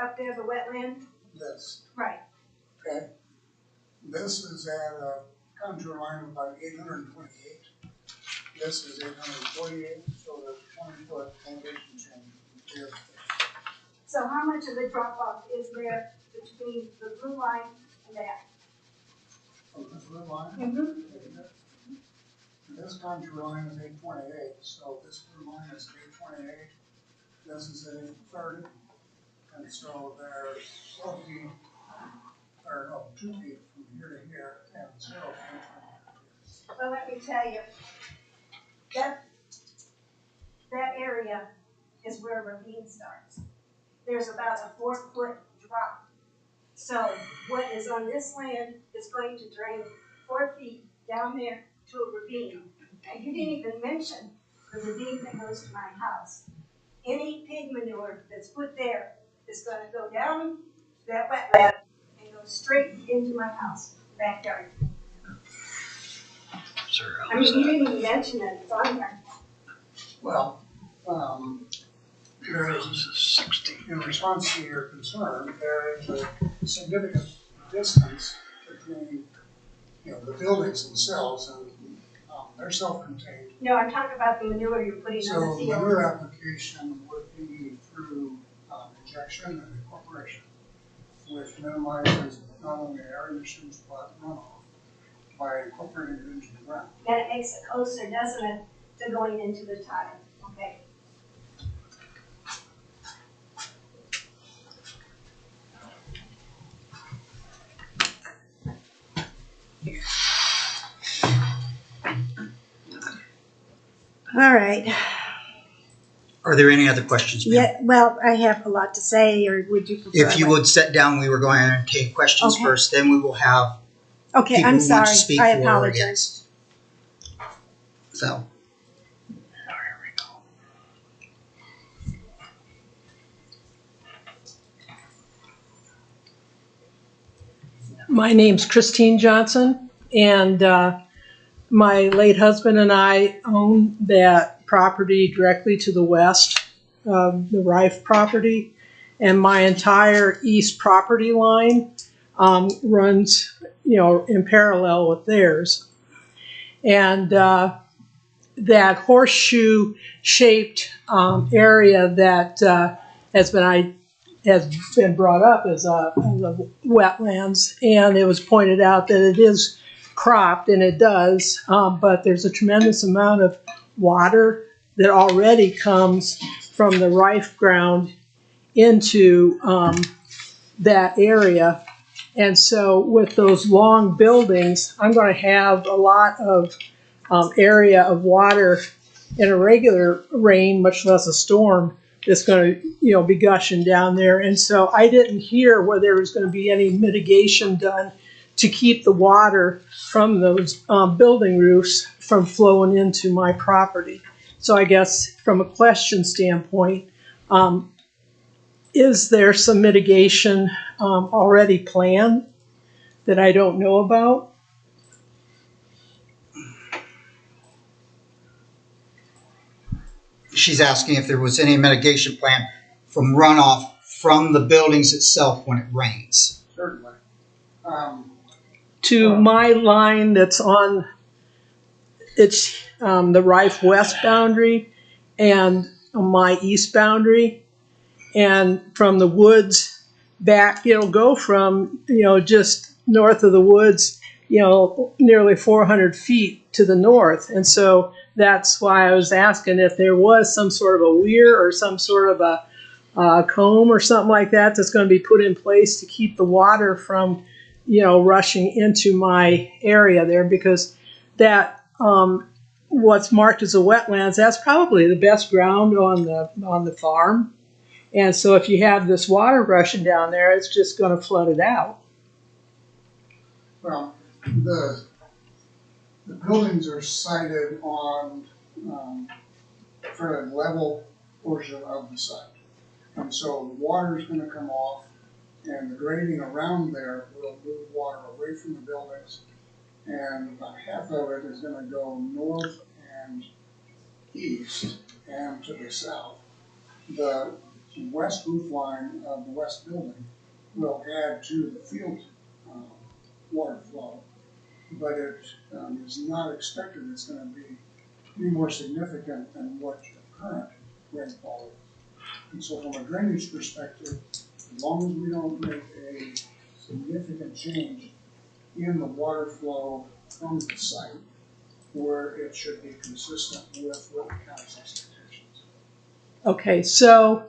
up there, the wetland? This, Right. okay? This is at a contour line of about 828. This is 848, so there's 20-foot elevation change here. So how much of a drop off is there between the blue line and that? From the blue line? Mm-hmm. This contour line is 828, so this blue line is 828. This is 830. And so there's 4 feet, or no, 2 feet from here to here, and 0 feet from here. Well, let me tell you, that area is where ravine starts. There's about a 4-foot drop. So what is on this land is going to drain 4 feet down there to a ravine. And you didn't even mention the ravine that goes to my house. Any pig manure that's put there is going to go down that wetland and go straight into my house, backyard. I mean, you didn't even mention it, it's on there. Well, there is, in response to your concern, there is a significant distance between, the buildings themselves, and they're self-contained. No, I'm talking about the manure you're putting on the So field. manure application would be through injection and incorporation, which minimizes not only air emissions but runoff by incorporating it into the ground. And it makes it closer, doesn't it, to going into the tile, okay? All right. Are there any other questions, ma'am? Yeah, well, I have a lot to say, or would you prefer? If you would sit down, we were going to entertain questions Okay. first, then we will have Okay, people I'm who want sorry. to speak I for or apologize. against. So, My name's Christine Johnson, and my late husband and I own that property directly to the west, the Reiff property, and my entire east property line runs, in parallel with theirs. And that horseshoe-shaped area that has been brought up as a wetlands, and it was pointed out that it is cropped, and it does, but there's a tremendous amount of water that already comes from the Reiff ground into that area. And so with those long buildings, I'm going to have a lot of area of water in a regular rain, much less a storm, that's going to, be gushing down there. And so I didn't hear whether there was going to be any mitigation done to keep the water from those building roofs from flowing into my property. So I guess from a question standpoint, is there some mitigation already planned that I don't know about? she's asking if there was any mitigation plan from runoff from the buildings itself when it rains. Certainly. To my line that's on, it's the Reiff west boundary and my east boundary. And from the woods back, it'll go from, just north of the woods, nearly 400 feet to the north. And so that's why I was asking if there was some sort of a weir or some sort of a comb or something like that that's going to be put in place to keep the water from, rushing into my area there, because that what's marked as a wetlands, that's probably the best ground on the farm. And so if you have this water rushing down there, it's just going to flood it out. Well, the buildings are sited on a fairly level portion of the site. And so the water is going to come off, and the grading around there will move water away from the buildings. And about half of it is going to go north and east and to the south. The west roof line of the west building will add to the field water flow, but it is not expected it's going to be any more significant than what your current rainfall is. And so from a drainage perspective, as long as we don't make a significant change in the water flow from the site, where it should be consistent with what the county's expectations. Okay, so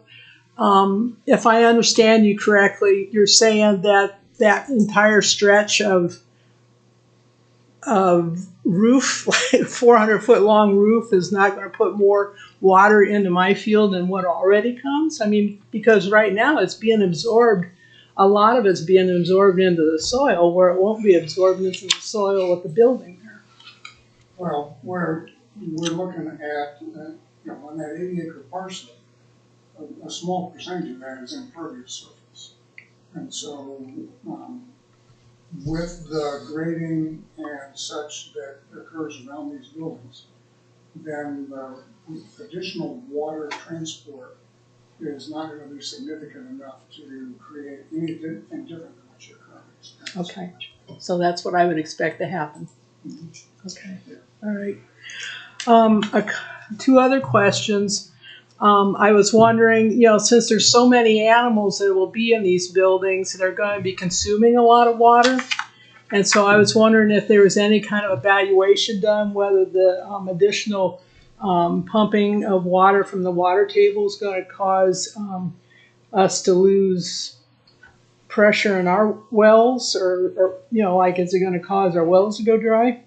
if I understand you correctly, you're saying that that entire stretch of roof, like 400-foot long roof, is not going to put more water into my field than what already comes? I mean, because right now it's being absorbed, a lot of it's being absorbed into the soil where it won't be absorbed into the soil with the building there. Well, we're looking at, on that 80-acre parcel, a small percentage of that is impervious surface. And so with the grading and such that occurs around these buildings, then the additional water transport is not going to be significant enough to create anything different than what you're currently experiencing. Okay, so that's what I would expect to happen. Okay, all right. Two other questions. I was wondering, since there's so many animals that will be in these buildings that are going to be consuming a lot of water, and so I was wondering if there was any kind of evaluation done, whether the additional pumping of water from the water table is going to cause us to lose pressure in our wells, or like, is it going to cause our wells to go dry?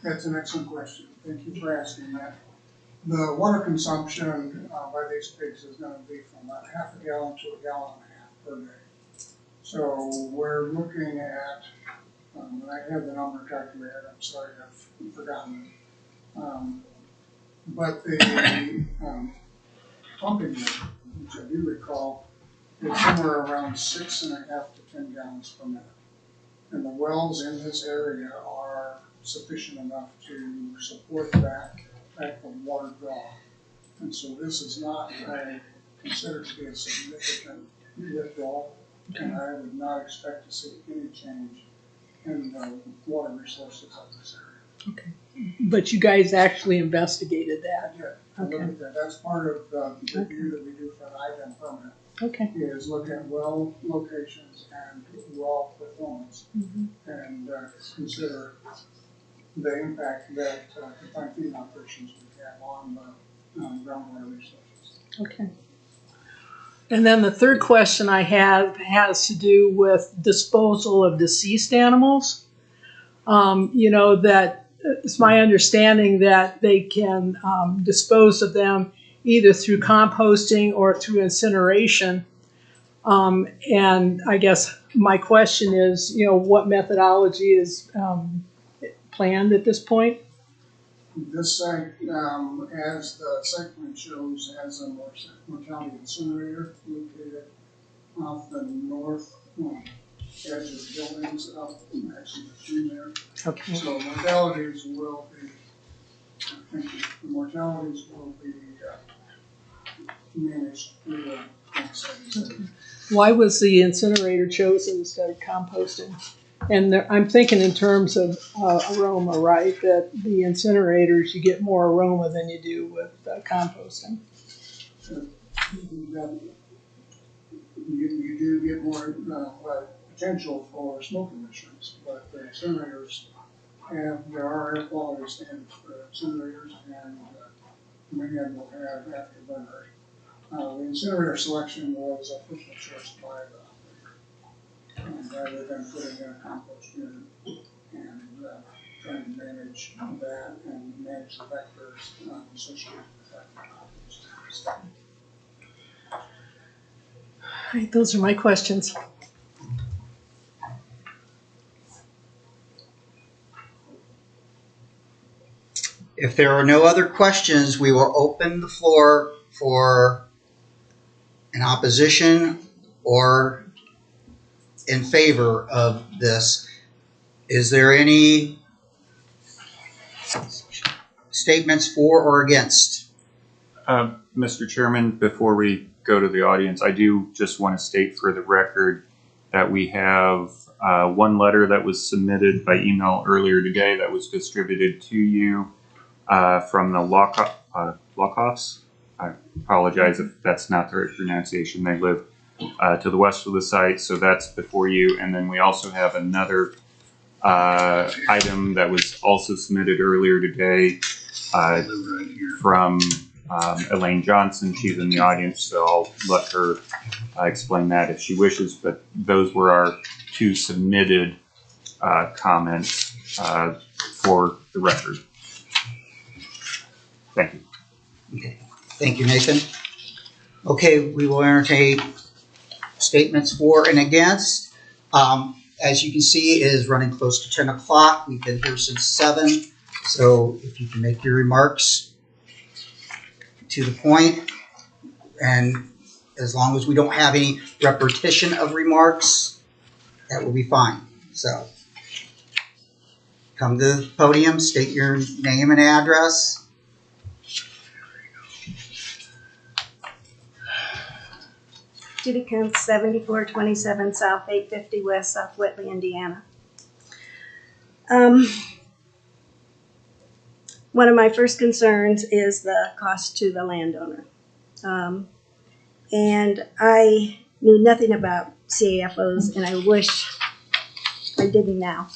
That's an excellent question. Thank you for asking that. The water consumption by these pigs is going to be from about half a gallon to a gallon and a half per day. So we're looking at, and I have the number calculated, I'm sorry, I've forgotten it. But the pumping rate, which I do recall, is somewhere around 6.5 to 10 gallons per minute. And the wells in this area are sufficient enough to support that type of water draw. And so this is not considered to be a significant withdrawal, and I would not expect to see any change in the water resources of this area. Okay, but you guys actually investigated that? Yeah, okay. Look at that. That's part of the review that we do for an IDEM permit. Okay. Is look at well locations and well performance, and consider the impact that confined feeding operations would have on the groundwater resources. Okay. And then the third question I have has to do with disposal of deceased animals. That it's my understanding that they can dispose of them either through composting or through incineration. And I guess my question is, what methodology is planned at this point? This site, as the site plan shows, has a mortality incinerator located off the north edge of the buildings, actually between there. Okay. So mortalities will be, the mortalities will be managed through the site. Why was the incinerator chosen instead of composting? And I'm thinking in terms of aroma, right? That the incinerators, you get more aroma than you do with composting. You do get more potential for smoke emissions, but the incinerators there are air quality standards for incinerators, and many of them will have afterburners. The incinerator selection was a personal choice by the rather than putting in a compost unit and trying to manage that and manage the vectors associated with that compost. All right, those are my questions. If there are no other questions, we will open the floor for an opposition or in favor of this. Is there any statements for or against? Mr. Chairman, before we go to the audience, I do just want to state for the record that we have one letter that was submitted by email earlier today that was distributed to you from the Lockhoffs. I apologize if that's not the right pronunciation. They live to the west of the site, so that's before you. And then we also have another item that was also submitted earlier today from Elaine Johnson. She's in the audience, so I'll let her explain that if she wishes. But those were our two submitted comments for the record. Thank you. Okay. Thank you, Nathan. Okay, we will entertain statements for and against. As you can see, it is running close to 10 o'clock. We've been here since 7. So if you can make your remarks to the point, and as long as we don't have any repetition of remarks, that will be fine. So come to the podium, state your name and address. Judy Kuntz, 7427 South 850 West, South Whitley, Indiana. One of my first concerns is the cost to the landowner. And I knew nothing about CAFOs, and I wish I didn't now.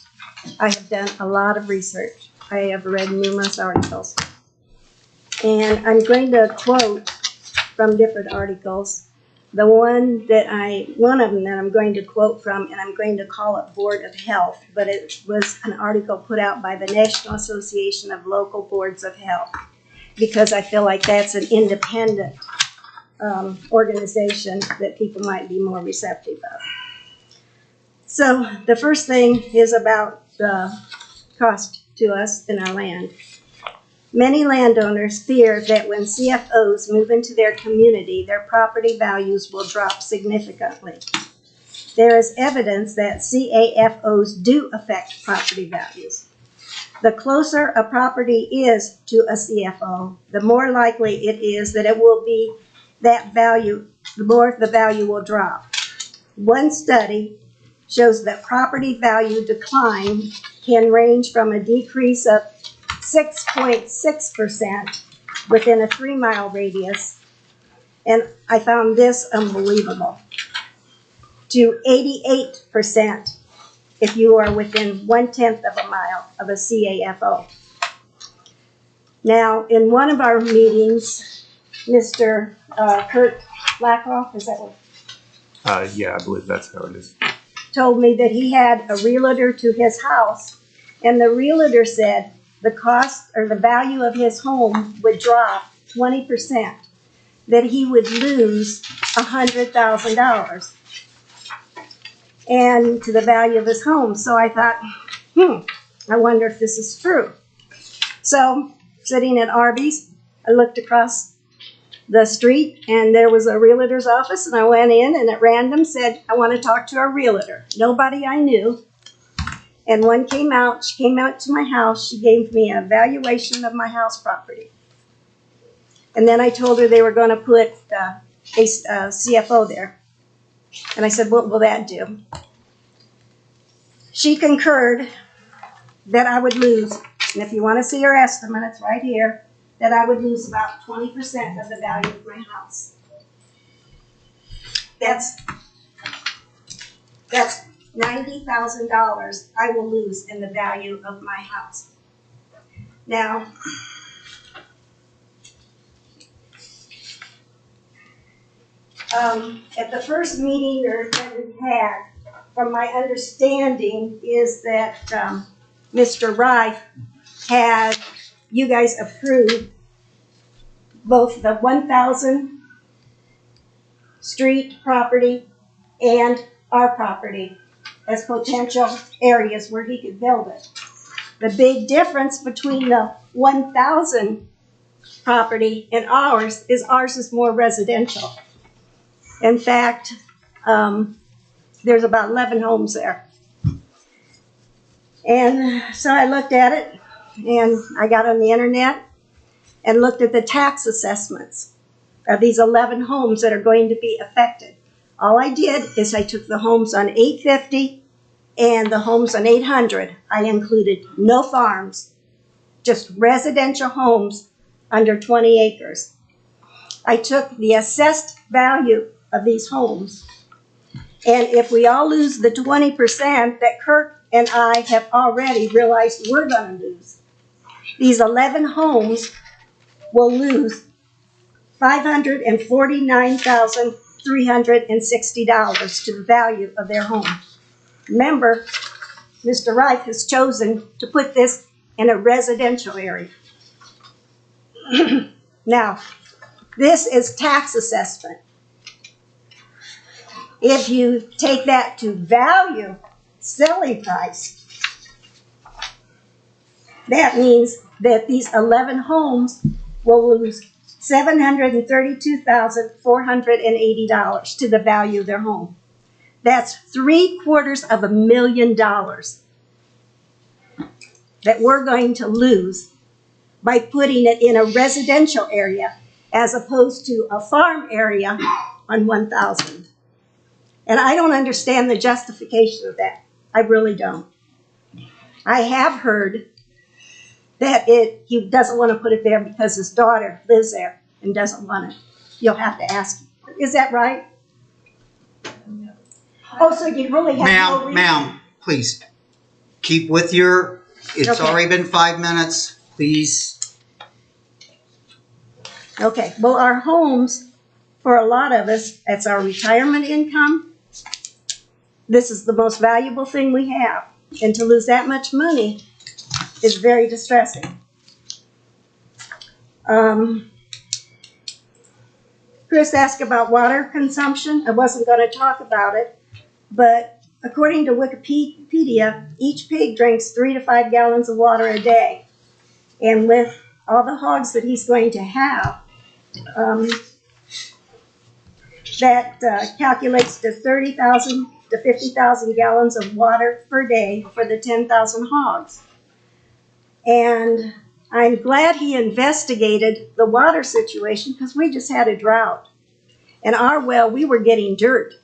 I have done a lot of research. I have read numerous articles. And I'm going to quote from different articles. The one of them that I'm going to quote from, and I'm going to call it Board of Health, but it was an article put out by the National Association of Local Boards of Health, because I feel like that's an independent organization that people might be more receptive of. So the first thing is about the cost to us in our land. Many landowners fear that when CFOs move into their community, their property values will drop significantly. There is evidence that CAFOs do affect property values. The closer a property is to a CFO, the more likely it is that it will be that value, the more the value will drop. One study shows that property value decline can range from a decrease of 6.6% within a 3-mile radius, and I found this unbelievable, to 88% if you are within 1/10 of a mile of a CAFO. Now, in one of our meetings, Mr. Kurt Blackoff, is that what? Yeah, I believe that's how it is. Told me that he had a realtor to his house, and the realtor said the cost or the value of his home would drop 20%, that he would lose $100,000 and to the value of his home. So I thought, I wonder if this is true. So sitting at Arby's, I looked across the street and there was a realtor's office, and I went in and at random said, I want to talk to a realtor. Nobody I knew. And one came out, she came out to my house, she gave me a valuation of my house property. And then I told her they were going to put a CFO there. And I said, what will that do? She concurred that I would lose, and if you want to see her estimate, it's right here, that I would lose about 20% of the value of my house. That's $90,000 I will lose in the value of my house. Now, at the first meeting that we had, from my understanding, is that Mr. Reiff had you guys approved both the 1,000 street property and our property as potential areas where he could build it. The big difference between the 1,000 property and ours is more residential. In fact, there's about 11 homes there. And so I looked at it and I got on the internet and looked at the tax assessments of these 11 homes that are going to be affected. All I did is I took the homes on 850 and the homes on 800. I included no farms, just residential homes under 20 acres. I took the assessed value of these homes, and if we all lose the 20% that Kirk and I have already realized we're going to lose, these 11 homes will lose $549,360 to the value of their home. Remember, Mr. Reiff has chosen to put this in a residential area. Now, this is tax assessment. If you take that to value, selling price, that means that these 11 homes will lose $732,480 to the value of their home. That's $750,000 that we're going to lose by putting it in a residential area as opposed to a farm area on 1,000. And I don't understand the justification of that. I really don't. I have heard that he doesn't want to put it there because his daughter lives there and doesn't want it. You'll have to ask him. Is that right? Oh, so you really have no reason? Ma'am, please, keep with your, it's Okay. already been 5 minutes, please. Okay, well, our homes, for a lot of us, that's our retirement income. This is the most valuable thing we have. And to lose that much money is very distressing. Chris asked about water consumption. I wasn't going to talk about it, but according to Wikipedia, each pig drinks 3 to 5 gallons of water a day. And with all the hogs that he's going to have, that calculates to 30,000 to 50,000 gallons of water per day for the 10,000 hogs. And I'm glad he investigated the water situation because we just had a drought. And our well, we were getting dirt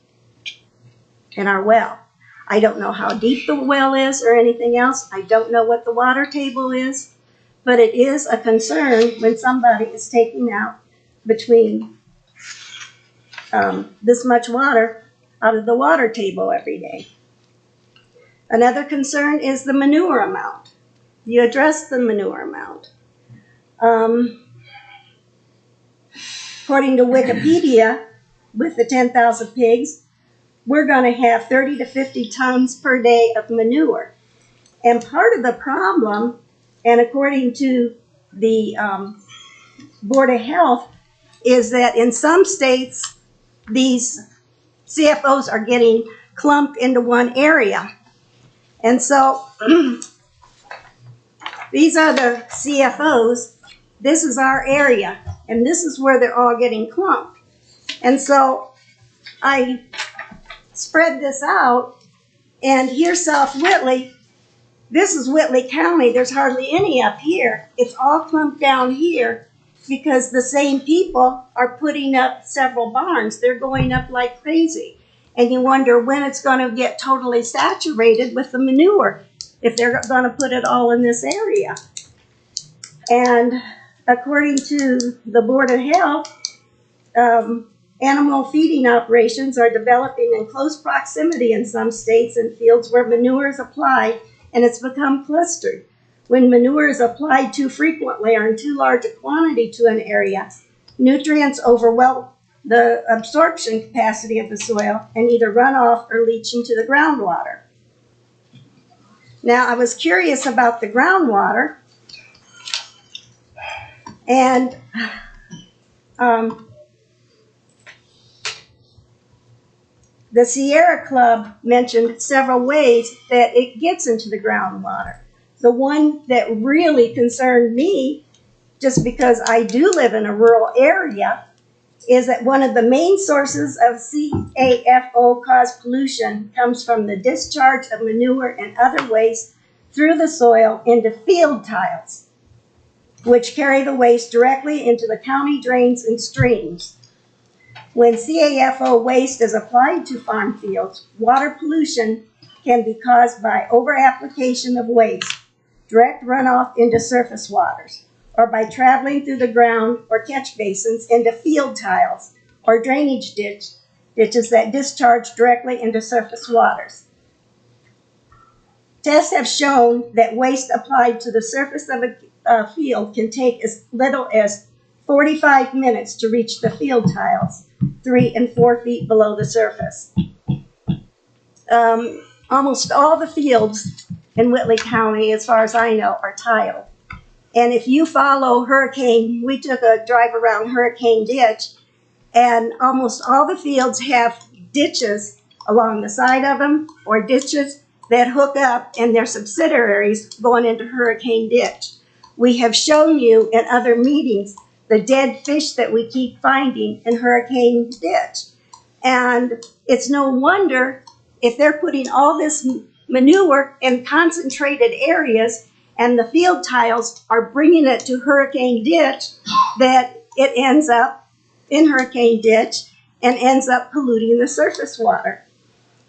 in our well. I don't know how deep the well is or anything else. I don't know what the water table is, but it is a concern when somebody is taking out between this much water out of the water table every day. Another concern is the manure amount. You address the manure amount. According to Wikipedia, with the 10,000 pigs, we're going to have 30 to 50 tons per day of manure. And part of the problem, and according to the Board of Health, is that in some states, these CFOs are getting clumped into one area. And so these are the CFOs. This is our area, and this is where they're all getting clumped. And so I spread this out, and here's South Whitley. This is Whitley County. There's hardly any up here. It's all clumped down here because the same people are putting up several barns. They're going up like crazy. And you wonder when it's going to get totally saturated with the manure, if they're going to put it all in this area. And according to the Board of Health, animal feeding operations are developing in close proximity in some states and fields where manure is applied, and it's become clustered. When manure is applied too frequently or in too large a quantity to an area, nutrients overwhelm the absorption capacity of the soil and either run off or leach into the groundwater. Now, I was curious about the groundwater, and the Sierra Club mentioned several ways that it gets into the groundwater. The one that really concerned me, just because I do live in a rural area, is that one of the main sources of CAFO-caused pollution comes from the discharge of manure and other waste through the soil into field tiles. which carry the waste directly into the county drains and streams. When CAFO waste is applied to farm fields, water pollution can be caused by over-application of waste, direct runoff into surface waters, or by traveling through the ground or catch basins into field tiles or drainage ditches that discharge directly into surface waters. Tests have shown that waste applied to the surface of a field can take as little as 45 minutes to reach the field tiles, 3 and 4 feet below the surface. Almost all the fields in Whitley County, as far as I know, are tiled. And if you follow Hurricane, we took a drive around Hurricane Ditch, and almost all the fields have ditches along the side of them, or ditches that hook up and their subsidiaries going into Hurricane Ditch. We have shown you in other meetings the dead fish that we keep finding in Hurricane Ditch. And it's no wonder if they're putting all this manure in concentrated areas and the field tiles are bringing it to Hurricane Ditch, that it ends up in Hurricane Ditch and ends up polluting the surface water.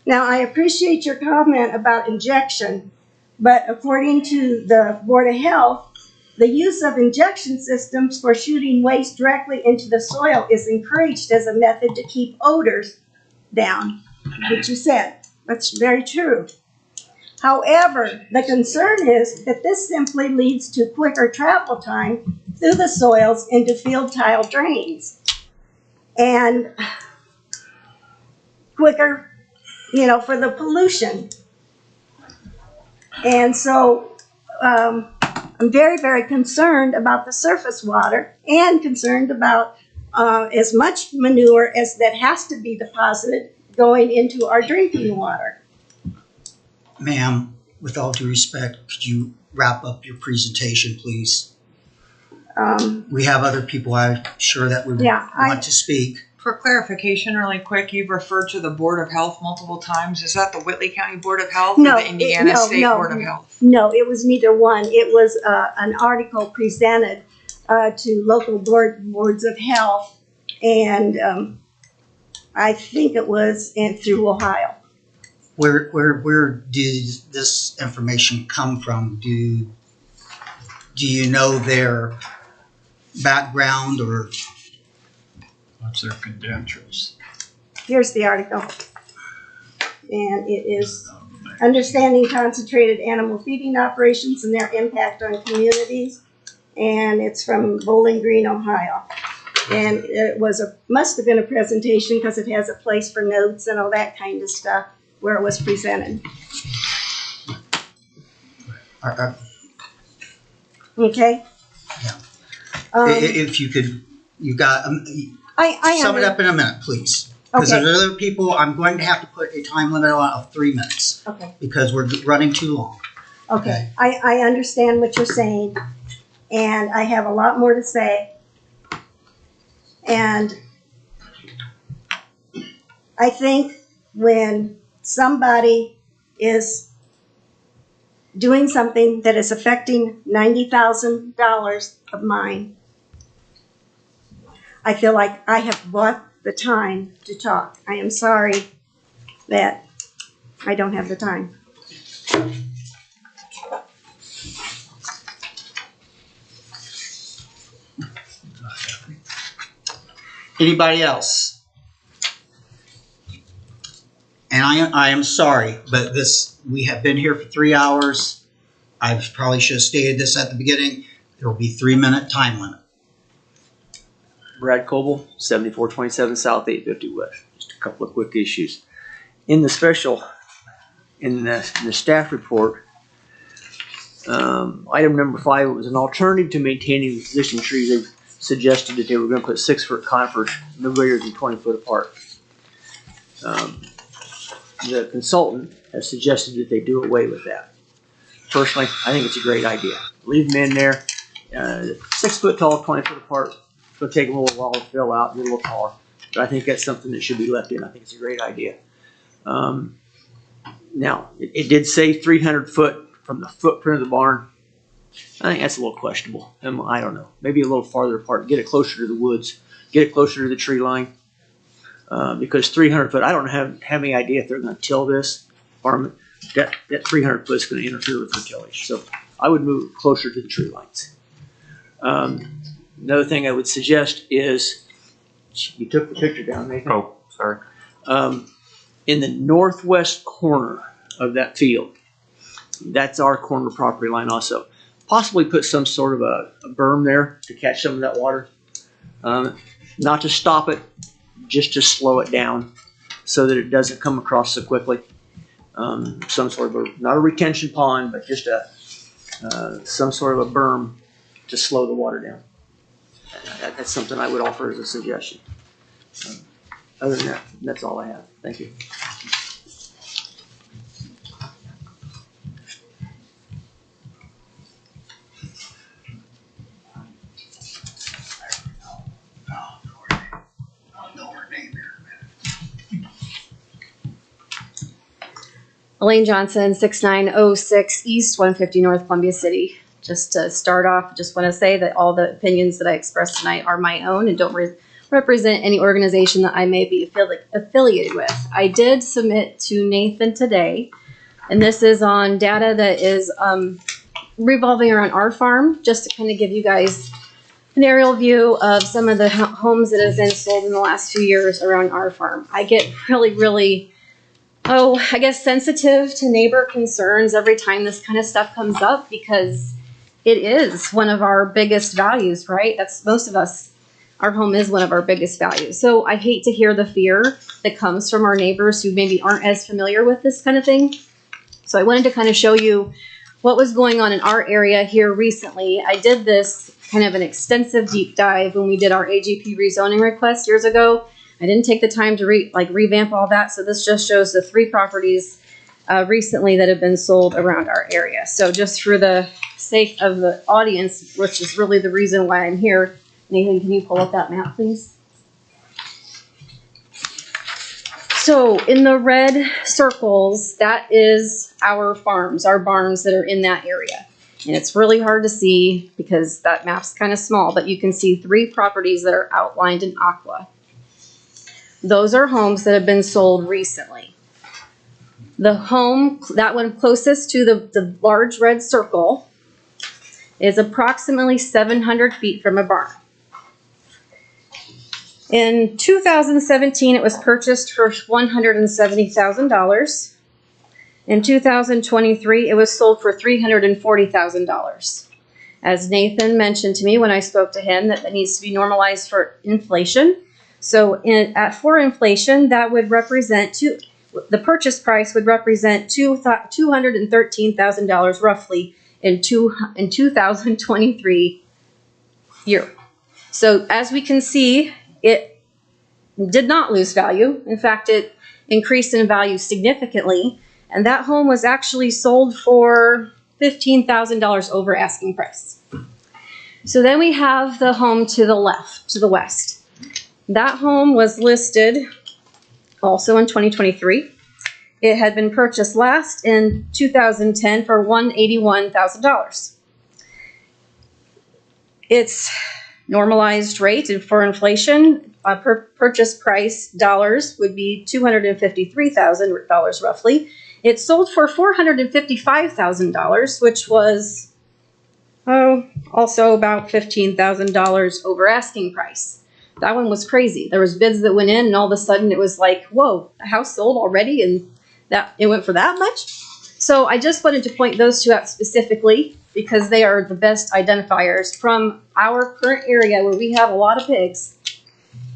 Now, I appreciate your comment about injection, but according to the Board of Health, the use of injection systems for shooting waste directly into the soil is encouraged as a method to keep odors down, which you said. That's very true. However, the concern is that this simply leads to quicker travel time through the soils into field tile drains. And quicker, for the pollution. And so I'm very, very concerned about the surface water and concerned about as much manure as that has to be deposited going into our drinking water. Ma'am, with all due respect, could you wrap up your presentation, please? We have other people, I'm sure, that we want to speak. For clarification, really quick, you've referred to the Board of Health multiple times. Is that the Whitley County Board of Health or the Indiana State Board of Health? No, it was neither one. It was an article presented to local boards of health, and I think it was through Ohio. Where did this information come from? Do you know their background or what's their credentials? Here's the article, and it is Understanding Concentrated Animal Feeding Operations and Their Impact on Communities, and it's from Bowling Green, Ohio. And it must have been a presentation because it has a place for notes and all that kind of stuff where it was presented. Okay. Yeah. If you could, I sum it up in a minute, please. Because Okay. there's other people, I'm going to have to put a time limit on of 3 minutes. Okay. Because we're running too long. Okay, I understand what you're saying, and I have a lot more to say. And I think when somebody is doing something that is affecting $90,000 of mine, I feel like I have bought the time to talk. I am sorry that I don't have the time. Anybody else? And I am sorry, but we have been here for 3 hours. I probably should have stated this at the beginning. There will be 3-minute time limit. Brad Coble, 7427 South 850 West. Just a couple of quick issues. In the staff report, item number 5, it was an alternative to maintaining the existing trees. They suggested that they were going to put 6-foot conifers no greater than 20 foot apart. The consultant has suggested that they do away with that. Personally, I think it's a great idea. Leave them in there, 6 foot tall, 20 foot apart. It's going to take them a little while to fill out, get a little taller. But I think that's something that should be left in. I think it's a great idea. Now, it did say 300 foot from the footprint of the barn I think that's a little questionable. I don't know. Maybe a little farther apart. Get it closer to the woods. Get it closer to the tree line. Because 300 foot, I don't have any idea if they're going to till this farm. That 300 foot is going to interfere with their tillage. So I would move closer to the tree lines. Another thing I would suggest is, you took the picture down, Nathan. Oh, sorry. In the northwest corner of that field, that's our corner property line also. Possibly put some sort of a berm there to catch some of that water. Not to stop it, just to slow it down so that it doesn't come across so quickly. Some sort of not a retention pond, but just some sort of a berm to slow the water down. That's something I would offer as a suggestion. Other than that, that's all I have. Thank you. Elaine Johnson, 6906 East 150 North Columbia City. Just to start off, just want to say that all the opinions that I expressed tonight are my own and don't represent any organization that I may be affiliated with. I did submit to Nathan today, and this is on data that is revolving around our farm, just to kind of give you guys an aerial view of some of the homes that have been sold in the last few years around our farm. I get really, I guess sensitive to neighbor concerns every time this kind of stuff comes up, because it is one of our biggest values, right? That's most of us, our home is one of our biggest values. So I hate to hear the fear that comes from our neighbors who maybe aren't as familiar with this kind of thing. So I wanted to kind of show you what was going on in our area here recently. I did this kind of an extensive deep dive when we did our AGP rezoning request years ago. I didn't take the time to revamp all that. So this just shows the 3 properties recently that have been sold around our area. So just for the sake of the audience, which is really the reason why I'm here, Nathan, can you pull up that map, please? So in the red circles, that is our farms, our barns that are in that area. And it's really hard to see because that map's kind of small, but you can see 3 properties that are outlined in aqua. Those are homes that have been sold recently. The home, that one closest to the large red circle, is approximately 700 feet from a barn. In 2017, it was purchased for $170,000. In 2023, it was sold for $340,000. As Nathan mentioned to me when I spoke to him, that needs to be normalized for inflation. So for inflation, that would represent the purchase price would represent $213,000 roughly in 2023 year. So as we can see, it did not lose value. In fact, it increased in value significantly. And that home was actually sold for $15,000 over asking price. So then we have the home to the left, to the west. That home was listed also in 2023. It had been purchased last in 2010 for $181,000. Its normalized rate for inflation, per purchase price dollars would be $253,000 roughly. It sold for $455,000, which was also about $15,000 over asking price. That one was crazy. There was bids that went in, and all of a sudden it was like, whoa, a house sold already, and that it went for that much. So I just wanted to point those 2 out specifically because they are the best identifiers from our current area where we have a lot of pigs,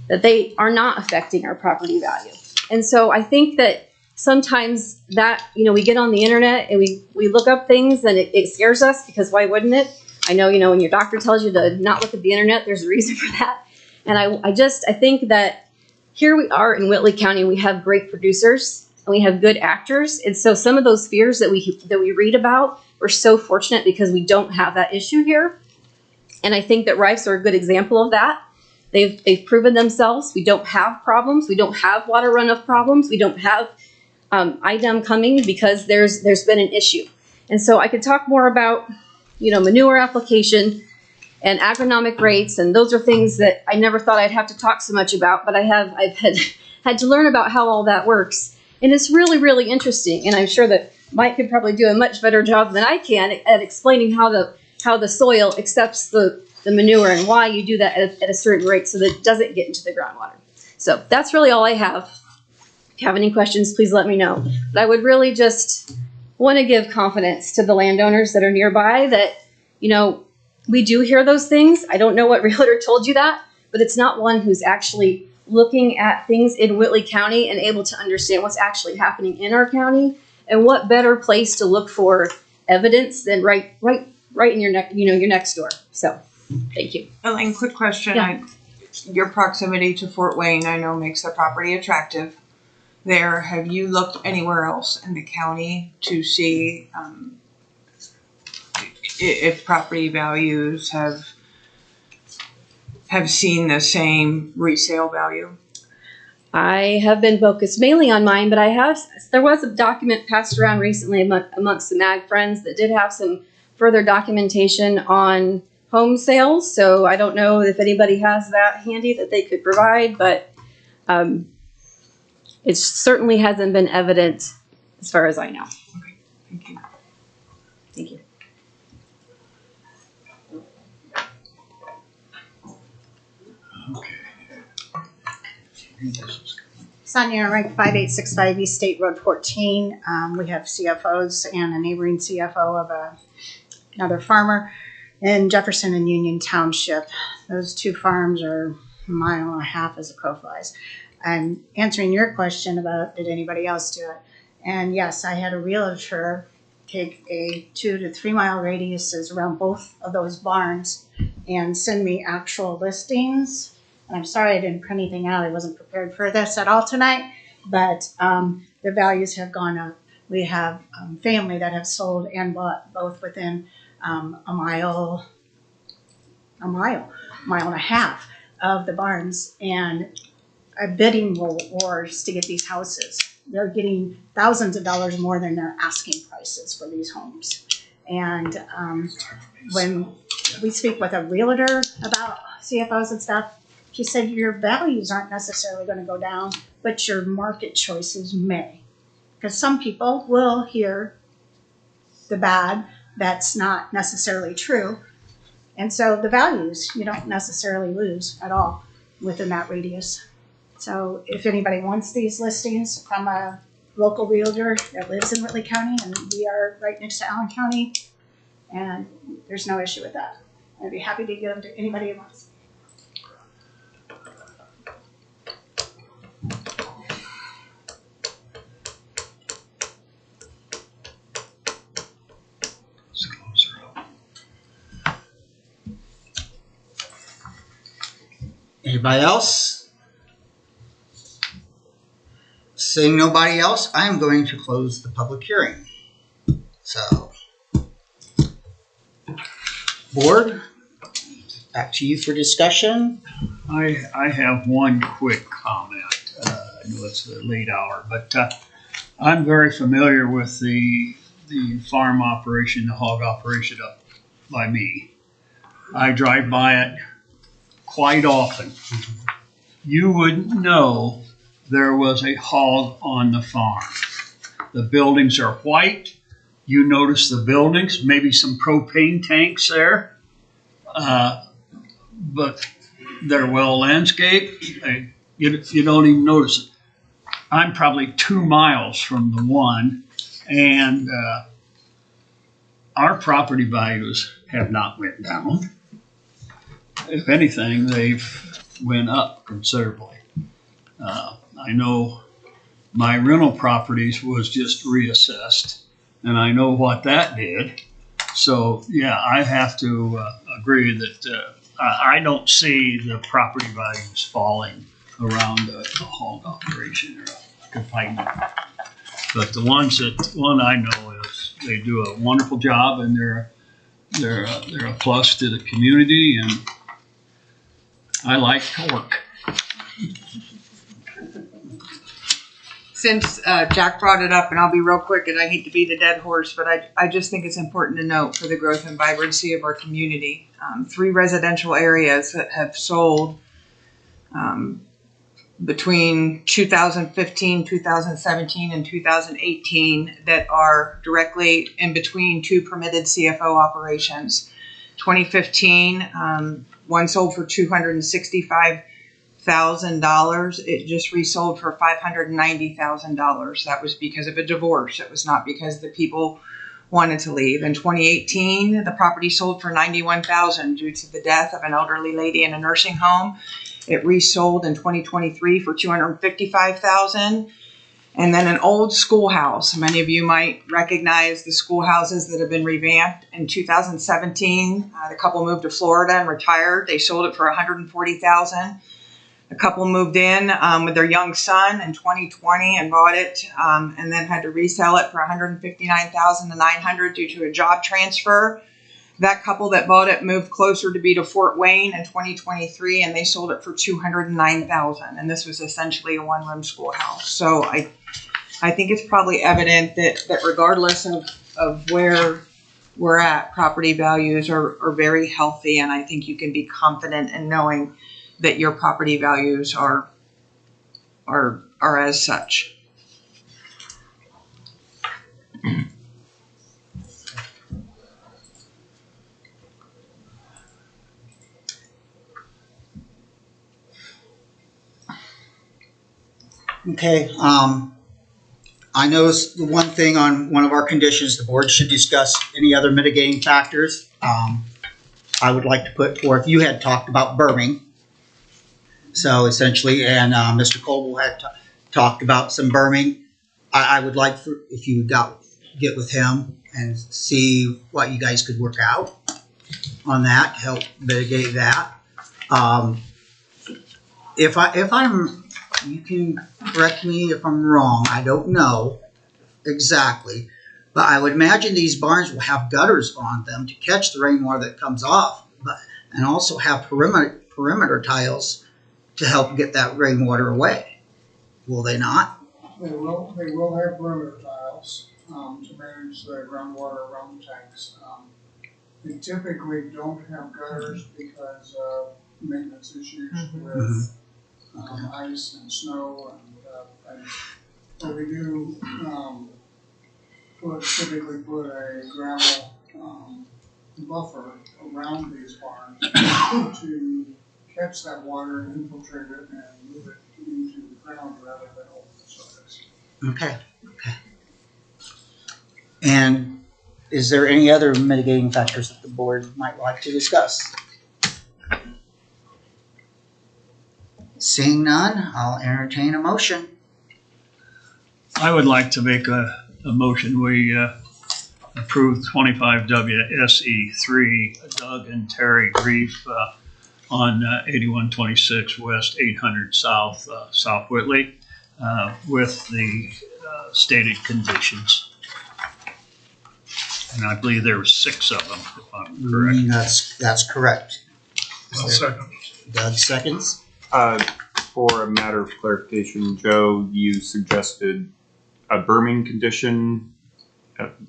that they are not affecting our property value. And so I think that sometimes that, we get on the internet and we look up things and it scares us, because why wouldn't it? I know, when your doctor tells you to not look at the internet, there's a reason for that. And I think that here we are in Whitley County, we have great producers and we have good actors. And so some of those fears that we read about, we're so fortunate because we don't have that issue here. And I think that Reiffs are a good example of that. They've proven themselves. We don't have problems. We don't have water runoff problems. We don't have IDEM coming because there's been an issue. And so I could talk more about manure application and agronomic rates, and those are things that I never thought I'd have to talk so much about, but I've had to learn about how all that works. And it's really, really interesting, and I'm sure that Mike could probably do a much better job than I can at explaining how the soil accepts the manure and why you do that at a certain rate so that it doesn't get into the groundwater. So that's really all I have. If you have any questions, please let me know. But I would really just want to give confidence to the landowners that are nearby that, we do hear those things. I don't know what realtor told you that, but it's not one who's actually looking at things in Whitley County and able to understand what's actually happening in our county. And what better place to look for evidence than right in your your next door. So, thank you. Elaine, quick question. Yeah. Your proximity to Fort Wayne, I know, makes the property attractive. There, have you looked anywhere else in the county to see if property values have seen the same resale value? I have been focused mainly on mine, but there was a document passed around recently amongst some ag friends that did have some further documentation on home sales. So I don't know if anybody has that handy that they could provide, but it certainly hasn't been evident as far as I know. Okay, thank you. Thank you. Sonia Rank 5865 East State Road 14. We have CFOs and a neighboring CFO of another farmer in Jefferson and Union Township. Those two farms are a mile and a half as the crow flies. I'm answering your question about did anybody else do it. And yes, I had a realtor take a 2 to 3 mile radiuses around both of those barns and send me actual listings. And I'm sorry I didn't print anything out. I wasn't prepared for this at all tonight, but the values have gone up. We have family that have sold and bought both within a mile and a half of the barns, and are bidding wars to get these houses. They're getting thousands of dollars more than their asking prices for these homes. And when we speak with a realtor about CFOs and stuff, she said your values aren't necessarily going to go down, but your market choices may. Because some people will hear the bad that's not necessarily true. And so the values you don't necessarily lose at all within that radius. So if anybody wants these listings from a local realtor that lives in Whitley County, and we are right next to Allen County, and there's no issue with that. I'd be happy to give them to anybody who wants. Anybody else? Seeing nobody else, I am going to close the public hearing. So, board, back to you for discussion. I have one quick comment. I know it's a late hour, but I'm very familiar with the farm operation, the hog operation up by me. I drive by it quite often. You wouldn't know there was a hog on the farm. The buildings are white. You notice the buildings, maybe some propane tanks there, but they're well landscaped. You don't even notice it. I'm probably 2 miles from the one, and our property values have not went down. If anything, they've went up considerably. I know my rental properties was just reassessed, and I know what that did. So yeah, I have to agree that I don't see the property values falling around a hog operation or a confinement. But the one I know is they do a wonderful job, and they're a plus to the community, and I like pork. since Jack brought it up, and I'll be real quick, and I hate to beat a dead horse, but I just think it's important to note for the growth and vibrancy of our community. 3 residential areas that have sold between 2015, 2017, and 2018 that are directly in between 2 permitted CFO operations. 2015, one sold for $265,000. It just resold for $590,000. That was because of a divorce. It was not because the people wanted to leave. In 2018, the property sold for $91,000 due to the death of an elderly lady in a nursing home. It resold in 2023 for $255,000. And then an old schoolhouse. Many of you might recognize the schoolhouses that have been revamped. In 2017, the couple moved to Florida and retired. They sold it for $140,000. A couple moved in with their young son in 2020 and bought it, and then had to resell it for $159,900 due to a job transfer. That couple that bought it moved closer to be to Fort Wayne in 2023, and they sold it for $209,000. And this was essentially a one-room schoolhouse. So I think it's probably evident that regardless of where we're at, property values are very healthy, and I think you can be confident in knowing that your property values are as such. Okay, I noticed the one thing on one of our conditions, the board should discuss any other mitigating factors. I would like to put forth, you had talked about berming. So essentially, and Mr. Coble had talked about some berming. I would like for, if you would get with him and see what you guys could work out on that to help mitigate that. If I'm, you can correct me if I'm wrong. I don't know exactly, but I would imagine these barns will have gutters on them to catch the rainwater that comes off, and also have perimeter tiles to help get that rainwater away. Will they not? They will have perimeter tiles to manage the groundwater around the tanks. They typically don't have gutters because of maintenance issues with ice and snow, but we do typically put a gravel buffer around these barns to catch that water and infiltrate it and move it into the ground rather than over the surface. Okay. And is there any other mitigating factors that the board might like to discuss? Seeing none, I'll entertain a motion. I would like to make a motion. We approve 25 WSE3 Doug and Terri Reiff on 8126 West 800 South, South Whitley, with the stated conditions. And I believe there were 6 of them, if I'm correct. That's correct. I'll second. Doug seconds. For a matter of clarification, Joe, you suggested a berming condition,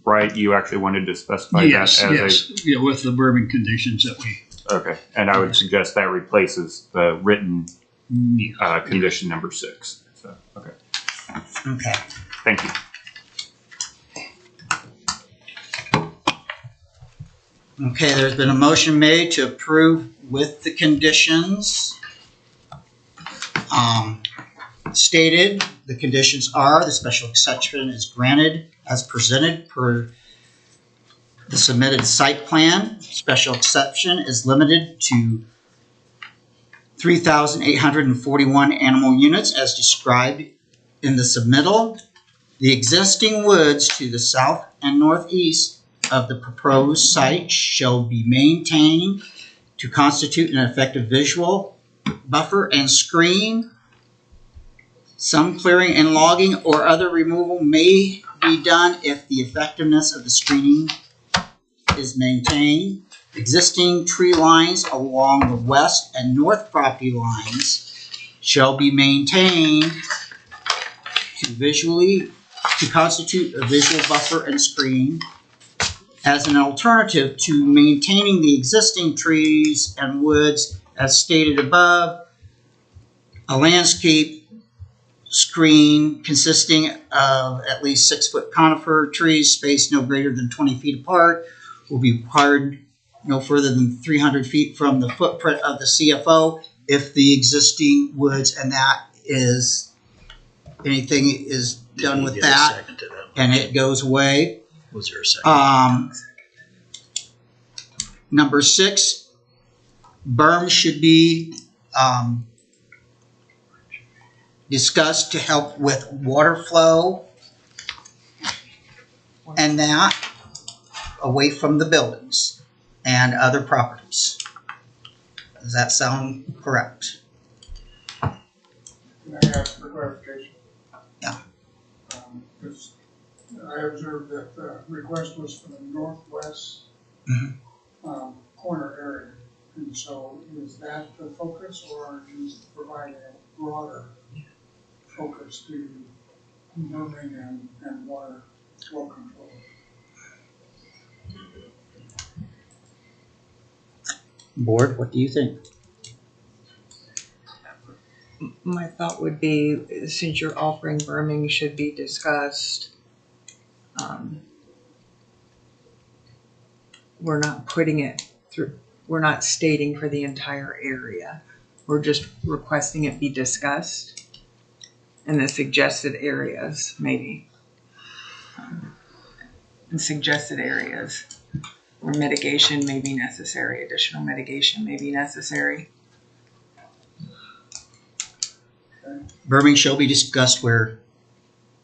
right? You actually wanted to specify that as yeah, with the berming conditions that we. Okay, and I would suggest that replaces the written condition number 6. So, okay. Okay. Thank you. Okay, there's been a motion made to approve with the conditions stated. The conditions are: the special exception is granted as presented per the submitted site plan. Special exception is limited to 3,841 animal units as described in the submittal. The existing woods to the south and northeast of the proposed site shall be maintained to constitute an effective visual buffer and screen. Some clearing and logging or other removal may be done if the effectiveness of the screening is maintained. Existing tree lines along the west and north property lines shall be maintained to constitute a visual buffer and screen as an alternative to maintaining the existing trees and woods as stated above. A landscape screen consisting of at least 6-foot conifer trees spaced no greater than 20 feet apart will be required no further than 300 feet from the footprint of the CFO if the existing woods and that is, anything is done with that and it goes away. Was there a second? Number 6, berms should be discussed to help with water flow and that away from the buildings and other properties. Does that sound correct? Can I ask for clarification? Yeah. Because I observed that the request was for the northwest corner area. And so is that the focus, or are you providing a broader focus to berming and water flow control? Board, what do you think? My thought would be, since you're offering berming should be discussed, we're not putting it through, we're not stating for the entire area. We're just requesting it be discussed in the suggested areas, maybe. In suggested areas where mitigation may be necessary, additional mitigation may be necessary. Berming shall be discussed where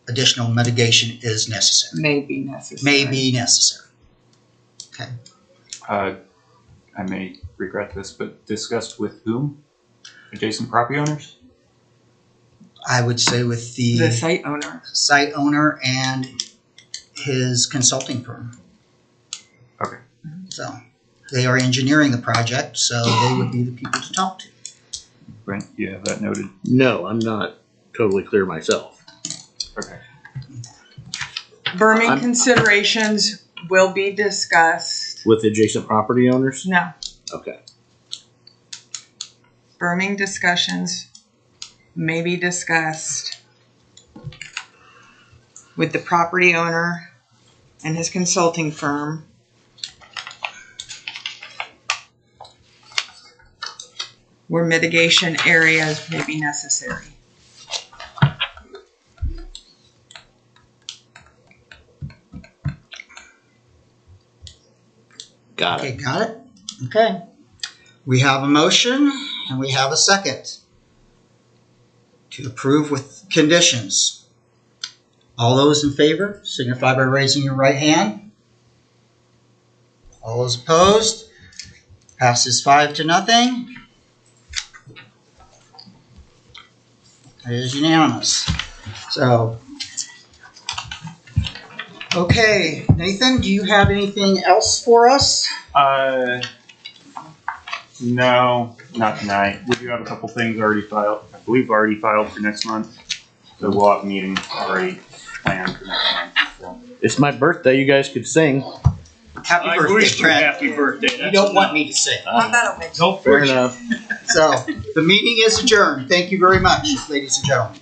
additional mitigation is necessary. May be necessary. May be necessary. Okay. I may regret this, but discussed with whom? Adjacent property owners? I would say with the site owner. Site owner and his consulting firm. Okay. So they are engineering the project, so they would be the people to talk to. Brent, you have that noted? No, I'm not totally clear myself. Okay. Berming considerations will be discussed. With adjacent property owners? No. Okay. Berming discussions may be discussed with the property owner and his consulting firm. Where mitigation areas may be necessary. Got it. Okay, got it? Okay. We have a motion and we have a second to approve with conditions. All those in favor signify by raising your right hand. All those opposed? Passes 5-0. It is unanimous. So, okay, Nathan, do you have anything else for us? No, not tonight. We do have a couple things already filed. I believe already filed for next month. So we'll have a meeting already planned for next month. So. It's my birthday. You guys could sing. Happy I birthday, wish you Brad. happy birthday. You don't want me to sing. No Fair enough. So, the meeting is adjourned. Thank you very much, ladies and gentlemen.